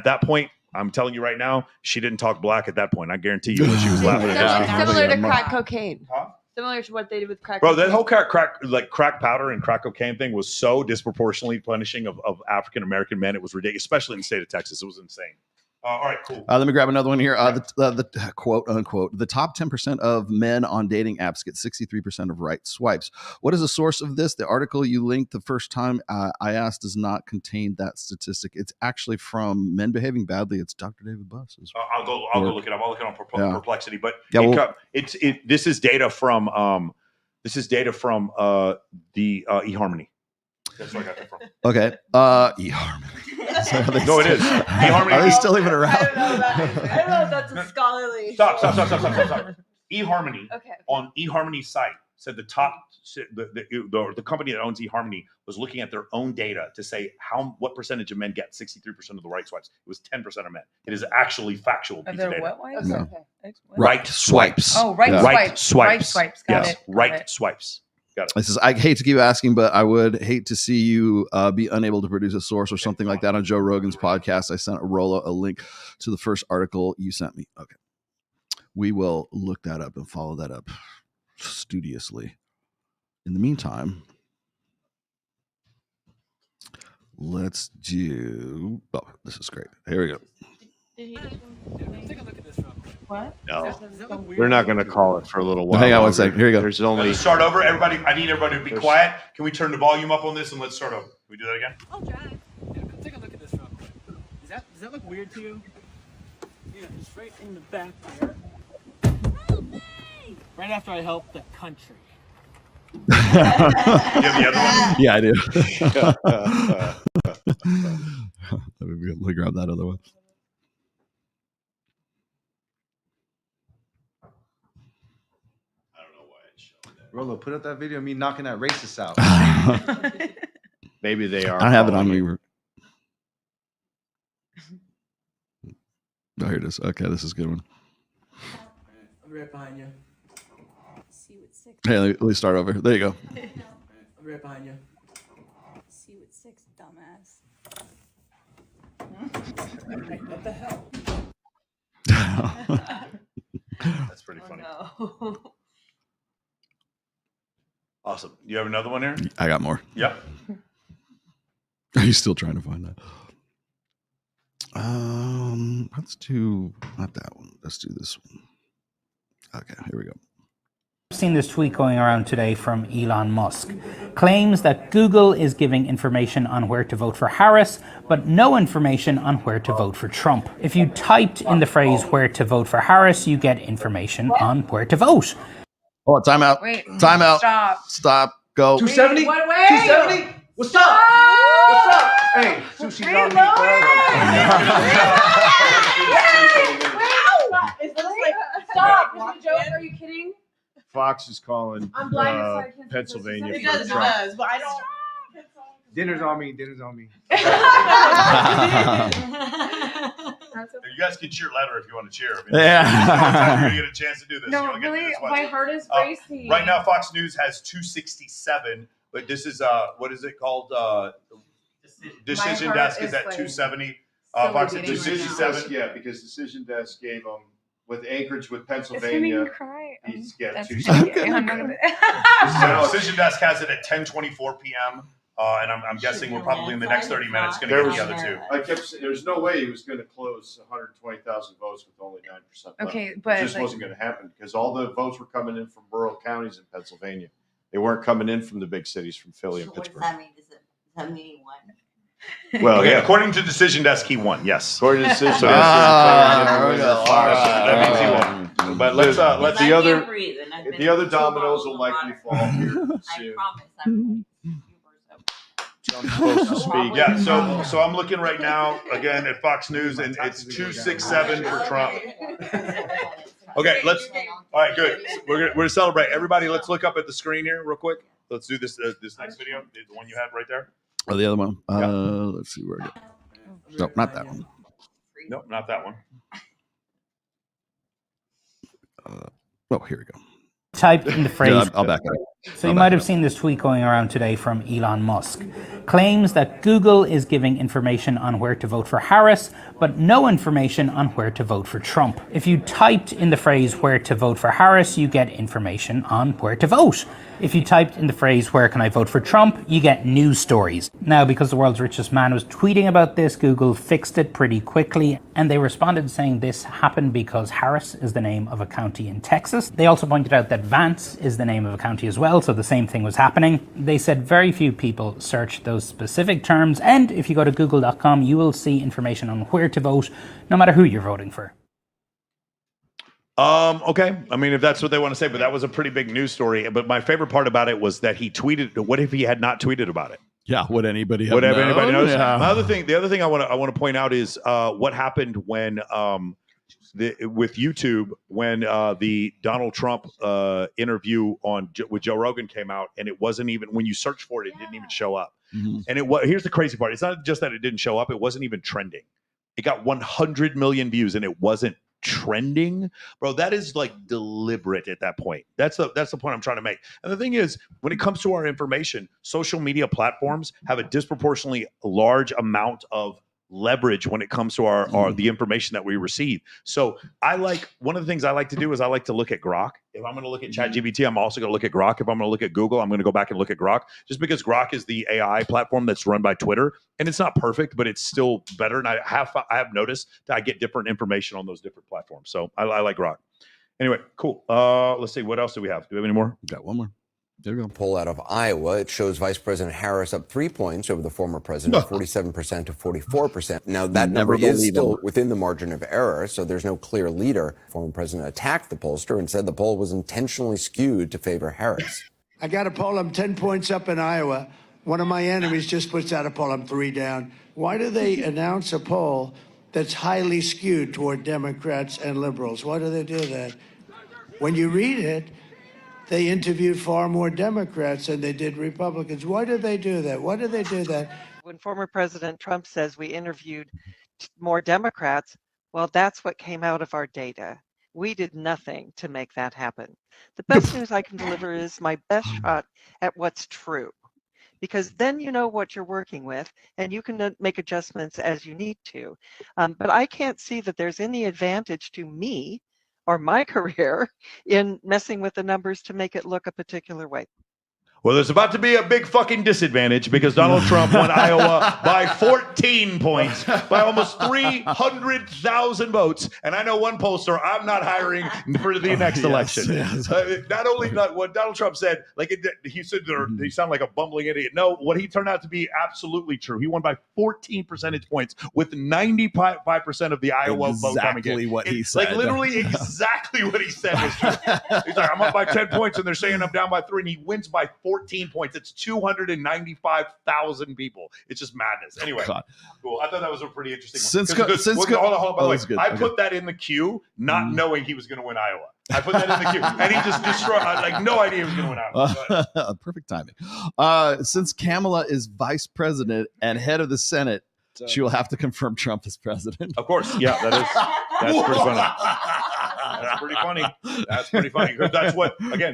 that point, I'm telling you right now, she didn't talk black at that point. I guarantee you that she was laughing at Similar to crack cocaine. Similar to what they did with crack Bro, cocaine. that whole crack powder and crack cocaine thing was so disproportionately punishing of African American men. It was ridiculous, especially in the state of Texas. It was insane. All right, cool. Let me grab another one here. The quote unquote, the top 10% of men on dating apps get 63% of right swipes. What is the source of this? The article you linked the first time I asked does not contain that statistic. It's actually from Men Behaving Badly. It's Dr. David Buss's. I'll go look it up. I'll look it up on Perplexity. But this is data from the eHarmony. That's where I got that from. Okay. eHarmony. No, it is. eHarmony. Are they still even around? I don't know if that's a scholarly. Stop. eHarmony. Okay. On eHarmony's site said the company that owns eHarmony was looking at their own data to say what percentage of men get 63% of the right swipes. It was 10% of men. It is actually factual. Are there what wipes? No. Okay. Right swipes. Oh, right swipes. Right swipes. Got it. Right swipes. This is, I hate to keep asking, but I would hate to see you be unable to produce a source or something like that on Joe Rogan's podcast. I sent Rolla a link to the first article you sent me. Okay. We will look that up and follow that up studiously. In the meantime, let's do, this is great. Here we go. What? No, we're not going to call it for a little while. Hang on one second. Here you go. There's only. Let's start over. Everybody, I need everybody to be quiet. Can we turn the volume up on this and let's start over? Can we do that again? I'll try. Yeah, take a look at this real quick. Does that look weird to you? Yeah, just right in the back there. Right after I helped the country. You have the other one? Yeah, I do. Let me grab that other one. Rolo, put up that video of me knocking that racist out. Maybe they are. I have it on me. Oh, here it is. Okay, this is a good one. I'll be right behind you. See what six. Hey, let me start over. There you go. I'll be right behind you. See what six, dumbass. What the hell? That's pretty funny. No. Awesome. You have another one here? I got more. Yep. Are you still trying to find that? Let's do not that one. Let's do this one. Okay, here we go. I've seen this tweet going around today from Elon Musk. Claims that Google is giving information on where to vote for Harris, but no information on where to vote for Trump. If you typed in the phrase where to vote for Harris, you get information on where to vote. Oh, time out. Wait. Time out. Stop. Go. 270? Wait. 270? What's up? What's up? Hey, sushi's on me. Is this like stop? Is it a joke? Are you kidding? Fox is calling I'm blind, so I can't Pennsylvania. It for does, Trump. but I don't. Dinner's on me. Dinner's on me. You guys can cheer louder if you want to cheer. I mean, Yeah. you're gonna get a chance to do this. No, really, my heart is racing. Right now, Fox News has 267, but this is what is it called? Decision Desk is at 270. Fox at 267. Yeah, because Decision Desk gave them with Anchorage with Pennsylvania. It's gonna cry. He's got 270. Decision Desk has it at 10:24 p.m. And I'm guessing we're probably in the next 30 minutes going to get the other two. I kept saying there's no way he was going to close 120,000 votes with only 9% left. Okay, but it just wasn't going to happen because all the votes were coming in from rural counties in Pennsylvania. They weren't coming in from the big cities, from Philly and Pittsburgh. Does that mean he won? Well, okay, yeah. According to Decision Desk, he won. Yes. According to Decision Desk, that means he won. But let's the other dominoes will likely fall here soon. I'm supposed to speak. Yeah, so I'm looking right now again at Fox News, and it's 267 for Trump. Okay, all right, good. We're gonna celebrate. Everybody, let's look up at the screen here real quick. Let's do this next video, the one you had right there. Oh, the other one. Let's see where it is. No, not that one. Nope, not that one. Oh, here we go. Type in the phrase. Yeah, I'll back up. So you might have seen this tweet going around today from Elon Musk. Claims that Google is giving information on where to vote for Harris, but no information on where to vote for Trump. If you typed in the phrase where to vote for Harris, you get information on where to vote. If you typed in the phrase where can I vote for Trump, you get news stories. Now, because the world's richest man was tweeting about this, Google fixed it pretty quickly, and they responded saying this happened because Harris is the name of a county in Texas. They also pointed out that Vance is the name of a county as well, so the same thing was happening. They said very few people searched those specific terms, and if you go to google.com, you will see information on where to vote, no matter who you're voting for. Okay. I mean, if that's what they want to say, but that was a pretty big news story. But my favorite part about it was that he tweeted. What if he had not tweeted about it? Yeah. Would anybody have anybody knows? Yeah. The other thing I want to point out is what happened when with YouTube when the Donald Trump interview with Joe Rogan came out, and it wasn't even when you search for it, it didn't even show up. Mm-hmm. And here's the crazy part: it's not just that it didn't show up; it wasn't even trending. It got 100 million views, and it wasn't trending, bro. That is like deliberate at that point. That's the point I'm trying to make. And the thing is, when it comes to our information, social media platforms have a disproportionately large amount of leverage when it comes to our the information that we receive. So one of the things I like to do is I like to look at Grok. If I'm going to look at ChatGPT, I'm also going to look at Grok. If I'm going to look at Google, I'm going to go back and look at Grok, just because Grok is the AI platform that's run by Twitter, and it's not perfect, but it's still better. And I have noticed that I get different information on those different platforms. So I like Grok. Anyway, cool. Let's see. What else do we have? Do we have any more? Got one more. There we go. Poll out of Iowa. It shows Vice President Harris up 3 points over the former president, 47% to 44%. Now, that number is still within the margin of error, so there's no clear leader. Former president attacked the pollster and said the poll was intentionally skewed to favor Harris. I got a poll. I'm 10 points up in Iowa. One of my enemies just puts out a poll. I'm 3 down. Why do they announce a poll that's highly skewed toward Democrats and liberals? Why do they do that? When you read it, they interviewed far more Democrats than they did Republicans. Why did they do that? Why did they do that? When former President Trump says we interviewed more Democrats, well, that's what came out of our data. We did nothing to make that happen. The best news I can deliver is my best shot at what's true, because then you know what you're working with and you can make adjustments as you need to. But I can't see that there's any advantage to me or my career in messing with the numbers to make it look a particular way. Well, there's about to be a big fucking disadvantage because Donald Trump won Iowa by 14 points, by almost 300,000 votes. And I know one pollster I'm not hiring for the next election. Yes. Not only what Donald Trump said, he said he sounded like a bumbling idiot. No, what he turned out to be absolutely true. He won by 14 percentage points with 95% of the Iowa vote coming in. Exactly what he said. Like literally exactly what he said was true. He's like, I'm up by 10 points and they're saying I'm down by 3, and he wins by 14 points. It's 295,000 people. It's just madness. Anyway, cool. I thought that was a pretty interesting one. Hold on, by the way, I put that in the queue, not knowing he was going to win Iowa. I put that in the queue, and he just destroyed. I had like no idea he was going to win Iowa. Perfect timing. Since Kamala is vice president and head of the Senate, she will have to confirm Trump as president. Of course, yeah, that's pretty funny. That's pretty funny. That's pretty funny.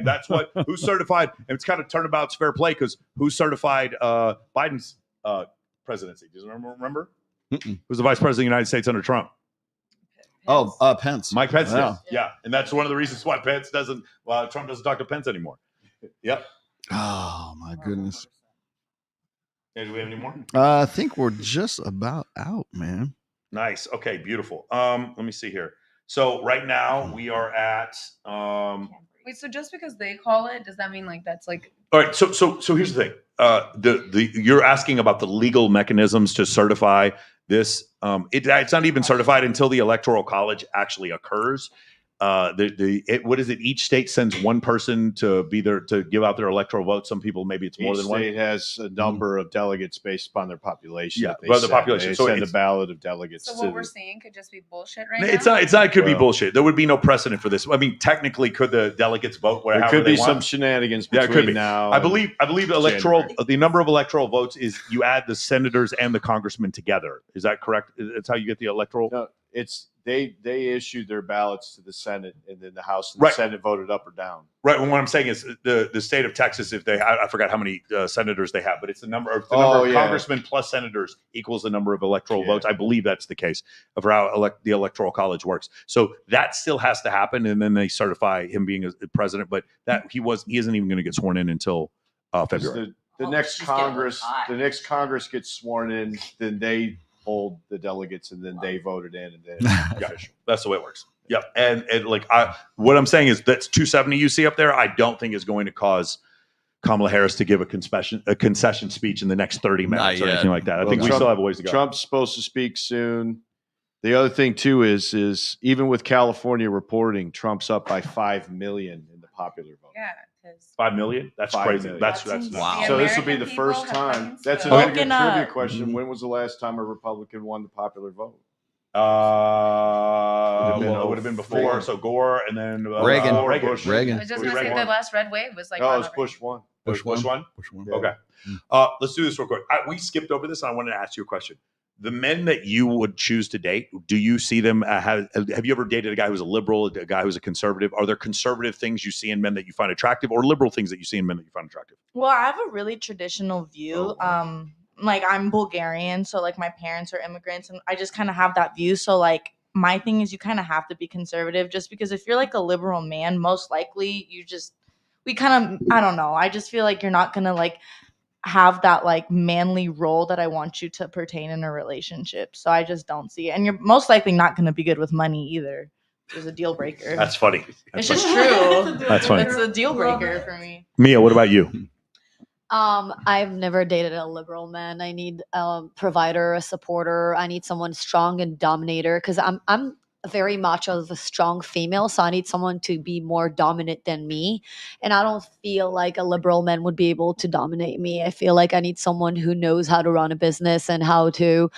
That's what who certified, and it's kind of turnabout's fair play because who certified Biden's presidency? Do you remember? Who's the vice president of the United States under Trump? Pence. Mike Pence. Yeah, and that's one of the reasons why Trump doesn't talk to Pence anymore. Yep. Oh my goodness. Hey, do we have any more? I think we're just about out, man. Nice. Okay, beautiful. Let me see here. So right now we are at Wait, so just because they call it, does that mean like that's like? All right. So here's the thing. You're asking about the legal mechanisms to certify this. It's not even certified until the Electoral College actually occurs. What is it? Each state sends one person to be there to give out their electoral vote. Some people, maybe it's more than one. Each state has a number of delegates based upon their population. Yeah, the population. They so send a ballot of delegates. So what we're seeing could just be bullshit right It's now? not. It could be bullshit. There would be no precedent for this. I mean, technically, could the delegates vote wherever there could they be want? some shenanigans Yeah, between it could be. now. I believe the number of electoral votes is you add the senators and the congressmen together. Is that correct? It's how you get the electoral. No, it's they issued their ballots to the Senate, and then the House and the Senate voted up or down. Right. Well, what I'm saying is the state of Texas, if I forgot how many senators they have, but it's the number of congressmen plus senators equals the number of electoral votes. I believe that's the case of how the Electoral College works. So that still has to happen, and then they certify him being a president. But he isn't even going to get sworn in until February. The next Congress gets sworn in, then they hold the delegates, and then they voted in, and then it's official. That's the way it works. Yeah, and what I'm saying is that's 270 you see up there. I don't think is going to cause Kamala Harris to give a concession speech in the next 30 minutes or anything like that. I think we still have a ways to go. Trump's supposed to speak soon. The other thing too is even with California reporting, Trump's up by 5 million in the popular vote. Yeah. 5 million? That's crazy. Million. That's wow. So this will be the first time. That's another good trivia question. When was the last time a Republican won the popular vote? It would have been before. So Gore and then Reagan. I was just going to say the last red wave was like. No, it was Bush 1. Bush one? Yeah. Okay. Let's do this real quick. We skipped over this, and I wanted to ask you a question. The men that you would choose to date, do you see them? Have you ever dated a guy who's a liberal, a guy who's a conservative? Are there conservative things you see in men that you find attractive, or liberal things that you see in men that you find attractive? Well, I have a really traditional view. Like I'm Bulgarian, so like my parents are immigrants, and I just kind of have that view. So like my thing is, you kind of have to be conservative, just because if you're like a liberal man, most likely I don't know. I just feel like you're not gonna like have that like manly role that I want you to pertain in a relationship. So I just don't see it. And you're most likely not going to be good with money either. It's a deal breaker. That's funny. It's just true. That's funny. It's a deal breaker for me. Mia, what about you? I've never dated a liberal man. I need a provider, a supporter. I need someone strong and dominator because I'm very much of a strong female, so I need someone to be more dominant than me. And I don't feel like a liberal man would be able to dominate me. I feel like I need someone who knows how to run a business and how to,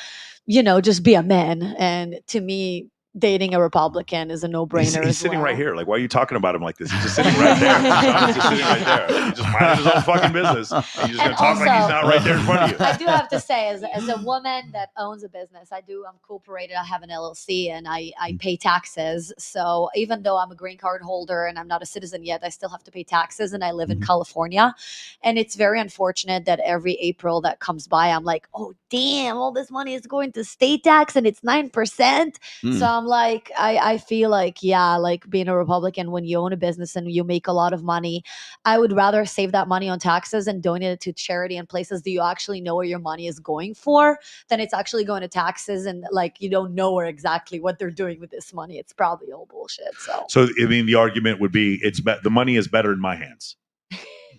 just be a man. And to me, dating a Republican is a no-brainer. He's sitting right here. Like, why are you talking about him like this? He's just sitting right there. Sean's just sitting right there. He's just minding his own fucking business. And he's just going to talk like he's not right there in front of you. I do have to say, as a woman that owns a business, I'm incorporated. I have an LLC and I pay taxes. So even though I'm a green card holder and I'm not a citizen yet, I still have to pay taxes, and I live in California. And it's very unfortunate that every April that comes by, I'm like, oh, damn, all this money is going to state tax and it's 9%. So I'm like, I feel like, like being a Republican, when you own a business and you make a lot of money, I would rather save that money on taxes and donate it to charity and places that you actually know where your money is going for, than it's actually going to taxes and like you don't know where exactly what they're doing with this money. It's probably all bullshit. So I mean, the argument would be the money is better in my hands.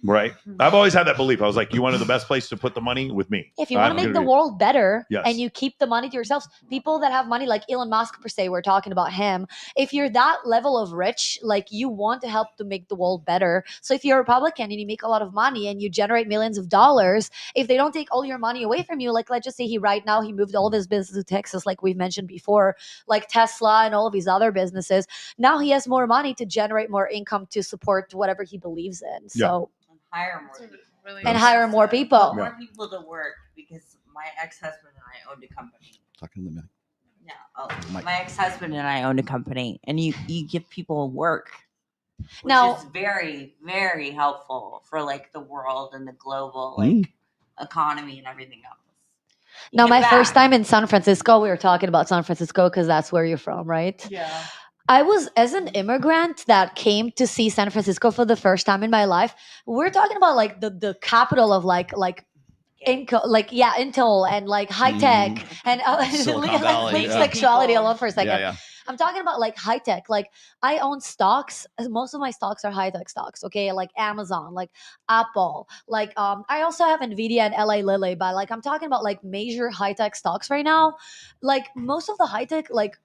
Right. I've always had that belief. I was like, you wanted the best place to put the money with me. If you want to make the world better Yes. and you keep the money to yourselves, people that have money like Elon Musk per se, we're talking about him. If you're that level of rich, like you want to help to make the world better. So if you're a Republican and you make a lot of money and you generate millions of dollars, if they don't take all your money away from you, like let's just say he moved all of his business to Texas, like we've mentioned before, like Tesla and all of these other businesses. Now he has more money to generate more income to support whatever he believes in. So Hire more people. hire more people. More people to work because my ex-husband and I owned a company. Talking to the mic. Yeah, my ex-husband and I owned a company, and you give people work, which Now- is very, very helpful for like the world and the global like economy and everything else. Now, my first time in San Francisco, we were talking about San Francisco because that's where you're from, right? Yeah. I was, as an immigrant that came to see San Francisco for the first time in my life, we're talking about like the capital of Intel and like high tech and Silicon Valley, leave yeah. sexuality alone for a second. Yeah. I'm talking about like high tech. Like I own stocks. Most of my stocks are high tech stocks. Okay, like Amazon, like Apple. Like I also have Nvidia and LA Lilly. But like I'm talking about like major high tech stocks right now. Like most of the high tech like.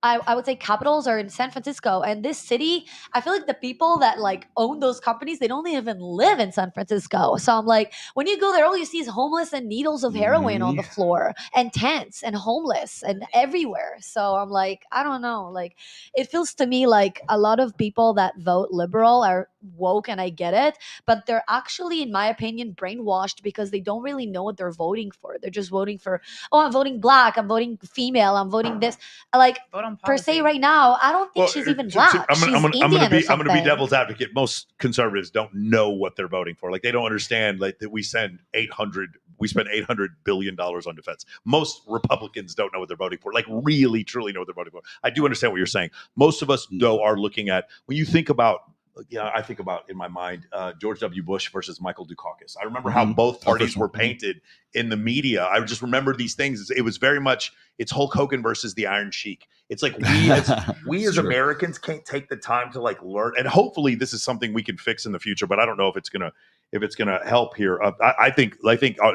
I would say capitals are in San Francisco, and this city, I feel like the people that like own those companies, they don't even live in San Francisco. So I'm like, when you go there, all you see is homeless and needles of heroin on the floor and tents and homeless and everywhere. So I'm like, I don't know. Like it feels to me like a lot of people that vote liberal are woke, and I get it, but they're actually, in my opinion, brainwashed because they don't really know what they're voting for. They're just voting for, oh, I'm voting black, I'm voting female, I'm voting this. Like per se right now, I don't think she's even black. She's Indian or something. I'm gonna be devil's advocate. Most conservatives don't know what they're voting for. Like they don't understand like that we spend $800 billion on defense. Most Republicans don't know what they're voting for. Like really, truly know what they're voting for. I do understand what you're saying. Most of us though are looking at when you think about. I think about in my mind George W. Bush versus Michael Dukakis. I remember how both parties were painted in the media. I just remember these things. It was very much it's Hulk Hogan versus the Iron Sheik. It's like we as Americans can't take the time to like learn. And hopefully this is something we can fix in the future. But I don't know if it's gonna help here. I think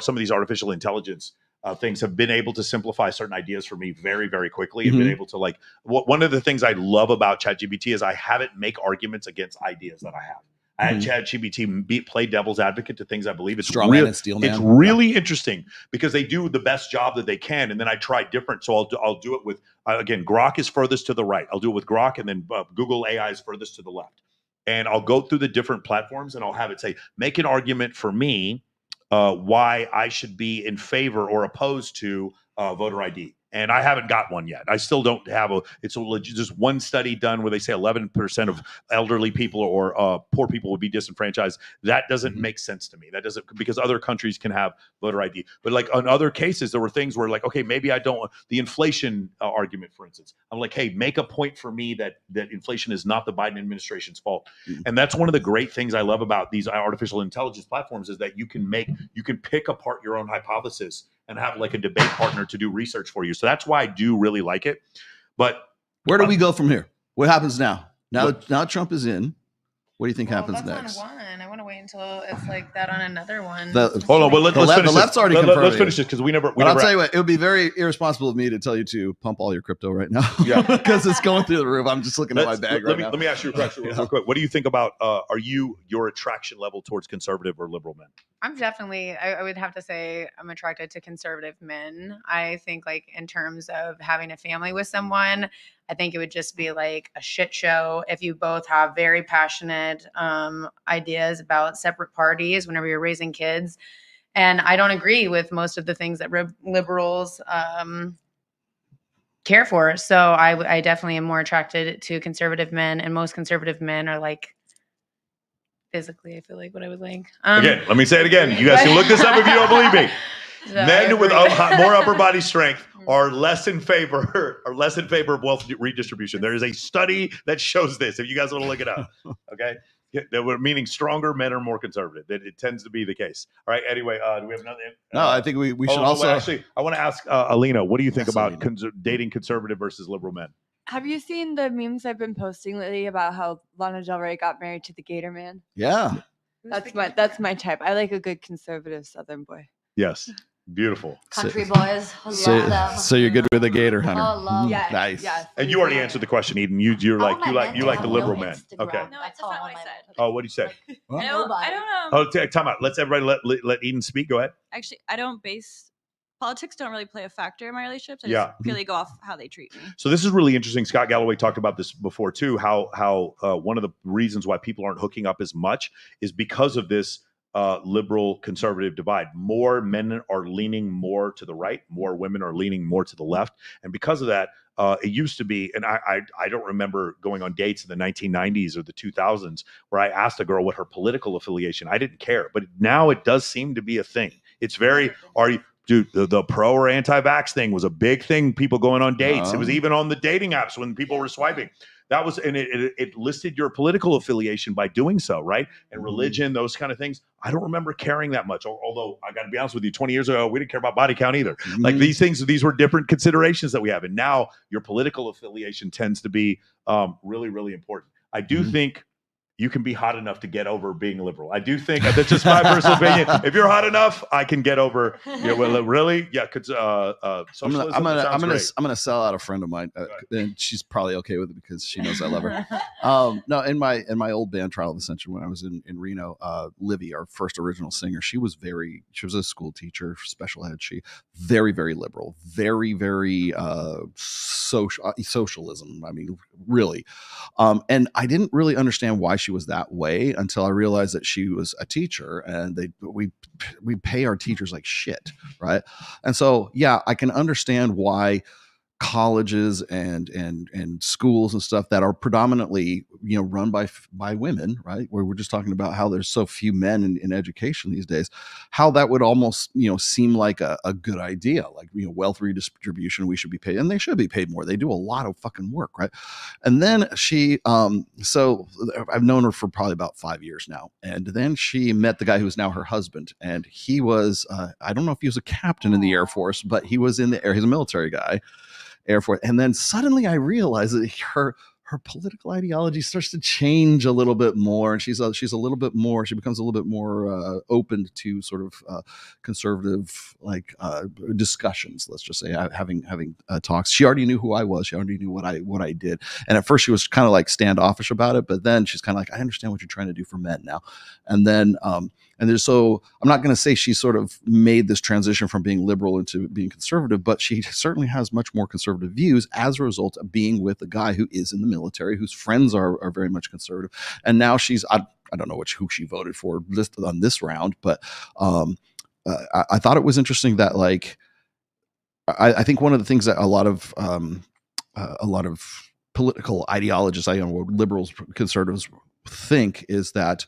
some of these artificial intelligence. Things have been able to simplify certain ideas for me very, very quickly and been able to like one of the things I love about ChatGPT is I have it make arguments against ideas that I have. I had ChatGPT play devil's advocate to things I believe. It's really interesting because they do the best job that they can. And then I try different. So I'll do it with, again, Grok is furthest to the right. I'll do it with Grok and then Google AI is furthest to the left. And I'll go through the different platforms and I'll have it say, make an argument for me why I should be in favor or opposed to voter ID. And I haven't got one yet. I still don't have it's just one study done where they say 11% of elderly people or poor people would be disenfranchised. That doesn't make sense to me. That doesn't, because other countries can have voter ID. But like on other cases, there were things where like, okay, maybe I don't, the inflation argument, for instance, I'm like, hey, make a point for me that inflation is not the Biden administration's fault. And that's one of the great things I love about these artificial intelligence platforms is that you can pick apart your own hypothesis and have like a debate partner to do research for you. So that's why I do really like it. But where do we go from here? What happens now? Now Trump is in. What do you think happens next? On one. I want to wait until it's like that on another one. Hold on, let's finish the left's already confirmed. Let's finish this because we never. I'll tell you what, it would be very irresponsible of me to tell you to pump all your crypto right now. Yeah, because it's going through the roof. I'm just looking at my bag right now. Let me ask you a question real quick. What do you think about? Are your attraction level towards conservative or liberal men? I'm definitely, I would have to say I'm attracted to conservative men. I think like in terms of having a family with someone, I think it would just be like a shit show if you both have very passionate ideas about separate parties whenever you're raising kids. And I don't agree with most of the things that liberals care for. So I definitely am more attracted to conservative men, and most conservative men are like, physically, I feel like what I would like. Again, let me say it again. You guys can look this up if you don't believe me. So men with more upper body strength are less in favor of wealth redistribution. There is a study that shows this. If you guys want to look it up, okay, meaning stronger men are more conservative. It tends to be the case. All right. Anyway, do we have another? No, I think we should also. Actually, I want to ask Alina, what do you think about dating conservative versus liberal men? Have you seen the memes I've been posting lately about how Lana Del Rey got married to the Gator Man? Yeah. That's my type. I like a good conservative Southern boy. Yes. Beautiful. Country boys, I love them. So you're good with a gator hunter. Oh, love. Mm, nice. And you already answered the question, Eden. You like the liberal men. Okay. No, that's not what I said. Oh, what do you say? I don't know. Oh, time out. Let's everybody let Eden speak. Go ahead. Actually, I don't base politics. Don't really play a factor in my relationships. I Yeah. just purely go off how they treat me. So this is really interesting. Scott Galloway talked about this before too. How one of the reasons why people aren't hooking up as much is because of this liberal conservative divide. More men are leaning more to the right, more women are leaning more to the left, and because of that, it used to be, and I don't remember going on dates in the 1990s or the 2000s where I asked a girl what her political affiliation. I didn't care, but now it does seem to be a thing. It's very, are you? Dude, the pro or anti-vax thing was a big thing. People going on dates. It was even on the dating apps when people were swiping. That was, and it listed your political affiliation by doing so, right? And religion, those kind of things. I don't remember caring that much. Although I got to be honest with you, 20 years ago, we didn't care about body count either. Like these things, these were different considerations that we have. And now your political affiliation tends to be really, really important. I do think you can be hot enough to get over being liberal. I do think that's just my personal opinion. If you're hot enough, I can get over. Yeah, well, really, yeah. Because socialism I'm great. gonna sell out a friend of mine, and she's probably okay with it because she knows I love her. No, in my old band Trial of Ascension when I was in Reno, Livy, our first original singer, she was a school teacher, special ed. She very liberal, very socialism. I mean, really, and I didn't really understand why she was that way until I realized that she was a teacher, and we pay our teachers like shit, right? And so yeah, I can understand why colleges and schools and stuff that are predominantly run by women, right, where we're just talking about how there's so few men in education these days, how that would almost seem like a good idea, like wealth redistribution, we should be paid, and they should be paid more. They do a lot of fucking work, right? And then she so I've known her for probably about 5 years now, and then she met the guy who is now her husband, and he was I don't know if he was a captain in the Air Force, but he was in the air. He's a military guy, Air Force. And then suddenly I realized that her political ideology starts to change a little bit more, and she becomes a little bit more open to sort of conservative discussions, let's just say, having talks. She already knew who I was. She already knew what I did, and at first she was kind of like standoffish about it, but then she's kind of like, I understand what you're trying to do for men now. And then so I'm not going to say she sort of made this transition from being liberal into being conservative, but she certainly has much more conservative views as a result of being with a guy who is in the military, whose friends are very much conservative. And now she's, I don't know who she voted for on this round, but I thought it was interesting that I think one of the things that a lot of political ideologists, liberals, conservatives think is that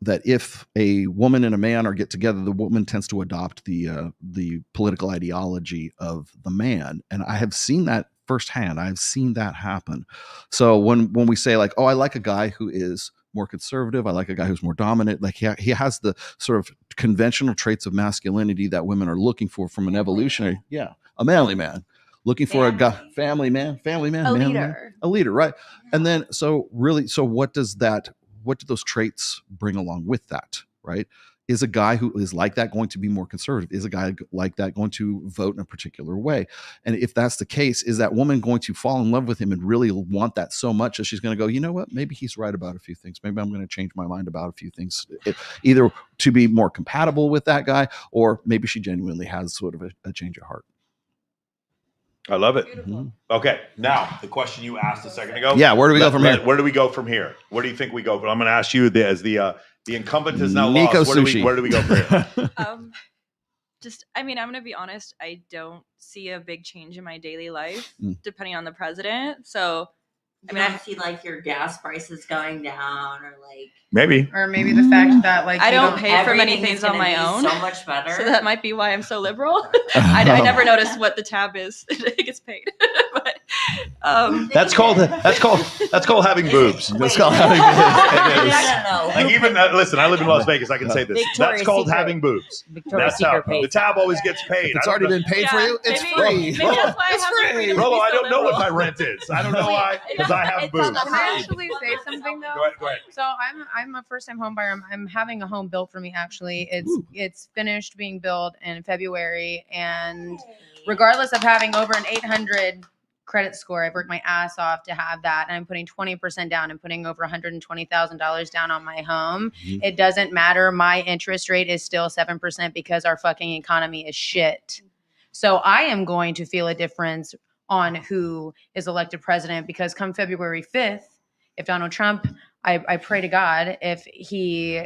that if a woman and a man get together, the woman tends to adopt the political ideology of the man. And I have seen that firsthand. I've seen that happen. So when we say like, oh, I like a guy who is more conservative, I like a guy who's more dominant, like he has the sort of conventional traits of masculinity that women are looking for from an evolutionary, a manly man. Looking for a guy, family man, a leader, right? And then so what do those traits bring along with that, right? Is a guy who is like that going to be more conservative? Is a guy like that going to vote in a particular way? And if that's the case, is that woman going to fall in love with him and really want that so much that she's going to go, you know what, maybe he's right about a few things. Maybe I'm going to change my mind about a few things, either to be more compatible with that guy, or maybe she genuinely has sort of a change of heart. I love it. Okay, now the question you asked a second ago. Yeah, where do we go from here? Where do we go from here? Where do you think we go? I'm going to ask you as the incumbent is now Nico lost. Sushi. Where do we go from here? I'm going to be honest. I don't see a big change in my daily life depending on the president. So, I see like your gas prices going down, or maybe the fact that I don't pay for many things on my own. So much better. So that might be why I'm so liberal. I never notice what the tab is. It gets paid. But That's called having boobs. That's called having boobs. Like even listen, I live in Las Vegas. I can say this. Victoria's That's called Secret. having boobs. Victoria's That's how Secret pays the tab always gets paid. If it's already been paid for you, it's free. Maybe that's why I have the freedom to Rolo, be I so don't know what liberal. my rent is. I don't know why because I have boobs. Can I actually say something though? Go ahead. So I'm a first time home buyer. I'm having a home built for me actually. It's finished being built in February, and regardless of having over an 800 credit score, I've worked my ass off to have that, and I'm putting 20% down and putting over $120,000 down on my home. It doesn't matter. My interest rate is still 7% because our fucking economy is shit. So I am going to feel a difference on who is elected president, because come February 5th, if Donald Trump, I pray to God, if he,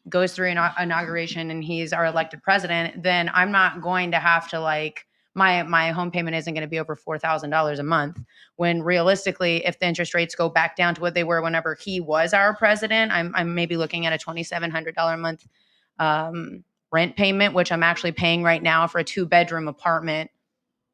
goes through an inauguration and he's our elected president, then I'm not going to have to my home payment isn't going to be over $4,000 a month. When realistically, if the interest rates go back down to what they were whenever he was our president, I'm maybe looking at a $2,700 a month rent payment, which I'm actually paying right now for a 2-bedroom apartment.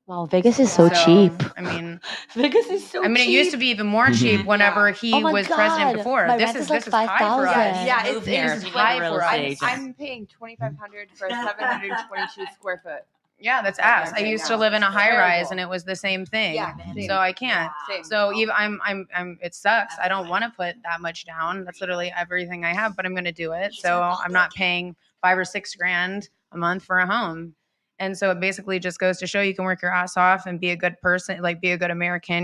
Wow, Vegas is so cheap. I mean, Vegas is so cheap. it used to be even more cheap whenever he Oh my was God. president before. My This rent is is like high for us. $5,000. Yeah, Move here it's if you high need a real for estate us. agent. I'm paying $2,500 for a 722 square foot. Yeah, that's ass. I used to live in a high rise and it was the same thing. Yeah, same. So I can't. Same. So even I'm it sucks. I don't want to put that much down. That's literally everything I have, but I'm going to do it. So I'm not paying $5 or $6 grand a month for a home. And so it basically just goes to show you can work your ass off and be a good person, be a good American,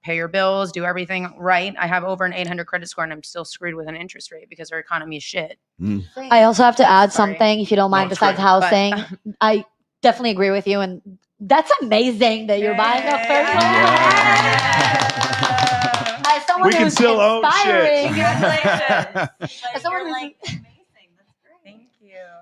pay your bills, do everything right. I have over an 800 credit score and I'm still screwed with an interest rate because our economy is shit. I also have to add something, if you don't mind, No, it's besides great. housing. I definitely agree with you, and that's amazing that you're buying a first home. As someone We can who's still own shit. inspiring, as someone who's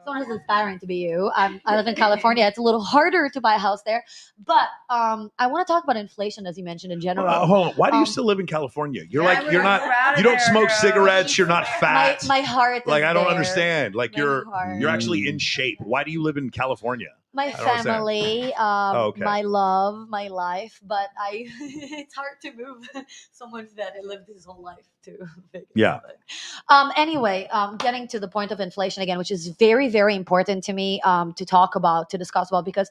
someone who's inspiring to be you. I live in California. It's a little harder to buy a house there, but I want to talk about inflation, as you mentioned in general. Hold on. Why do you still live in California? You're not. You don't smoke cigarettes. You're not fat. My heart is I don't there. understand. You're heart. actually in shape. Why do you live in California? My I don't understand. family, Okay. my love, my life, but it's hard to move someone that lived his whole life to Vegas. Yeah. Anyway, getting to the point of inflation again, which is very, very important to me to discuss about, because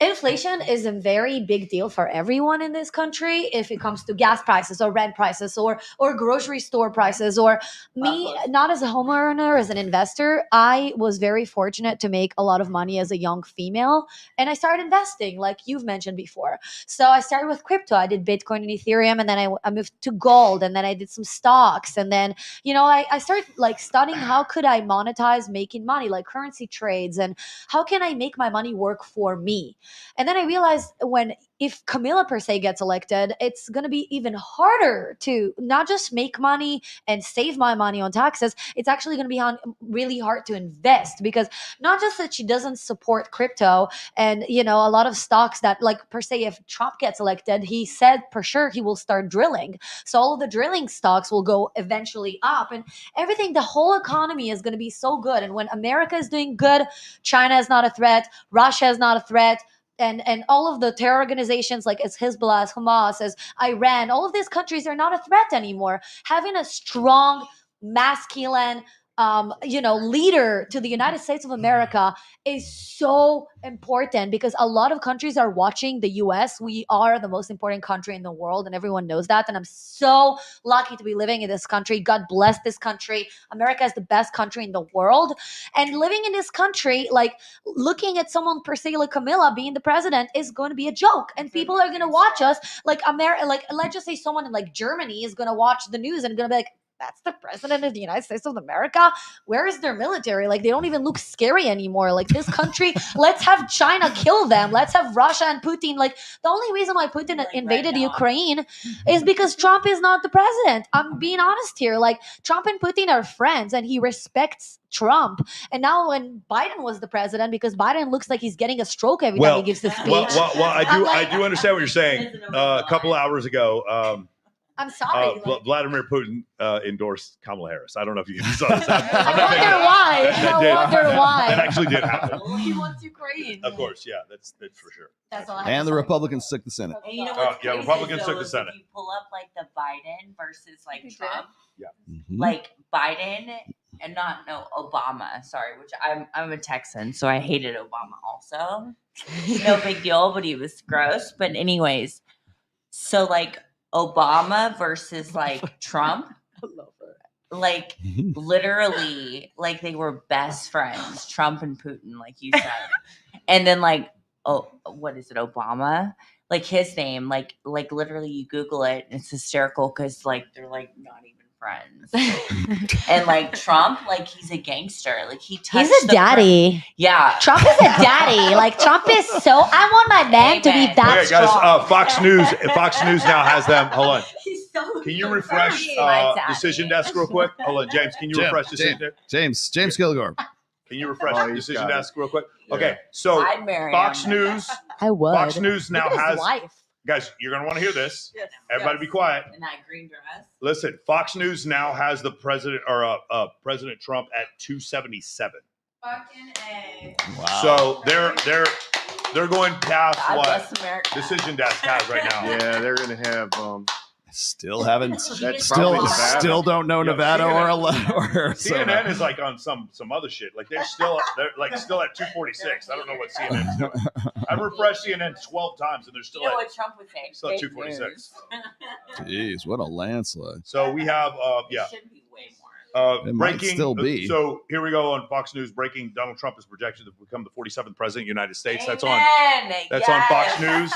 inflation is a very big deal for everyone in this country if it comes to gas prices or rent prices or grocery store prices. Or me, not as a homeowner, as an investor, I was very fortunate to make a lot of money as a young female, and I started investing like you've mentioned before. So I started with crypto. I did Bitcoin and Ethereum, and then I moved to gold, and then I did some stocks, and then I started studying how could I monetize making money, like currency trades, and how can I make my money work for me. And then I realized if Camilla per se gets elected, it's going to be even harder to not just make money and save my money on taxes. It's actually going to be really hard to invest, because not just that she doesn't support crypto and, a lot of stocks that per se, if Trump gets elected, he said for sure he will start drilling. So all of the drilling stocks will go eventually up, and everything, the whole economy is going to be so good. And when America is doing good, China is not a threat. Russia is not a threat. And all of the terror organizations as Hezbollah, as Hamas, as Iran, all of these countries are not a threat anymore. Having a strong, masculine, leader to the United States of America is so important, because a lot of countries are watching the US. We are the most important country in the world, and everyone knows that. And I'm so lucky to be living in this country. God bless this country. America is the best country in the world. And living in this country, looking at someone per se like Camilla being the president is going to be a joke. And people are going to watch us let's just say someone in Germany is going to watch the news and going to be like, that's the president of the United States of America? Where is their military? They don't even look scary anymore. This country, let's have China kill them. Let's have Russia and Putin. The only reason why Putin invaded Ukraine is because Trump is not the president. I'm being honest here. Trump and Putin are friends, and he respects Trump. And now when Biden was the president, because Biden looks like he's getting a stroke every time he gives the speech. I do understand what you're saying. A couple hours ago, I'm sorry. Vladimir Putin endorsed Kamala Harris. I don't know if you saw this happen. I wonder why. I wonder why. That actually did happen. Well, he wants Ukraine. Of course, yeah, that's for sure. That's all I have And to the say. Republicans took the Senate. And you know what's Yeah, crazy Republicans though took the is Senate. If you pull up like the Biden versus like Trump, Yeah. like Biden and Obama. Sorry, which I'm a Texan, so I hated Obama also. No big deal, but he was gross. But anyways, so like Obama versus like Trump. Like literally, like they were best friends, Trump and Putin, like you said. And then like, what is it, Obama? Like his name, like literally you Google it, and it's hysterical because like they're like not even friends. And like Trump, like he's a gangster. Like he touched He's a daddy. Yeah. Trump is a daddy. Like Trump is so. I want my man to be that Okay, guys. strong. Fox News now has them. Hold on. He's so Can you refresh Decision Desk real quick? Hold on, James. Can you refresh Decision Desk? James Kilgore. Can you refresh Decision Desk real quick? Okay, so I'd marry Fox him. News. I would. Fox News now Look at his has. wife. Guys, you're gonna want to hear this. Yes, Everybody, be quiet. in that green dress. Listen, Fox News now has the president or President Trump at 277. Fucking A. Wow. So they're going past God what bless America. Decision Desk has right now. Yeah, they're going to have. Still haven't. That's probably Nevada. Still don't know Nevada or CNN is like on some other shit. Like they're still at 246. I don't know what CNN is doing. I've refreshed CNN 12 times and they're still You know at what Trump would say? still at Fake 246. Jeez, what a landslide. So we have It should be way more. It might breaking. still be. So here we go on Fox News. Breaking: Donald Trump is projected to become the 47th president of the United States. That's on Fox News.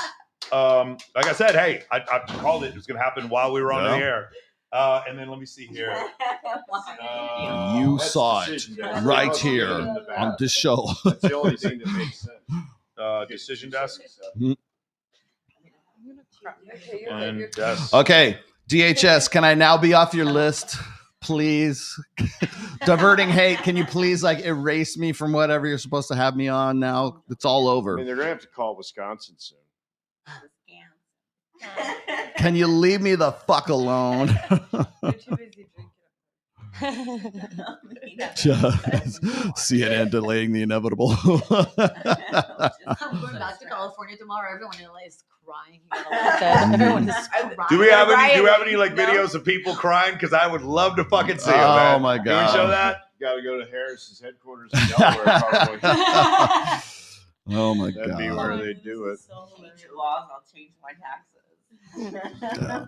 Like I said, hey, I called it. It was going to happen while we were on the air. And then let me see here. You saw it right here on this show. That's the only thing that makes sense. Decision Desk. And okay, DHS, can I now be off your list, please? Diverting hate, can you please like erase me from whatever you're supposed to have me on now? It's all over. I mean, they're going to have to call Wisconsin soon. Can you leave me the fuck alone? CNN delaying the inevitable. I'm going back to California tomorrow. Everyone in LA is crying. Everyone is crying. Do we have any like videos of people crying? Because I would love to fucking see them. Oh my god! Can we show that? You got to go to Harris's headquarters in Delaware. Probably. Oh my That'd be where they do it. Change your laws, I'll change my taxes.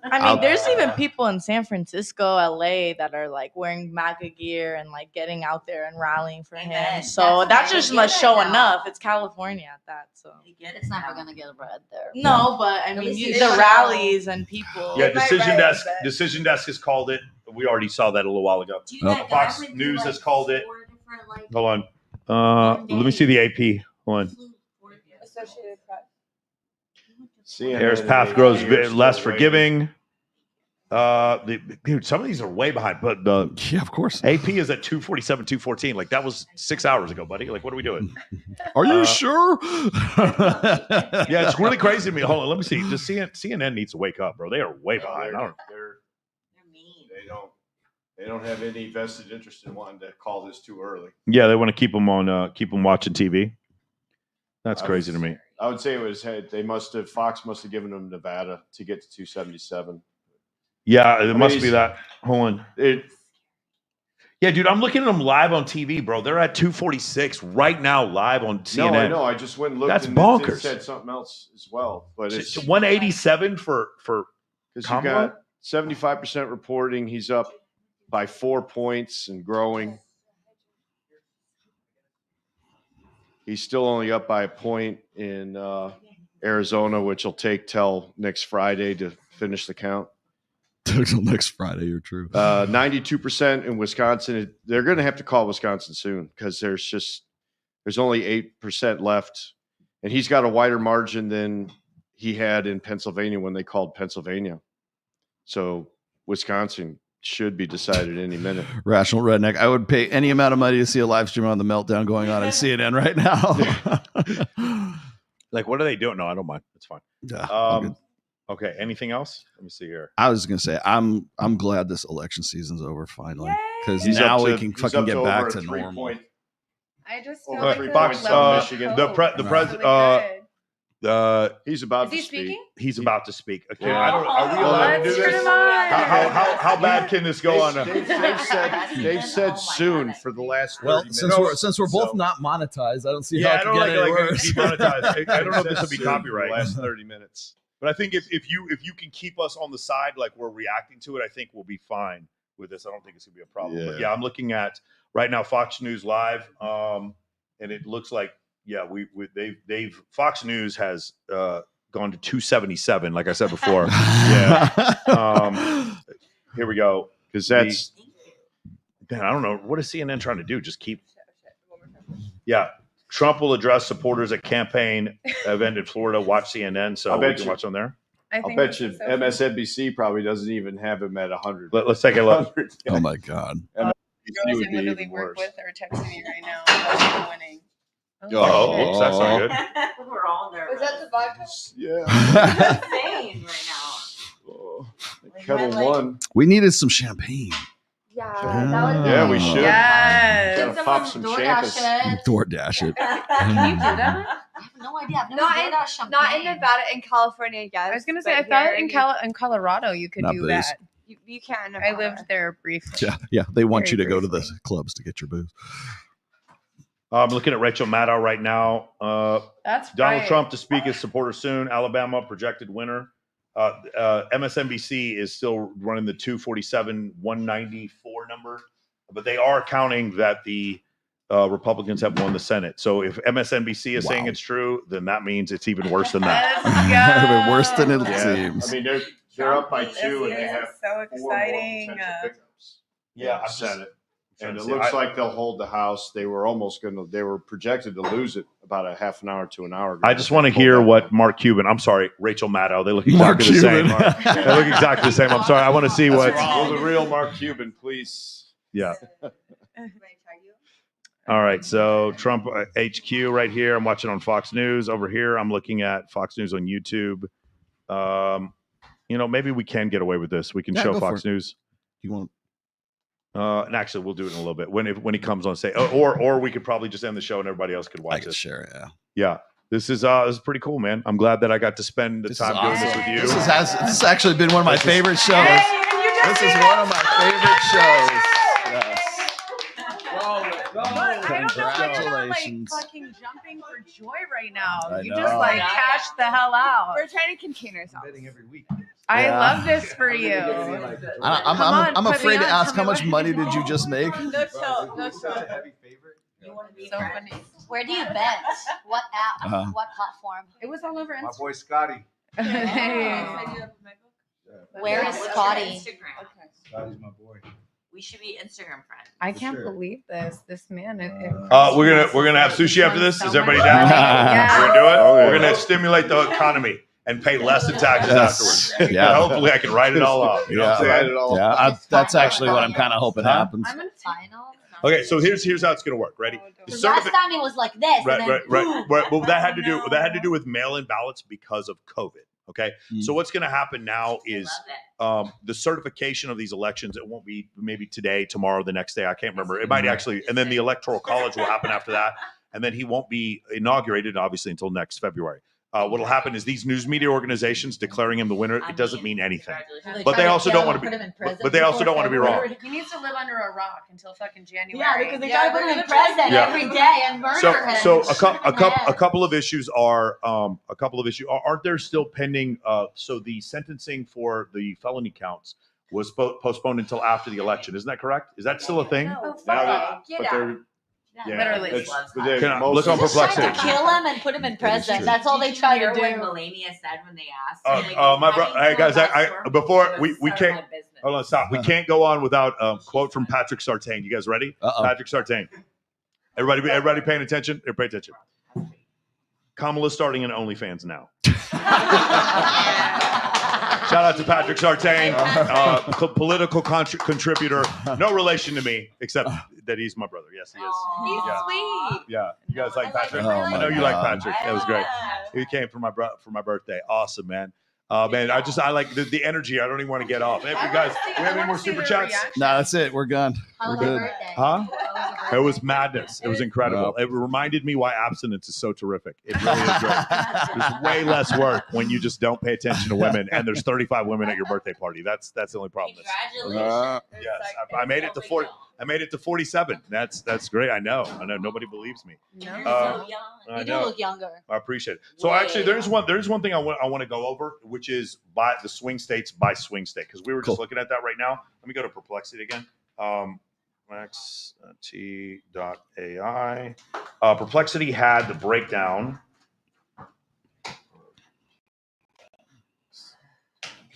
I mean, there's even people in San Francisco, LA that are like wearing MAGA gear and like getting out there and rallying for him. So that just must show enough. It's California at that. So It's never gonna get read there. no, but I mean, the rallies and people. Yeah, Decision Desk has called it. We already saw that a little while ago. Fox News has called it. Hold on. Let me see the AP. Hold on. Associated Press. Harris path grows less forgiving. Dude, some of these are way behind, but yeah, of course. AP is at 247, 214. Like that was 6 hours ago, buddy. Like, what are we doing? Are you sure? Yeah, it's really crazy to me. Hold on, let me see. Just CNN needs to wake up, bro. They are way behind. They don't have any vested interest in wanting to call this too early. Yeah, they want to keep them watching TV. That's crazy to me. I would say it was. Fox must have given them Nevada to get to 277. Yeah, it must be that. Hold on. Yeah, dude, I'm looking at them live on TV, bro. They're at 246 right now, live on CNN. No, I know. I just went and looked. That's and bonkers. It said something else as well, but it's 187 for because you got 75% reporting. He's up by 4 points and growing. He's still only up by a point in Arizona, which will take till next Friday to finish the count. Till next Friday, you're true. 92% in Wisconsin. They're going to have to call Wisconsin soon because there's only 8% left, and he's got a wider margin than he had in Pennsylvania when they called Pennsylvania. So Wisconsin should be decided any minute. Rational redneck. I would pay any amount of money to see a live stream on the meltdown going on at CNN right now. Like, what are they doing? No, I don't mind. It's fine. Yeah, Okay. Anything else? Let me see here. I was gonna say I'm glad this election season's over finally, because He's now up we to- can he's fucking up get to back over to a 3 normal. point- I just over feel like 3 the points level on of Michigan. hope The president. He's about Is to he speak. speaking? He's about to speak. Okay, Yeah. I don't. Are we allowed to do Let's turn this? him on. How bad can this go on? They've said soon for the last 30 Well, minutes. since we're both not monetized, I don't see how Yeah, it I can don't get like any it worse. be monetized. I don't know if this will be Soon for copyright. the last 30 minutes. But I think if you can keep us on the side, like we're reacting to it, I think we'll be fine with this. I don't think it's gonna be a problem. But yeah, I'm looking at right now Fox News Live, and it looks like they've Fox News has gone to 277, like I said before. Yeah. Here we go. Because that's Man, I don't know. What is CNN trying to do? Just keep. Yeah. Trump will address supporters at campaign event in Florida. Watch CNN. So we can watch on there. I'll bet you MSNBC probably doesn't even have him at 100. Let's take a look. Oh my God. Girls would I be literally even work worse. with are texting me right now about winning. Oh, whoops, that's not good. We're all nervous. Was that the vodka? Yeah. Insane right now. Kettle One. We needed some champagne. Yeah, we should. Yes. Gotta pop some champers. DoorDash it. Can you do that? I have no idea. I've never done that champagne. Not in Nevada, in California, yes. I was gonna say I thought in Colorado you could Not do booze. that. You can't. I lived there briefly. Yeah, they want Very you to go to the briefly. clubs to get your booze. I'm looking at Rachel Maddow right now. That's Donald right. Trump to speak as supporter soon. Alabama projected winner. MSNBC is still running the 247, 194 number, but they are counting that the Republicans have won the Senate. So if MSNBC is saying it's true, then that means it's even worse than that. Even worse than it seems. I mean, they're up by 2 and they have so 4 more exciting. potential pickups. Yeah, in the Senate. And it see. looks like they'll hold the House. They were projected to lose it about a half an hour to an hour ago. I just want to hear what Mark Cuban, Rachel Maddow, they look exactly the same. They look exactly the same. I'm sorry. I want to see what. Will the real Mark Cuban, please? Yeah. All right. So Trump HQ right here. I'm watching on Fox News. Over here, I'm looking at Fox News on YouTube. Maybe we can get away with this. We can show Fox News. You want? And actually, we'll do it in a little bit when he comes on. Say, or we could probably just end the show and everybody else could watch it. Share it. Yeah. Yeah. This is pretty cool, man. I'm glad that I got to spend the time doing this with you. This has actually been one of my favorite shows. This is one of my favorite shows. Yes. Congratulations. Fucking jumping for joy right now. I You know. just cashed the hell out. We're trying to contain ourselves. Every week. I Yeah. love this for you. I'm afraid to ask how much money did you just make? No tilt. No tilt. You want to be so funny. Where do you bet? What app? Uh-huh. What platform? It was all over My Instagram. boy Scotty. Where is Scotty? Instagram. Scotty's my boy. We should be Instagram friends. I can't believe this. This man. We're gonna have sushi after this. Is everybody down? Yeah. We're gonna do it. Oh, yeah. We're gonna stimulate the economy and pay less in taxes Yes. afterwards. Yeah. And hopefully, I can write it all off. You know what I'm saying? Yeah, that's actually what I'm kind of hoping happens. I'm in final. Okay, so here's how it's gonna work. Ready? The Last time it was like this. Right, and then right. Well, that had to do with mail-in ballots because of COVID. Okay, so what's going to happen now is the certification of these elections. It won't be maybe today, tomorrow, the next day. I can't remember. It might actually, and then the Electoral College will happen after that, and then he won't be inaugurated, obviously, until next February. What'll happen is these news media organizations declaring him the winner. It doesn't mean anything, but they also don't want to be. But they also don't want to be wrong. He needs to live under a rock until fucking January. Yeah, because they gotta put him in president every day and murder him. So a couple of issues are aren't there still pending? So the sentencing for the felony counts was postponed until after the election. Isn't that correct? Is that still a thing? Literally. Look on Perplexity. Trying to kill him and put him in president. That's all they try to do. What Melania said when they asked her, My brother, hey guys, before we can't hold on, stop. We can't go on without a quote from Patrick Sartain. You guys ready? Patrick Sartain. Everybody paying attention? Pay attention. Kamala's starting an OnlyFans now. Shout out to Patrick Sartain, political contributor. No relation to me, except that he's my brother. Yes, he is. He's sweet. Yeah, you guys like Patrick? Oh I know my you like God. Patrick. That was great. He came for my birthday. Awesome, man. Man, I like the energy. I don't even want to get off. Hey, guys, we have any more super chats? No, that's it. We're gone. We're good. Huh? It was madness. It was incredible. It reminded me why abstinence is so terrific. It really is great. There's way less work when you just don't pay attention to women, and there's 35 women at your birthday party. That's the only problem. Congratulations. Yes, I made it to 40. I made it to 47. That's great. I know. Nobody believes me. You do look younger. I appreciate it. So actually, there's one thing I want to go over, which is by the swing states by swing state, because we were just looking at that right now. Let me go to Perplexity again. T.ai. Perplexity had the breakdown.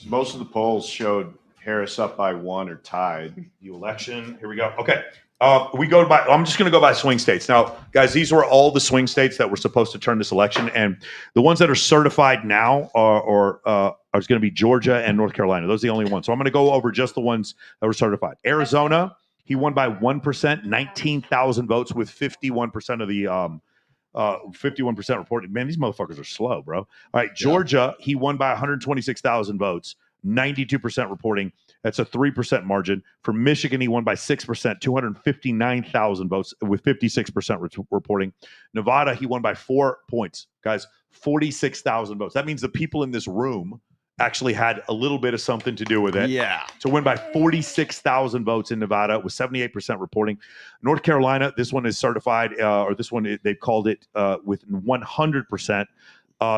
Most of the polls showed Harris up by 1 or tied. The election. Here we go. Okay. I'm just going to go by swing states. Now, guys, these were all the swing states that were supposed to turn this election. And the ones that are certified now are going to be Georgia and North Carolina. Those are the only ones. So I'm going to go over just the ones that were certified. Arizona, he won by 1%, 19,000 votes with 51% of the 51% reported. Man, these motherfuckers are slow, bro. All right. Georgia, he won by 126,000 votes, 92% reporting. That's a 3% margin. For Michigan, he won by 6%, 259,000 votes with 56% reporting. Nevada, he won by 4 points. Guys, 46,000 votes. That means the people in this room actually had a little bit of something to do with it. Yeah. To win by 46,000 votes in Nevada with 78% reporting. North Carolina, this one is certified, or this one, they've called it with 100%.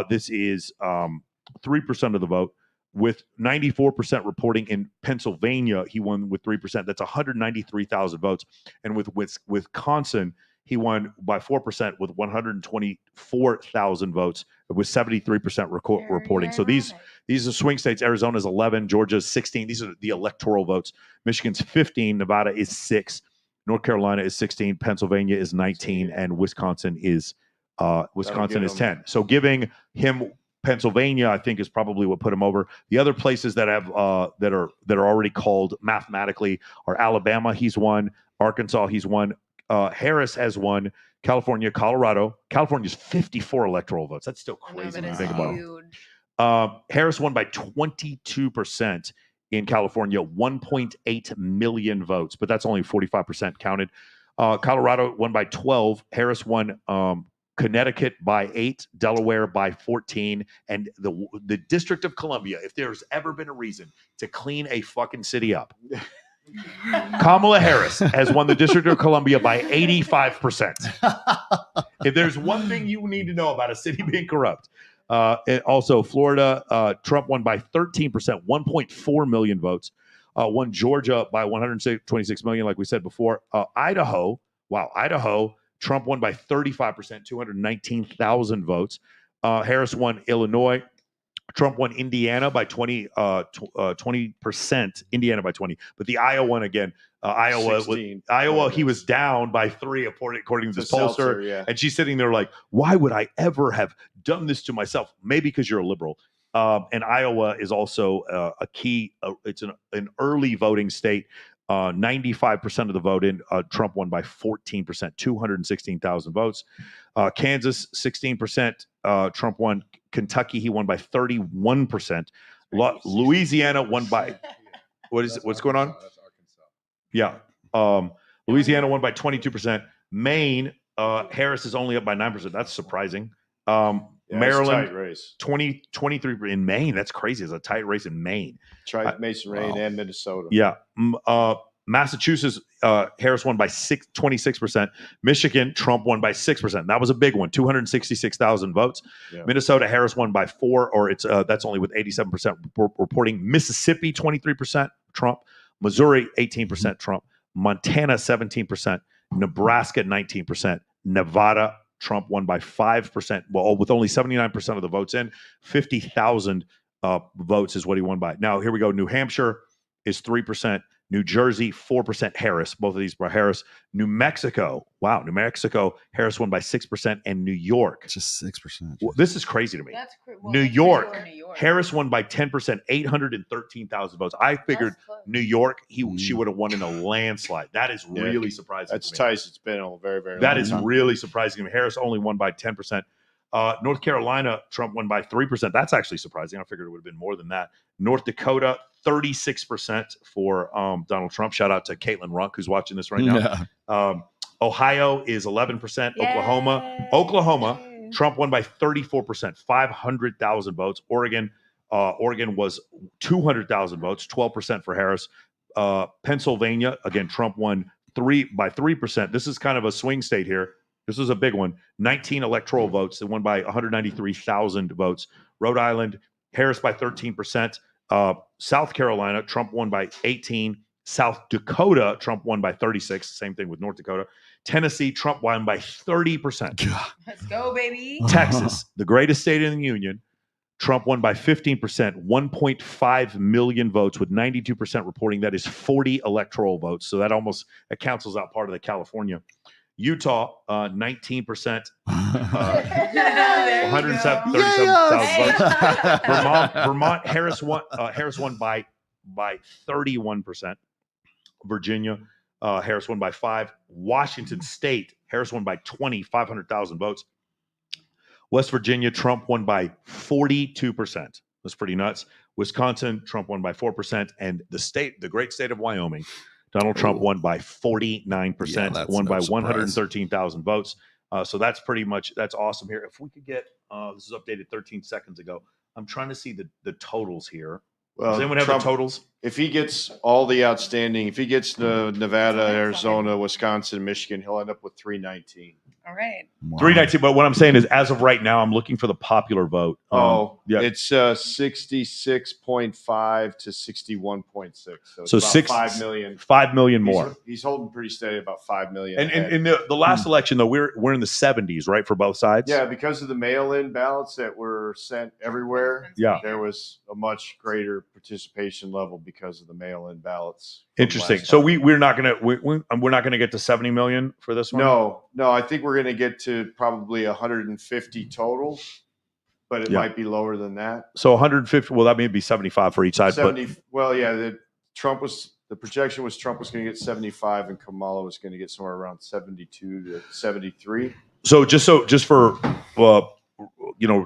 This is 3% of the vote. With 94% reporting in Pennsylvania, he won with 3%. That's 193,000 votes. And with Wisconsin, he won by 4% with 124,000 votes with 73% reporting. So these are swing states. Arizona's 11, Georgia's 16. These are the electoral votes. Michigan's 15, Nevada is 6, North Carolina is 16, Pennsylvania is 19, and Wisconsin is 10. So giving him Pennsylvania, I think, is probably what put him over. The other places that have that are already called mathematically are Alabama. He's won. Arkansas. He's won. Harris has won. California, Colorado. California's 54 electoral votes. That's still crazy when you think about it. Harris won by 22% in California, 1.8 million votes, but that's only 45% counted. Colorado won by 12. Harris won. Connecticut by 8, Delaware by 14, and the District of Columbia, if there's ever been a reason to clean a fucking city up, Kamala Harris has won the District of Columbia by 85%. If there's one thing you need to know about a city being corrupt, also Florida, Trump won by 13%, 1.4 million votes. Won Georgia by 126 million, like we said before. Idaho, Trump won by 35%, 219,000 votes. Harris won Illinois. Trump won Indiana by 20%. Indiana by 20. But the Iowa one again. Iowa, he was down by 3 according to this pollster. Yeah. And she's sitting there like, why would I ever have done this to myself? Maybe because you're a liberal. And Iowa is also a key. It's an early voting state. 95% of the vote in. Trump won by 14%, 216,000 votes. Kansas, 16%. Trump won. Kentucky, he won by 31%. Louisiana won by what's going on? Yeah. Louisiana won by 22%. Maine, Harris is only up by 9%. That's surprising. Maryland, 23 in Maine. That's crazy. It's a tight race in Maine. Mason Rain and Minnesota. Yeah. Massachusetts, Harris won by 26%. Michigan, Trump won by 6%. That was a big one, 266,000 votes. Yeah. Minnesota, Harris won by 4, or it's that's only with 87% reporting. Mississippi, 23% Trump. Missouri, 18% Trump. Montana, 17%. Nebraska, 19%. Nevada, Trump won by 5%. Well, with only 79% of the votes in, 50,000 votes is what he won by. Now, here we go. New Hampshire is 3%. New Jersey, 4% Harris. Both of these were Harris. New Mexico, Harris won by 6%. And New York. Just 6%. Well, this is crazy to me. New York, Harris won by 10%, 813,000 votes. I figured New York, she would have won in a landslide. That is really surprising. That's tight. It's been a very, very long time. That is really surprising. Harris only won by 10%. North Carolina, Trump won by 3%. That's actually surprising. I figured it would have been more than that. North Dakota, 36% for Donald Trump. Shout out to Caitlin Runk, who's watching this right now. Ohio is 11%. Oklahoma, Trump won by 34%, 500,000 votes. Oregon was 200,000 votes, 12% for Harris. Pennsylvania, again, Trump won by 3%. This is kind of a swing state here. This is a big one. 19 electoral votes. They won by 193,000 votes. Rhode Island, Harris by 13%. South Carolina, Trump won by 18. South Dakota, Trump won by 36. Same thing with North Dakota. Tennessee, Trump won by 30%. Let's go, baby. Texas, the greatest state in the union, Trump won by 15%, 1.5 million votes, with 92% reporting that is 40 electoral votes. So that cancels out part of the California. Utah, 19%, 137,000 votes. Vermont, Harris won by 31%. Virginia, Harris won by 5. Washington State, Harris won by 20, 500,000 votes. West Virginia, Trump won by 42%. That's pretty nuts. Wisconsin, Trump won by 4%. And the great state of Wyoming, Donald Trump won by 49%, won by 113,000 votes. So that's awesome here. If we could get, this is updated 13 seconds ago. I'm trying to see the totals here. Well, does anyone have the totals? If he gets all the outstanding, if he gets the Nevada, Arizona, Wisconsin, Michigan, he'll end up with 319. All right. Wow. 319. But what I'm saying is, as of right now, I'm looking for the popular vote. It's 66.5 to 61.6. So it's about 5 million. 5 million more. He's holding pretty steady, about 5 million. And in the last election, though, we're in the 70s, right, for both sides? Yeah, because of the mail-in ballots that were sent everywhere. Yeah, there was a much greater participation level because of the mail-in ballots. Interesting. So we're not gonna get to 70 million for this one. No. I think we're gonna get to probably 150 total, but it might be lower than that. So 150. Well, that may be 75 for each side. 70. Well, yeah. The projection was Trump was going to get 75, and Kamala was going to get somewhere around 72 to 73. So just for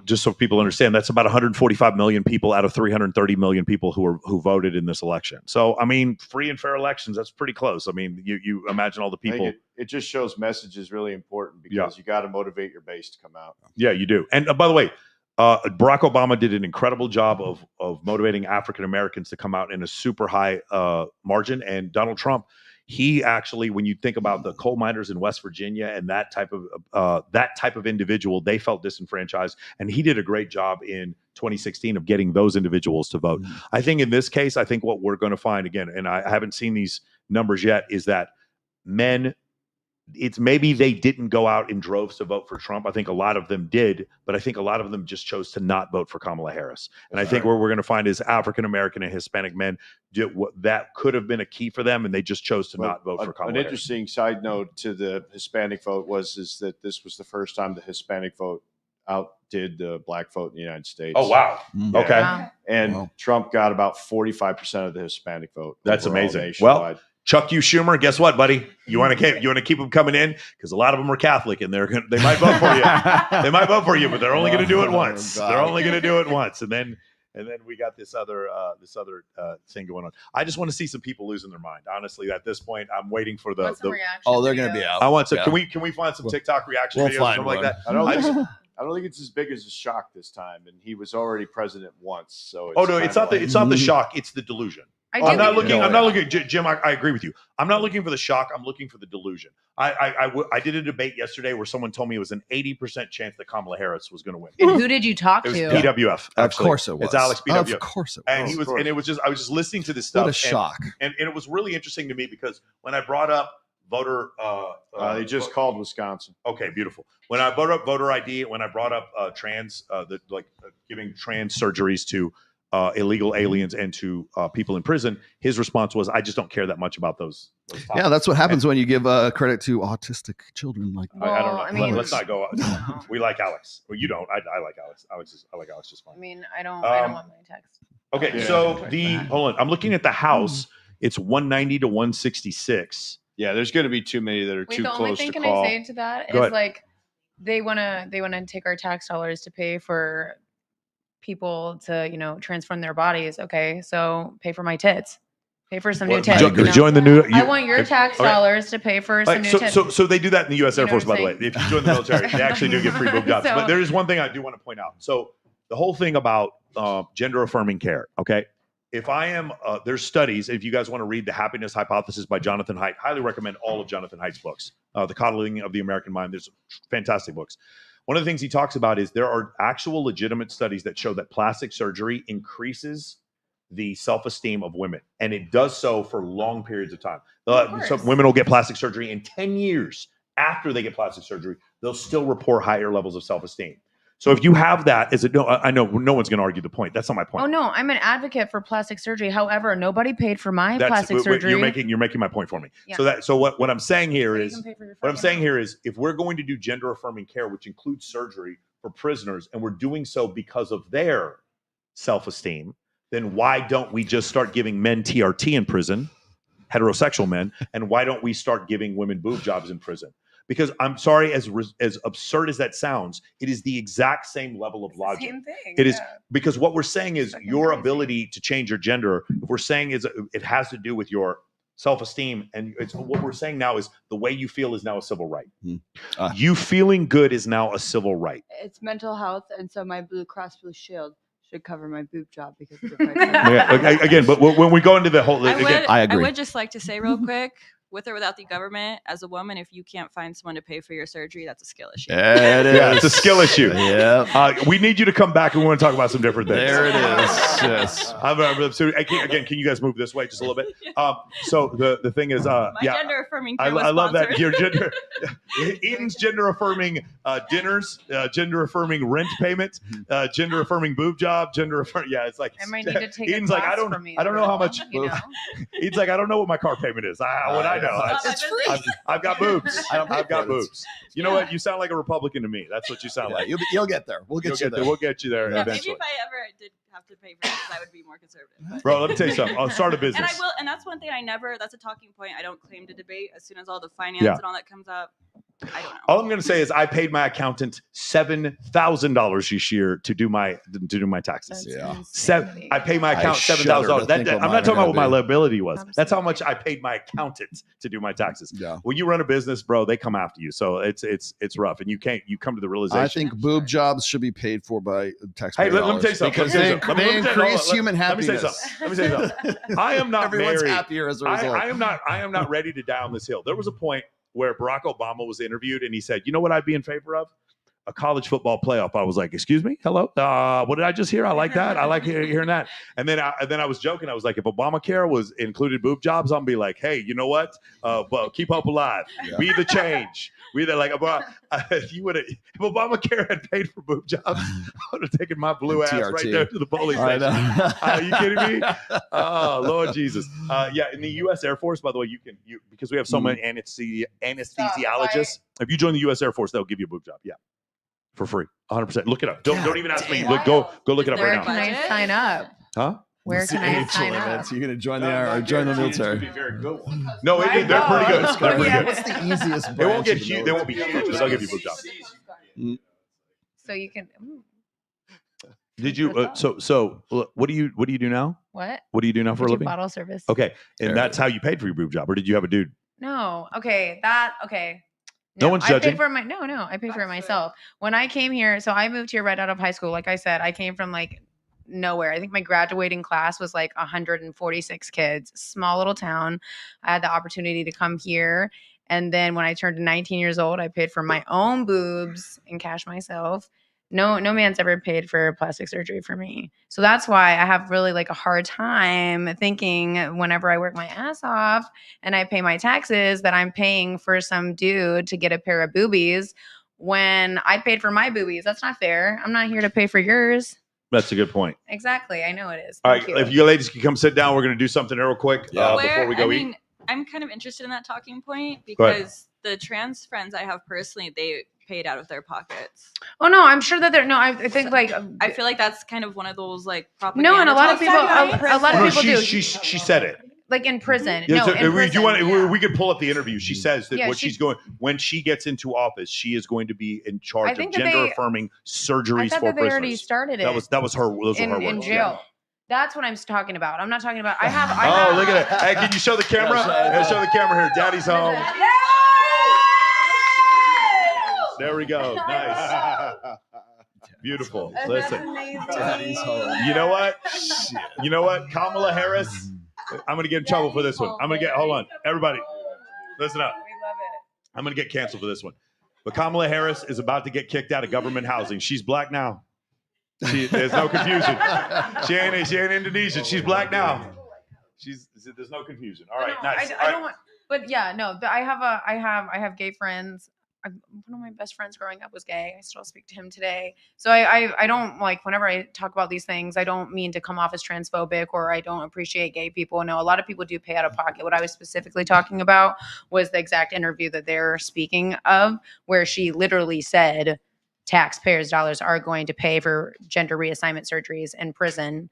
just so people understand, that's about 145 million people out of 330 million people who voted in this election. So, I mean, free and fair elections, that's pretty close. I mean, you imagine all the people. It just shows message is really important because you got to motivate your base to come out. Yeah, you do. And by the way, Barack Obama did an incredible job of motivating African Americans to come out in a super high margin. And Donald Trump, he actually, when you think about the coal miners in West Virginia and that type of individual, they felt disenfranchised, and he did a great job in 2016 of getting those individuals to vote. Mm-hmm. I think in this case, I think what we're going to find again, and I haven't seen these numbers yet, is that men, it's maybe they didn't go out in droves to vote for Trump. I think a lot of them did, but I think a lot of them just chose to not vote for Kamala Harris. And I think what we're going to find is African American and Hispanic men, that could have been a key for them, and they just chose to not vote for Kamala Harris. An interesting side note to the Hispanic vote is that this was the first time the Hispanic vote outdid the black vote in the United States. Oh, wow. Okay. Wow. And Trump got about 45% of the Hispanic vote. That's amazing. Well, Chuck U. Schumer, guess what, buddy? You want to keep them coming in because a lot of them are Catholic, and they might vote for you. They might vote for you, but they're only going to do it once. They're only going to do it once, and then we got this other thing going on. I just want to see some people losing their mind. Honestly, at this point, I'm waiting for the they're going to be out. I want some. Yeah. Can we find some TikTok reaction videos or something like that? I don't think it's as big as a shock this time, and he was already president once. So it's not the shock; it's the delusion. I'm not looking, Jim. I agree with you. I'm not looking for the shock. I'm looking for the delusion. I did a debate yesterday where someone told me it was an 80% chance that Kamala Harris was going to win. And who did you talk to? It was PWF. Actually. Of course it was. It's Alex PWF. Of course it was. And I was just listening to this stuff. What a shock. And it was really interesting to me because when I brought up voter, they just called Wisconsin. Okay, beautiful. When I brought up voter ID, when I brought up trans, giving trans surgeries to illegal aliens and to people in prison, his response was, "I just don't care that much about those topics." Yeah, that's what happens when you give credit to autistic children. Like, I don't know. I mean, let's not go. We like Alex. Well, you don't. I like Alex. I like Alex just fine. I mean, I don't want my text. Okay, so hold on. I'm looking at the House. It's 190 to 166. Yeah, there's going to be too many that are too close to call. The only thing can I say to that is they wanna take our tax dollars to pay for people to transform their bodies. Okay, so pay for my tits. Pay for some new tits. Join the new. I want your tax dollars to pay for some new tits. So they do that in the U.S. Air know Force, what by I'm the way. If you join the military, they actually do get free boob jobs. So- But there is one thing I do want to point out. So the whole thing about gender affirming care. Okay, if I am, there's studies. If you guys want to read The Happiness Hypothesis by Jonathan Haidt, highly recommend all of Jonathan Haidt's books. The Coddling of the American Mind. There's fantastic books. One of the things he talks about is there are actual legitimate studies that show that plastic surgery increases the self-esteem of women, and it does so for long periods of time. So women will get plastic surgery, in 10 years after they get plastic surgery, they'll still report higher levels of self-esteem. So if you have that, I know no one's going to argue the point. That's not my point. Oh no, I'm an advocate for plastic surgery. However, nobody paid for my plastic surgery. You're making my point for me. Yeah. So what I'm saying here So you is can pay for your what I'm fucking saying here is if we're going to do gender affirming care, which includes surgery for prisoners, and we're doing so because of their self-esteem, then why don't we just start giving men TRT in prison, heterosexual men, and why don't we start giving women boob jobs in prison? Because I'm sorry, as absurd as that sounds, it is the exact same level of logic. Same thing. It is because what we're saying is your ability to change your gender. If we're saying is it has to do with your self-esteem, and what we're saying now is the way you feel is now a civil right. You feeling good is now a civil right. It's mental health, and so my Blue Cross Blue Shield should cover my boob job because of the price. Again, but when we go into the whole, I agree. I would just like to say real quick, with or without the government, as a woman, if you can't find someone to pay for your surgery, that's a skill issue. It is. Yeah, it's a skill issue. Yeah. We need you to come back and we want to talk about some different things. There it is. Yes. Again, can you guys move this way just a little bit? So the thing is, My gender affirming I care was love that. sponsored. Your gender, Eden's gender affirming dinners, gender affirming rent payment, gender affirming boob job, gender affirming. Yeah, it's like I might need to take Eden's a like class I from you, don't know how much. you know? Eden's like I don't know what my car payment is. What I know, It's free. I've got boobs. I've got for it. boobs. You know what? You sound like a Republican to me. That's what you sound like. You'll get there. We'll get you there. We'll get you there Yeah, eventually. maybe if I ever did have to pay for it, I would be more conservative. Bro, let me tell you something. I'll start a And I business. will, and that's one thing that's a talking point I don't claim to debate. As soon as all the finance Yeah. and all that comes up, I don't know. All I'm going to say is I paid my accountant $7,000 this year to do my taxes. I pay my accountant $7,000. I'm not talking about what my liability was. That's how much I paid my accountant to do my taxes. Yeah. When you run a business, bro, they come after you. So it's rough, and you come to the realization. I think boob jobs should be paid for by taxpayer Hey, let me dollars tell you something. because Let me they tell you increase something. human Let me say happiness. something. Let me say something. I am not Everyone's married. happier as a result. I am not ready to die on this hill. There was a point where Barack Obama was interviewed and he said, "You know what I'd be in favor of? A college football playoff." I was like, "Excuse me, hello, what did I just hear? I like that. I like hearing that." And then I was joking. I was like, "If Obamacare was included boob jobs, I'm be like, hey, you know what? But keep hope alive. Yeah. Be the change. Be the like. You would have if Obamacare had paid for boob jobs, I would have taken my blue ass TRT. right there to the polling I station. know. Are you kidding me? Oh Lord Jesus. Yeah, in the U.S. Air Force, by the way, because we have so many anesthesiologists. If you join the U.S. Air Force, they'll give you a boob job. Yeah. For free, 100%. Look it up. Don't even ask me. Go look it up Where right can now. I sign up? Huh? Where can I sign up? So you're gonna join the military. Very good one. No, they're pretty good. They're pretty good. What's the easiest? They won't branch get of the huge. They won't be military? huge. They'll give you a boob job. So you can. Did you? So what do you do now? What? What do you do now for I a do living? bottle service. Okay, and that's how you paid for your boob job, or did you have a dude? No. Okay. Okay. No one's I judging. pay for my no. I pay for it myself. When I came here, so I moved here right out of high school. Like I said, I came from like nowhere. I think my graduating class was like 146 kids, small little town. I had the opportunity to come here. And then when I turned 19 years old, I paid for my own boobs in cash myself. No man's ever paid for plastic surgery for me. So that's why I have really like a hard time thinking whenever I work my ass off and I pay my taxes that I'm paying for some dude to get a pair of boobies when I paid for my boobies. That's not fair. I'm not here to pay for yours. That's a good point. Exactly. I know it is. All Thank right, you. if you ladies can come sit down, we're going to do something real quick before we go eat. I'm kind of interested in that talking point Go ahead. because the trans friends I have personally, they paid out of their pockets. Oh no, I'm sure that they're no. I think like I feel like that's kind of one of those like propaganda. no, and a lot of people, talks. a lot of No, people do. she said it. like in prison. Yeah, No, so, in prison. we could pull up the interview. She says that Yeah, she's going when she gets into office, she is going to be in charge of think that gender affirming surgeries I thought for that they already prisoners. started it. That was her. Those were her in words. jail. Yeah. That's what I'm talking about. I'm not talking about. I Oh, have. look at it! Hey, can you show the camera? Yeah, show the camera here. Daddy's home. There we go. Nice. Beautiful. Listen. Daddy's home. You know what? You know what? Kamala Harris. I'm gonna get in trouble for this one. I'm gonna get. Hold on, everybody. Listen up. We love it. I'm gonna get canceled for this one. But Kamala Harris is about to get kicked out of government housing. She's black now. There's no confusion. She ain't Indonesian. She's black now. There's no confusion. All right, nice. I don't want. But yeah, no. I have gay friends. One of my best friends growing up was gay. I still speak to him today. So I don't like, whenever I talk about these things, I don't mean to come off as transphobic or I don't appreciate gay people. No, a lot of people do pay out of pocket. What I was specifically talking about was the exact interview that they're speaking of, where she literally said taxpayers' dollars are going to pay for gender reassignment surgeries in prison.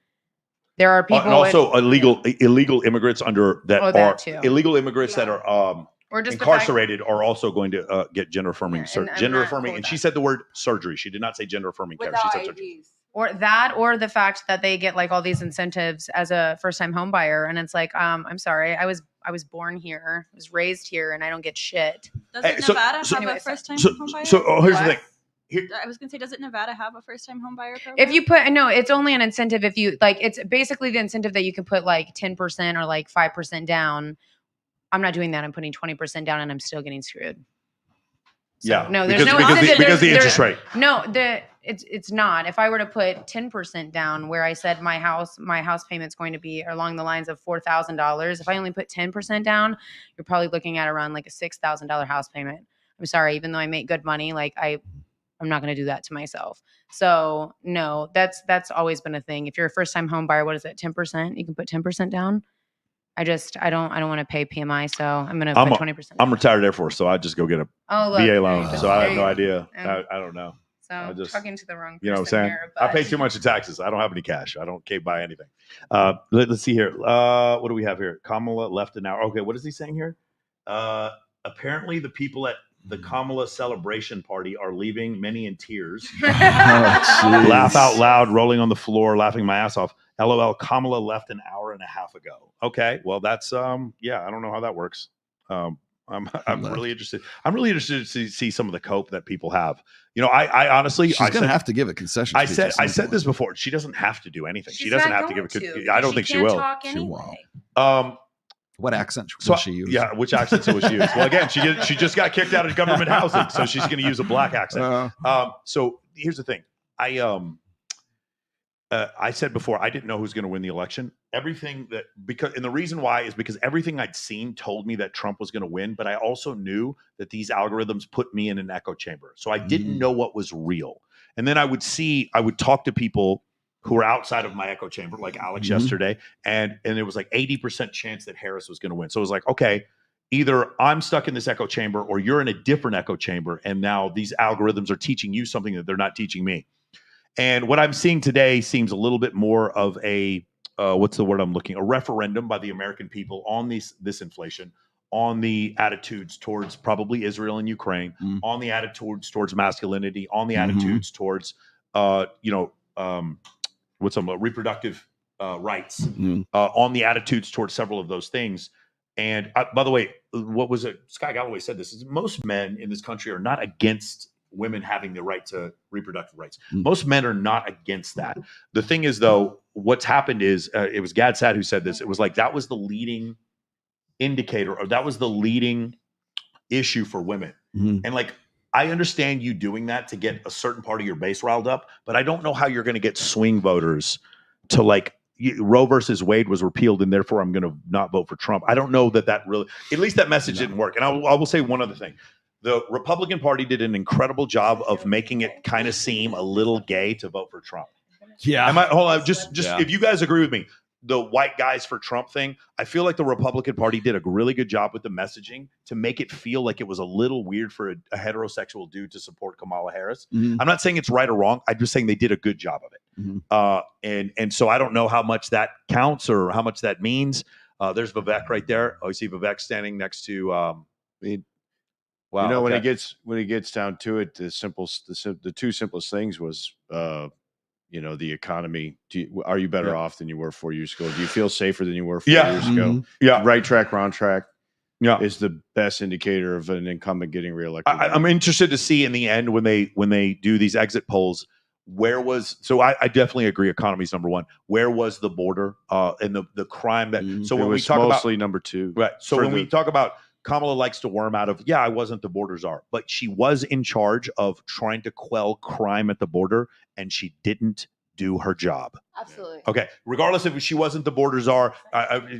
There are people and also illegal immigrants illegal immigrants that are or just incarcerated are also going to get gender affirming gender affirming. And she said the word surgery. She did not say gender affirming care. She said surgery. Or that, or the fact that they get like all these incentives as a first-time home buyer, and it's like, I'm sorry, I was born here, I was raised here, and I don't get shit. Doesn't Nevada have a first-time home buyer? Here's the thing. I was gonna say, doesn't Nevada have a first-time home buyer program? If you put it's only an incentive if you like. It's basically the incentive that you can put like 10% or like 5% down. I'm not doing that. I'm putting 20% down, and I'm still getting screwed. So, yeah, no, there's because the interest rate. No, it's not. If I were to put 10% down, where I said my house payment's going to be along the lines of $4,000. If I only put 10% down, you're probably looking at around like a $6,000 house payment. I'm sorry, even though I make good money, like I'm not going to do that to myself. So no, that's always been a thing. If you're a first time home buyer, what is it? 10%? You can put 10% down. I don't want to pay PMI, so I'm going to put 20%. I'm retired Air Force, so I just go get a VA loan. So I have no idea. I don't know. So I'm just talking to the wrong person. You know what I'm saying? Here, I pay too much in taxes. I don't have any cash. I can't buy anything. Let's see here. What do we have here? Kamala left an hour. Okay, what is he saying here? Apparently the people at the Kamala celebration party are leaving, many in tears. Laugh out loud, rolling on the floor, laughing my ass off. LOL, Kamala left an hour and a half ago. Okay, well that's I don't know how that works. I'm really interested. I'm really interested to see some of the cope that people have. You know, I honestly, she's going to have to give a concession. I said this before. She doesn't have to do anything. She doesn't have to give a. I don't think she will. She won't. What accent will she use? Yeah, which accent will she use? Well, again, she just got kicked out of government housing, so she's going to use a black accent. So here's the thing. I said before, I didn't know who's going to win the election. And the reason why is because everything I'd seen told me that Trump was going to win, but I also knew that these algorithms put me in an echo chamber. So I didn't know what was real. And then I would talk to people who were outside of my echo chamber, like Alex yesterday, and it was like 80% chance that Harris was going to win. So it was like, okay, either I'm stuck in this echo chamber or you're in a different echo chamber, and now these algorithms are teaching you something that they're not teaching me. And what I'm seeing today seems a little bit more of a what's the word I'm looking? A referendum by the American people on this inflation, on the attitudes towards probably Israel and Ukraine, on the attitudes towards masculinity, on the attitudes towards reproductive rights, on the attitudes towards several of those things. And by the way, what was it? Scott Galloway said this: is most men in this country are not against women having the right to reproductive rights. Most men are not against that. The thing is, though, what's happened is it was Gad Saad who said this. It was like that was the leading indicator, or that was the leading issue for women. And like, I understand you doing that to get a certain part of your base riled up, but I don't know how you're going to get swing voters to like Roe versus Wade was repealed and therefore I'm going to not vote for Trump. I don't know that really, at least that message didn't work. And I will say one other thing. The Republican Party did an incredible job of making it kind of seem a little gay to vote for Trump. Yeah. Hold on, just if you guys agree with me, the white guys for Trump thing, I feel like the Republican Party did a really good job with the messaging to make it feel like it was a little weird for a heterosexual dude to support Kamala Harris. I'm not saying it's right or wrong. I'm just saying they did a good job of it. And so I don't know how much that counts or how much that means. There's Vivek right there. Oh, you see Vivek standing next to. Wow. You know, okay. when it gets down to it, the two simplest things was, you know, the economy. Are you better off than you were 4 years ago? Do you feel safer than you were 4 years ago? Yeah. Right track, wrong track. Yeah, is the best indicator of an incumbent getting reelected. I'm interested to see in the end when they do these exit polls. Where was I definitely agree. Economy is number one. Where was the border and the crime that? So when we talk mostly about number two, right? So when we talk about Kamala likes to worm out of I wasn't the border czar, but she was in charge of trying to quell crime at the border, and she didn't do her job. Absolutely. Okay. Regardless if she wasn't the border czar,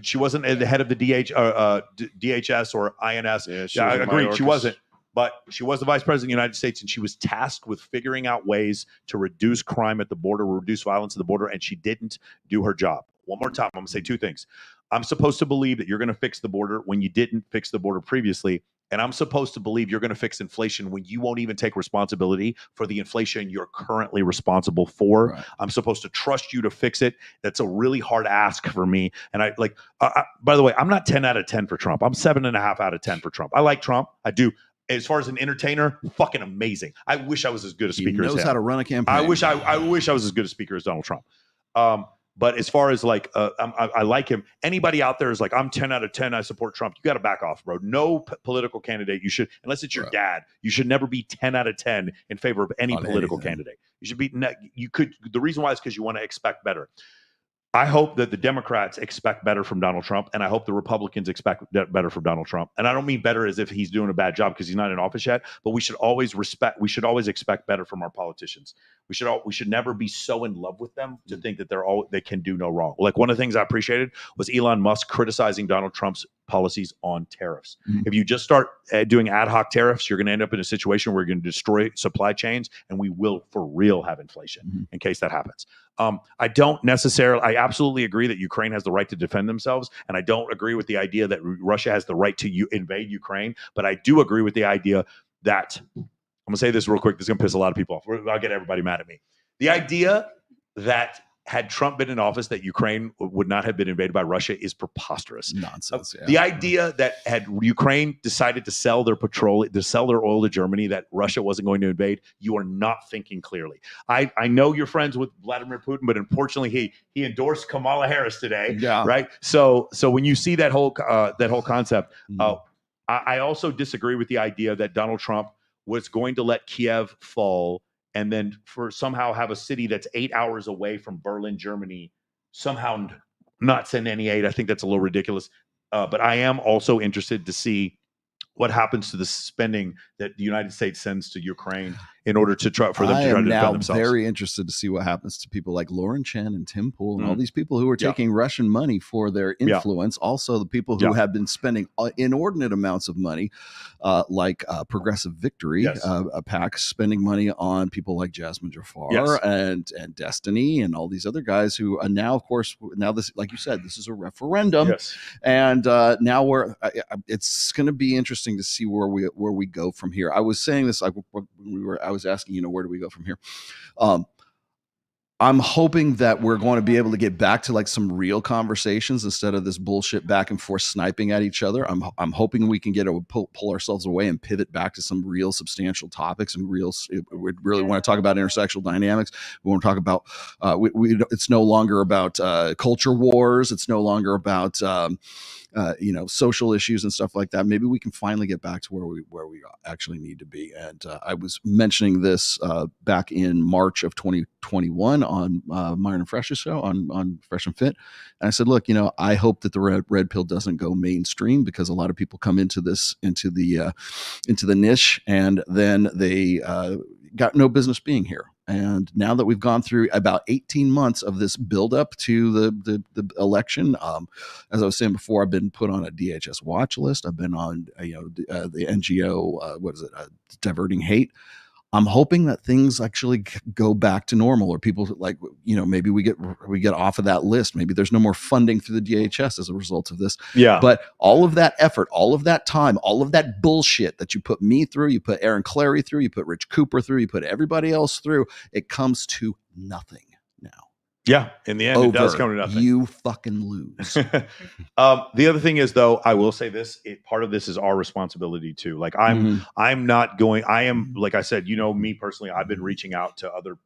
she wasn't the head of the DHS or INS. I agree. She wasn't. But she was the vice president of the United States, and she was tasked with figuring out ways to reduce crime at the border, reduce violence at the border, and she didn't do her job. One more time, I'm going to say two things. I'm supposed to believe that you're going to fix the border when you didn't fix the border previously. And I'm supposed to believe you're going to fix inflation when you won't even take responsibility for the inflation you're currently responsible for. Right. I'm supposed to trust you to fix it. That's a really hard ask for me. And by the way, I'm not 10 out of 10 for Trump. I'm 7.5 out of 10 for Trump. I like Trump. I do. As far as an entertainer, fucking amazing. I wish I was as good a speaker as him. He knows how to run a campaign. I wish I was as good a speaker as Donald Trump. But as far as I like him. Anybody out there is like, I'm 10 out of 10. I support Trump. You got to back off, bro. No political candidate you should, unless it's your dad, you should never be 10 out of 10 in favor of any political candidate. You should be. The reason why is because you want to expect better. I hope that the Democrats expect better from Donald Trump, and I hope the Republicans expect better from Donald Trump. And I don't mean better as if he's doing a bad job because he's not in office yet, but we should always expect better from our politicians. We should never be so in love with them to think that they can do no wrong. Like one of the things I appreciated was Elon Musk criticizing Donald Trump's policies on tariffs. Mm-hmm. If you just start doing ad hoc tariffs, you're going to end up in a situation where you're going to destroy supply chains, and we will for real have inflation in case that happens. I absolutely agree that Ukraine has the right to defend themselves. And I don't agree with the idea that Russia has the right to invade Ukraine. But I do agree with the idea that, I'm going to say this real quick. This is going to piss a lot of people off. I'll get everybody mad at me. The idea that had Trump been in office, that Ukraine would not have been invaded by Russia is preposterous. Nonsense. The idea that had Ukraine decided to sell their oil to Germany, that Russia wasn't going to invade, you are not thinking clearly. I know you're friends with Vladimir Putin, but unfortunately he endorsed Kamala Harris today. Yeah. Right. So when you see that whole concept, I also disagree with the idea that Donald Trump was going to let Kiev fall and then for somehow have a city that's 8 hours away from Berlin, Germany, somehow not send any aid. I think that's a little ridiculous. But I am also interested to see what happens to the spending that the United States sends to Ukraine in order to try for them to try to defend themselves. I'm very interested to see what happens to people like Lauren Chen and Tim Pool and all these people who are taking Russian money for their influence. Also, the people who have been spending inordinate amounts of money, like Progressive Victory, a PAC spending money on people like Jasmine Jafar and Destiny and all these other guys who are now, of course, this, like you said, this is a referendum, and now it's going to be interesting to see where we go from here. I was saying this, I was asking, where do we go from here? I'm hoping that we're going to be able to get back to like some real conversations instead of this bullshit back and forth sniping at each other. I'm hoping we can pull ourselves away and pivot back to some real substantial topics and we really want to talk about intersectional dynamics. We want to talk about it's no longer about culture wars. It's no longer about social issues and stuff like that. Maybe we can finally get back to where we actually need to be. And I was mentioning this back in March of 2021 on Myron and Fresh's show on Fresh and Fit. And I said, look, I hope that the red pill doesn't go mainstream because a lot of people come into the niche and then they got no business being here. And now that we've gone through about 18 months of this buildup to the election, as I was saying before, I've been put on a DHS watch list. I've been on the NGO, Diverting Hate. I'm hoping that things actually go back to normal, or people maybe we get off of that list. Maybe there's no more funding through the DHS as a result of this. Yeah. But all of that effort, all of that time, all of that bullshit that you put me through, you put Aaron Clary through, you put Rich Cooper through, you put everybody else through, it comes to nothing now. Yeah, in the end, it does come to nothing. You fucking lose. The other thing is, though, I will say this: part of this is our responsibility too. Like I'm not going. I am, like I said, me personally. I've been reaching out to other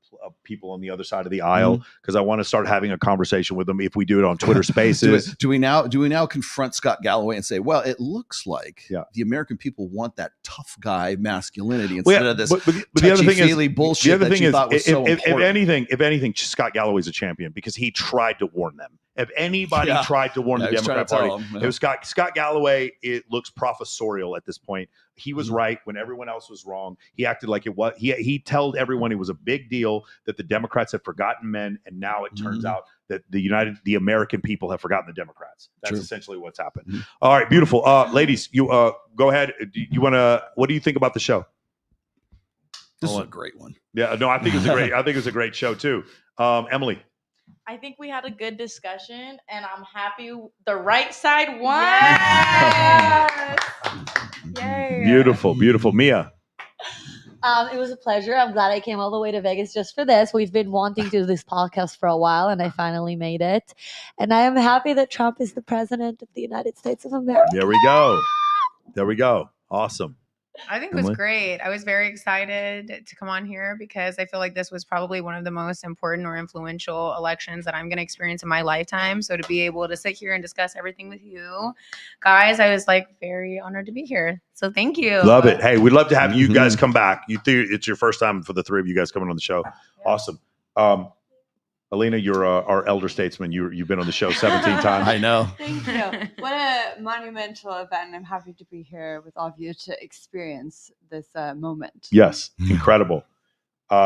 people on the other side of the aisle because I want to start having a conversation with them. If we do it on Twitter Spaces, do we now confront Scott Galloway and say, well, it looks like the American people want that tough guy masculinity instead of this but the other thing is bullshit the other thing you is, thought was so important. if anything, Scott Galloway's a champion because he tried to warn them. If anybody tried to warn the Democrat Party, it was Scott Galloway. It looks professorial at this point. He was right when everyone else was wrong. He acted like it was. He told everyone it was a big deal that the Democrats had forgotten men, and now it turns out that the American people have forgotten the Democrats. That's essentially what's happened. All right, beautiful, ladies. You go ahead. You want to? What do you think about the show? This is a great one. Yeah, no, I think it's a great. I think it's a great show too. Emily. I think we had a good discussion, and I'm happy the right side won. Yes. Yay. Beautiful, beautiful. Mia. It was a pleasure. I'm glad I came all the way to Vegas just for this. We've been wanting to do this podcast for a while, and I finally made it. And I am happy that Trump is the president of the United States of America. There we go. There we go. Awesome. I think it was great. I was very excited to come on here because I feel like this was probably one of the most important or influential elections that I'm going to experience in my lifetime. So to be able to sit here and discuss everything with you guys, I was like very honored to be here. So thank you. Love it. Hey, we'd love to have you guys come back. It's your first time for the three of you guys coming on the show. Awesome. Alina, you're our elder statesman. You've been on the show 17 times. I know. Thank you. What a monumental event. I'm happy to be here with all of you to experience this moment. Yes, incredible.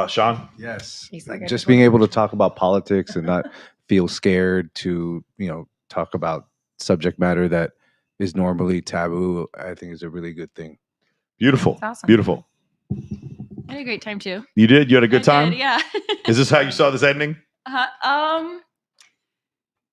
Sean? Yes. Like just being able to talk about politics and not feel scared to, talk about subject matter that is normally taboo, I think is a really good thing. Beautiful. Awesome. Beautiful. I had a great time too. You did? You had a good time? Yeah. Is this how you saw this ending?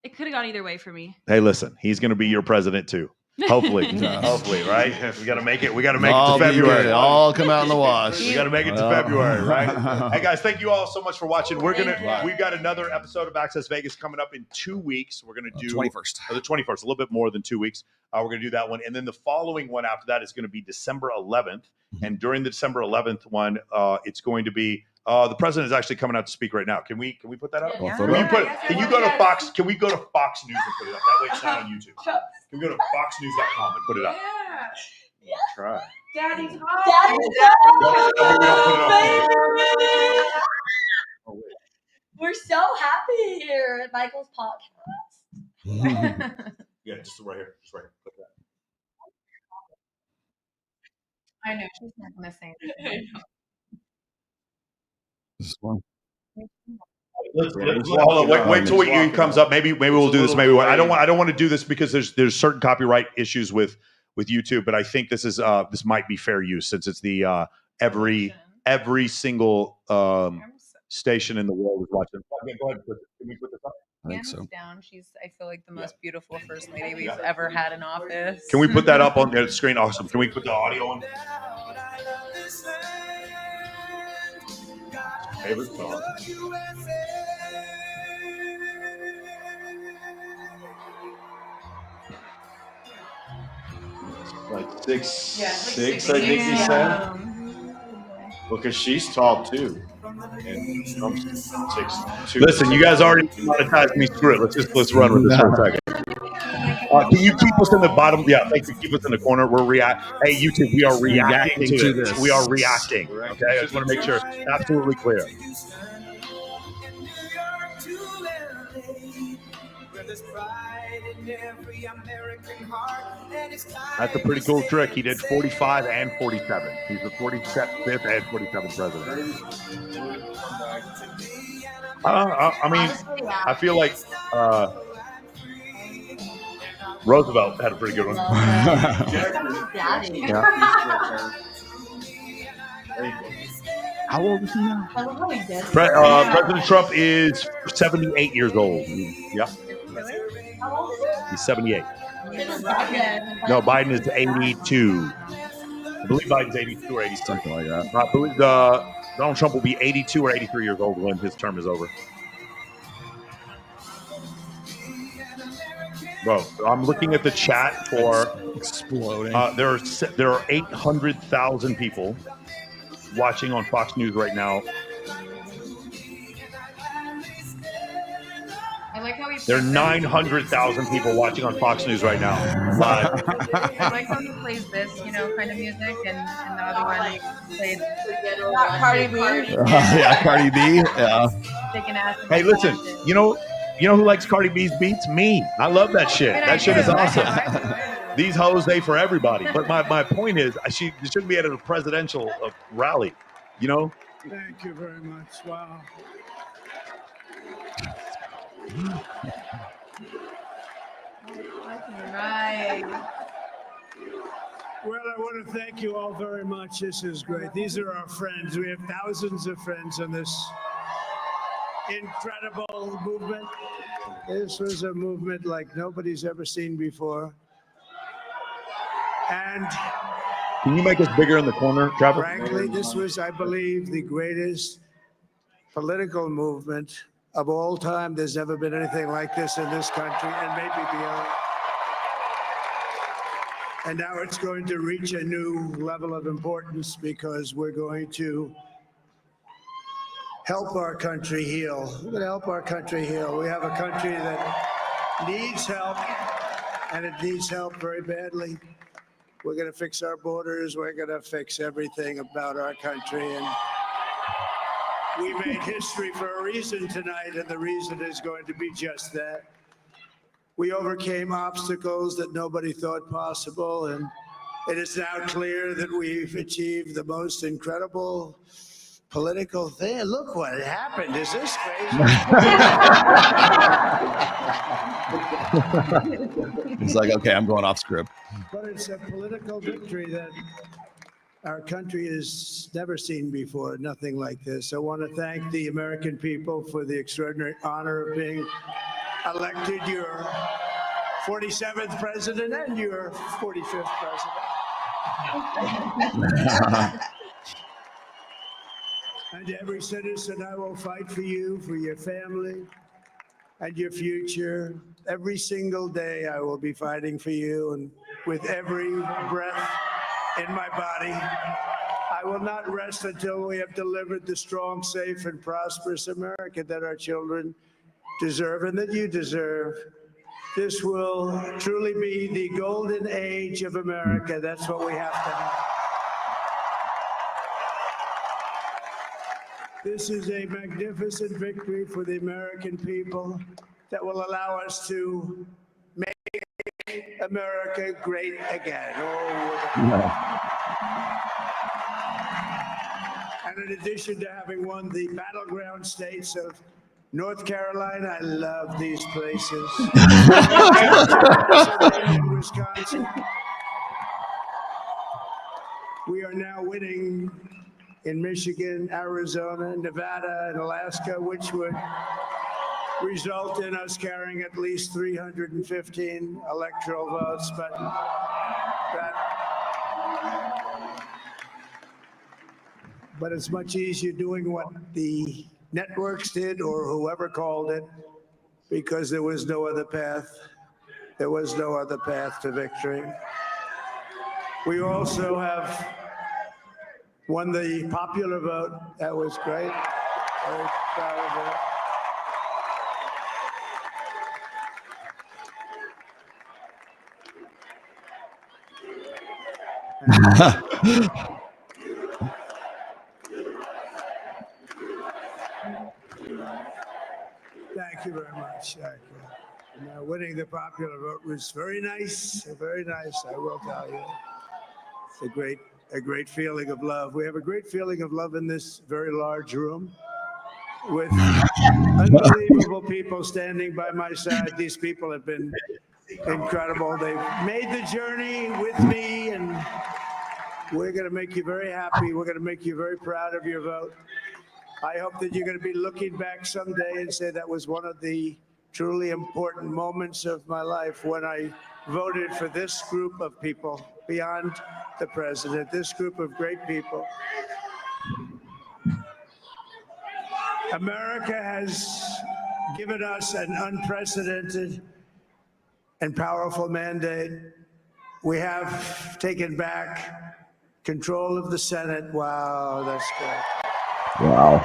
It could have gone either way for me. Hey, listen, he's going to be your president too. Hopefully, hopefully, right? We got to make it. We got to make it to February. All come out in the wash. We got to make it to February, right? Hey guys, thank you all so much for watching. We've got another episode of Access Vegas coming up in 2 weeks. We're going to do 21st. The 21st, a little bit more than 2 weeks. We're going to do that one, and then the following one after that is going to be December 11th. And during the December 11th one, it's going to be. The president is actually coming out to speak right now. Can we put that up? Yeah. Can you go to Fox? Can we go to Fox News and put it up? That way it's not on YouTube. Can we go to foxnews.com and put it up? Yeah. Try. Daddy's home. We're so happy here at Michael's podcast. Yeah, just right here. Just right here. Put that. I know she's not going to say anything. Wait till he comes up. Maybe we'll do this. Maybe I don't want to do this because there's certain copyright issues with YouTube. But I think this might be fair use since it's the every single station in the world is watching. Go ahead. Can we put this up? I think so. Down. She's, I feel like, the most beautiful first lady we've ever had in office. Can we put that up on the screen? Awesome. Can we put the audio on? Favorite song. Like six, I think he said. Because she's tall too. And Trump's 6'2". Listen, you guys already monetized me. Screw it. Let's run with this for a second. Can you keep us in the bottom? Yeah, thank you. Keep us in the corner. Hey, YouTube, we are reacting to this. We are reacting. Okay, I just want to make sure absolutely clear. That's a pretty cool trick. He did 45 and 47. He's the 45th and 47th president. I mean, I feel like Roosevelt had a pretty good one. How old is he now? President Trump is 78 years old. Yeah. He's 78. No, Biden is 82. I believe Biden's 82 or 83. Something like that. I believe Donald Trump will be 82 or 83 years old when his term is over. Bro, I'm looking at the chat for exploding. There are 800,000 people watching on Fox News right now. I like how he There are plays 900,000 people watching on Fox News right now. Live. I like how he plays this, kind of music, and the other one played Not Cardi B. Yeah, Cardi B. Yeah. taking acid. Hey, listen, you know who likes Cardi B's beats? Me. I love that shit. And That shit is awesome. I These hoes, they for everybody. But my point is, she shouldn't be at a presidential rally, you know? Thank you very much. Wow. Right. Well, I want to thank you all very much. This is great. These are our friends. We have thousands of friends in this incredible movement. This was a movement like nobody's ever seen before. And Can you make us bigger in the corner, Trevor? frankly, this was, I believe, the greatest political movement of all time. There's never been anything like this in this country and maybe beyond. And now it's going to reach a new level of importance because we're going to help our country heal. We're going to help our country heal. We have a country that needs help, and it needs help very badly. We're going to fix our borders. We're going to fix everything about our country. And we made history for a reason tonight, and the reason is going to be just that. We overcame obstacles that nobody thought possible, and it is now clear that we've achieved the most incredible political thing. Look what happened. Is this crazy? He's like, okay, I'm going off script. But it's a political victory that our country has never seen before, nothing like this. I want to thank the American people for the extraordinary honor of being elected your 47th president and your 45th president. And every citizen, I will fight for you, for your family, and your future. Every single day, I will be fighting for you, and with every breath in my body, I will not rest until we have delivered the strong, safe, and prosperous America that our children deserve and that you deserve. This will truly be the golden age of America. That's what we have to have. This is a magnificent victory for the American people that will allow us to make America great again. And in addition to having won the battleground states of North Carolina, I love these places. Pennsylvania and Wisconsin. We are now winning in Michigan, Arizona, Nevada, and Alaska, which would result in us carrying at least 315 electoral votes. But it's much easier doing what the networks did or whoever called it, because there was no other path. There was no other path to victory. We also have won the popular vote. That was great. Very proud of that. Thank you very much. Winning the popular vote was very nice, very nice, I will tell you. It's a great feeling of love. We have a great feeling of love in this very large room with unbelievable people standing by my side. These people have been incredible. They've made the journey with me, and we're going to make you very happy. We're going to make you very proud of your vote. I hope that you're going to be looking back someday and say that was one of the truly important moments of my life when I voted for this group of people beyond the president, this group of great people. America has given us an unprecedented and powerful mandate. We have taken back control of the Senate. Wow, that's good. Wow.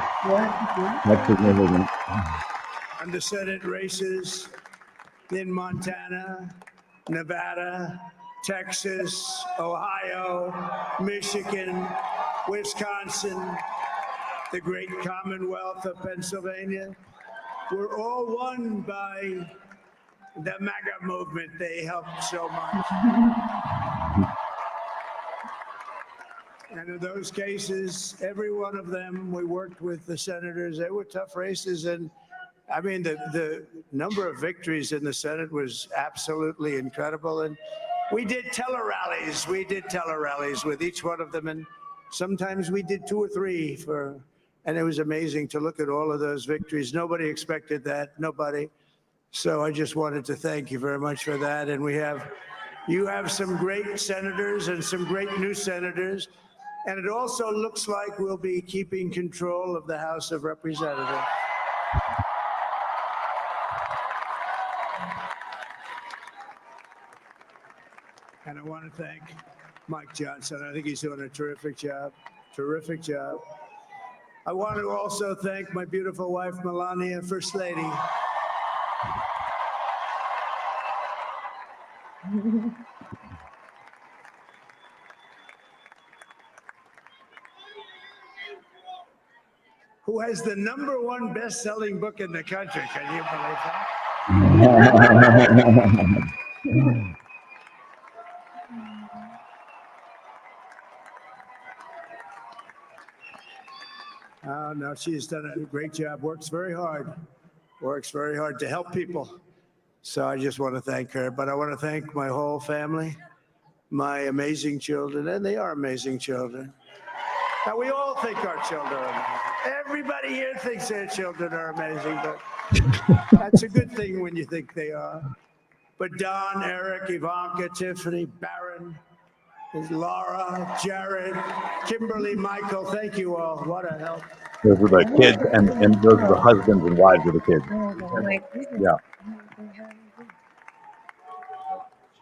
That's significant. And the Senate races in Montana, Nevada, Texas, Ohio, Michigan, Wisconsin, the great Commonwealth of Pennsylvania, were all won by the MAGA movement. They helped so much. And in those cases, every one of them, we worked with the senators. They were tough races. And I mean, the number of victories in the Senate was absolutely incredible. And we did tele-rallies. We did tele-rallies with each one of them. And sometimes we did 2 or 3 and it was amazing to look at all of those victories. Nobody expected that, nobody. So I just wanted to thank you very much for that. And you have some great senators and some great new senators. And it also looks like we'll be keeping control of the House of Representatives. And I want to thank Mike Johnson. I think he's doing a terrific job. Terrific job. I want to also thank my beautiful wife, Melania, First Lady. Who has the #1 best-selling book in the country. Can you believe that? Oh, no, she's done a great job. Works very hard to help people. So I just want to thank her. But I want to thank my whole family, my amazing children, and they are amazing children. Now, we all think our children are amazing. Everybody here thinks their children are amazing, but that's a good thing when you think they are. But Don, Eric, Ivanka, Tiffany, Barron, Laura, Jared, Kimberly, Michael, thank you all. What a help. Those are the kids, and those are the husbands and wives of the kids. Yeah.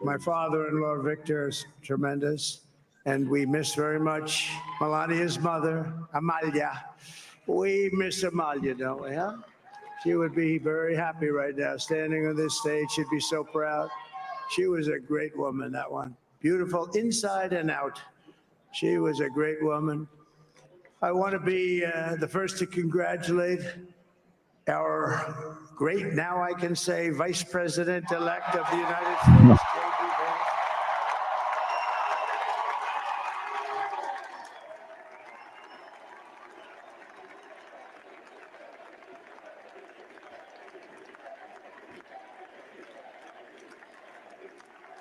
My father-in-law, Victor, is tremendous. And we miss very much Melania's mother, Amalia. We miss Amalia, don't we, huh? She would be very happy right now, standing on this stage. She'd be so proud. She was a great woman, that one. Beautiful inside and out. She was a great woman. I want to be the first to congratulate our great, now I can say, Vice President-elect of the United States,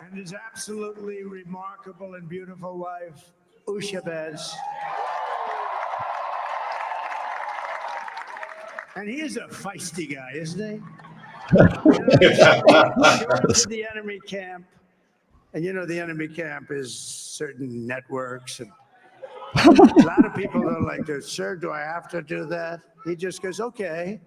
and his absolutely remarkable and beautiful wife, Usha Bez. And he is a feisty guy, isn't he? To the enemy camp. And you know, the enemy camp is certain networks. And a lot of people don't like to, sir, do I have to do that? He just goes, okay.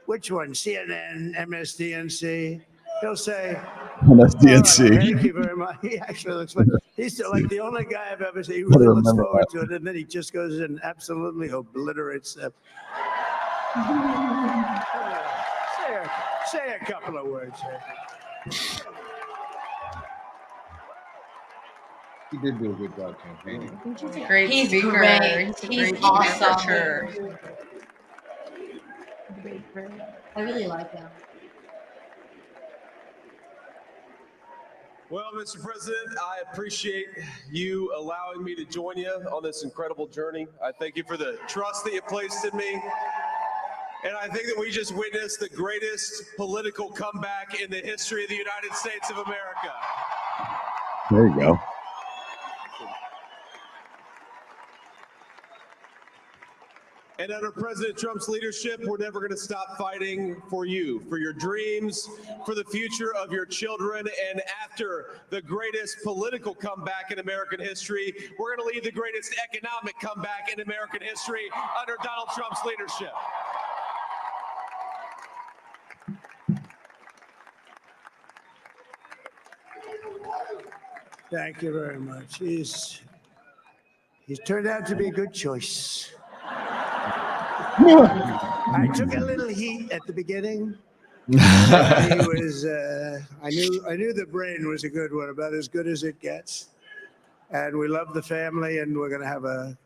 Which one? CNN, MSDNC? He'll say, MSDNC. Thank you very much. He actually looks like he's like the only guy I've ever seen. He really looks forward to it, and then he just goes and absolutely obliterates them. Say a couple of words here. He did do a good job campaigning. He's a great He's speaker. great. He's He's awesome. awesome. For sure. I really like him. Well, Mr. President, I appreciate you allowing me to join you on this incredible journey. I thank you for the trust that you placed in me. And I think that we just witnessed the greatest political comeback in the history of the United States of America. There you go. And under President Trump's leadership, we're never going to stop fighting for you, for your dreams, for the future of your children. And after the greatest political comeback in American history, we're going to lead the greatest economic comeback in American history under Donald Trump's leadership. Thank you very much. He's turned out to be a good choice. I took a little heat at the beginning. He was. I knew the brain was a good one, about as good as it gets. And we love the family, and we're going to have a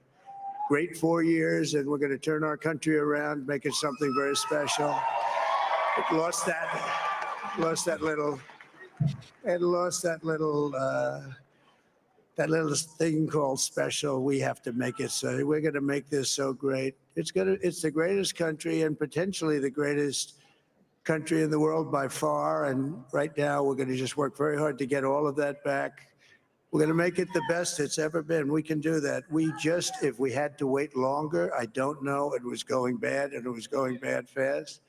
great 4 years, and we're going to turn our country around, make it something very special. It lost that little thing called special. We have to make it so. We're going to make this so great. It's the greatest country and potentially the greatest country in the world by far. And right now we're going to just work very hard to get all of that back. We're going to make it the best it's ever been. We can do that. If we had to wait longer, I don't know. It was going bad, and it was going bad fast.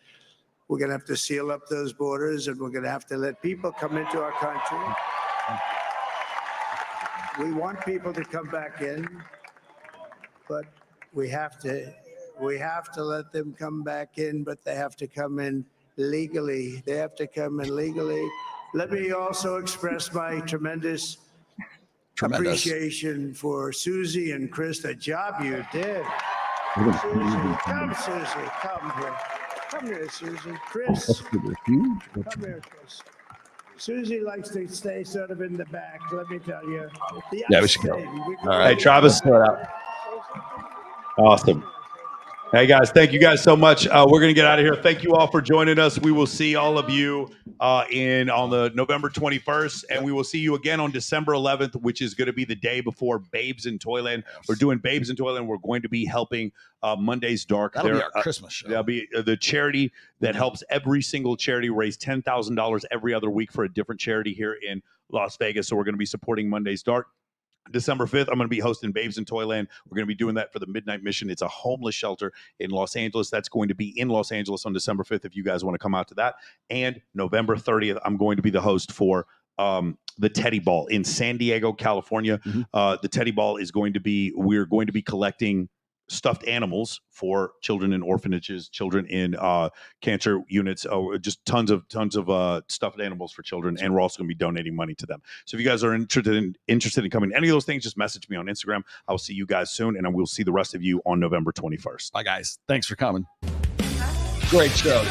We're going to have to seal up those borders, and we're going to have to let people come into our country. We want people to come back in, but we have to let them come back in, but they have to come in legally. They have to come in legally. Let me also express my tremendous appreciation for Susie and Chris, the job you did. Susie, come here. Come here, Susie. Chris, come here, Chris. Susie likes to stay sort of in the back, let me tell you. Yeah, we should go. All right, Travis. Awesome. Hey, guys, thank you guys so much. We're going to get out of here. Thank you all for joining us. We will see all of you on the November 21st, and we will see you again on December 11th, which is going to be the day before Babes in Toyland. We're doing Babes in Toyland. We're going to be helping Monday's Dark. That'll be our Christmas show. That'll be the charity that helps every single charity raise $10,000 every other week for a different charity here in Las Vegas. So we're going to be supporting Monday's Dark. December 5th, I'm going to be hosting Babes in Toyland. We're going to be doing that for the Midnight Mission. It's a homeless shelter in Los Angeles. That's going to be in Los Angeles on December 5th if you guys want to come out to that. And November 30th, I'm going to be the host for the Teddy Ball in San Diego, California. The Teddy Ball is going to be, we're going to be collecting stuffed animals for children in orphanages, children in cancer units, just tons of stuffed animals for children, and we're also going to be donating money to them. So if you guys are interested in coming to any of those things, just message me on Instagram. I will see you guys soon, and I will see the rest of you on November 21st. Bye, guys. Thanks for coming. Great show.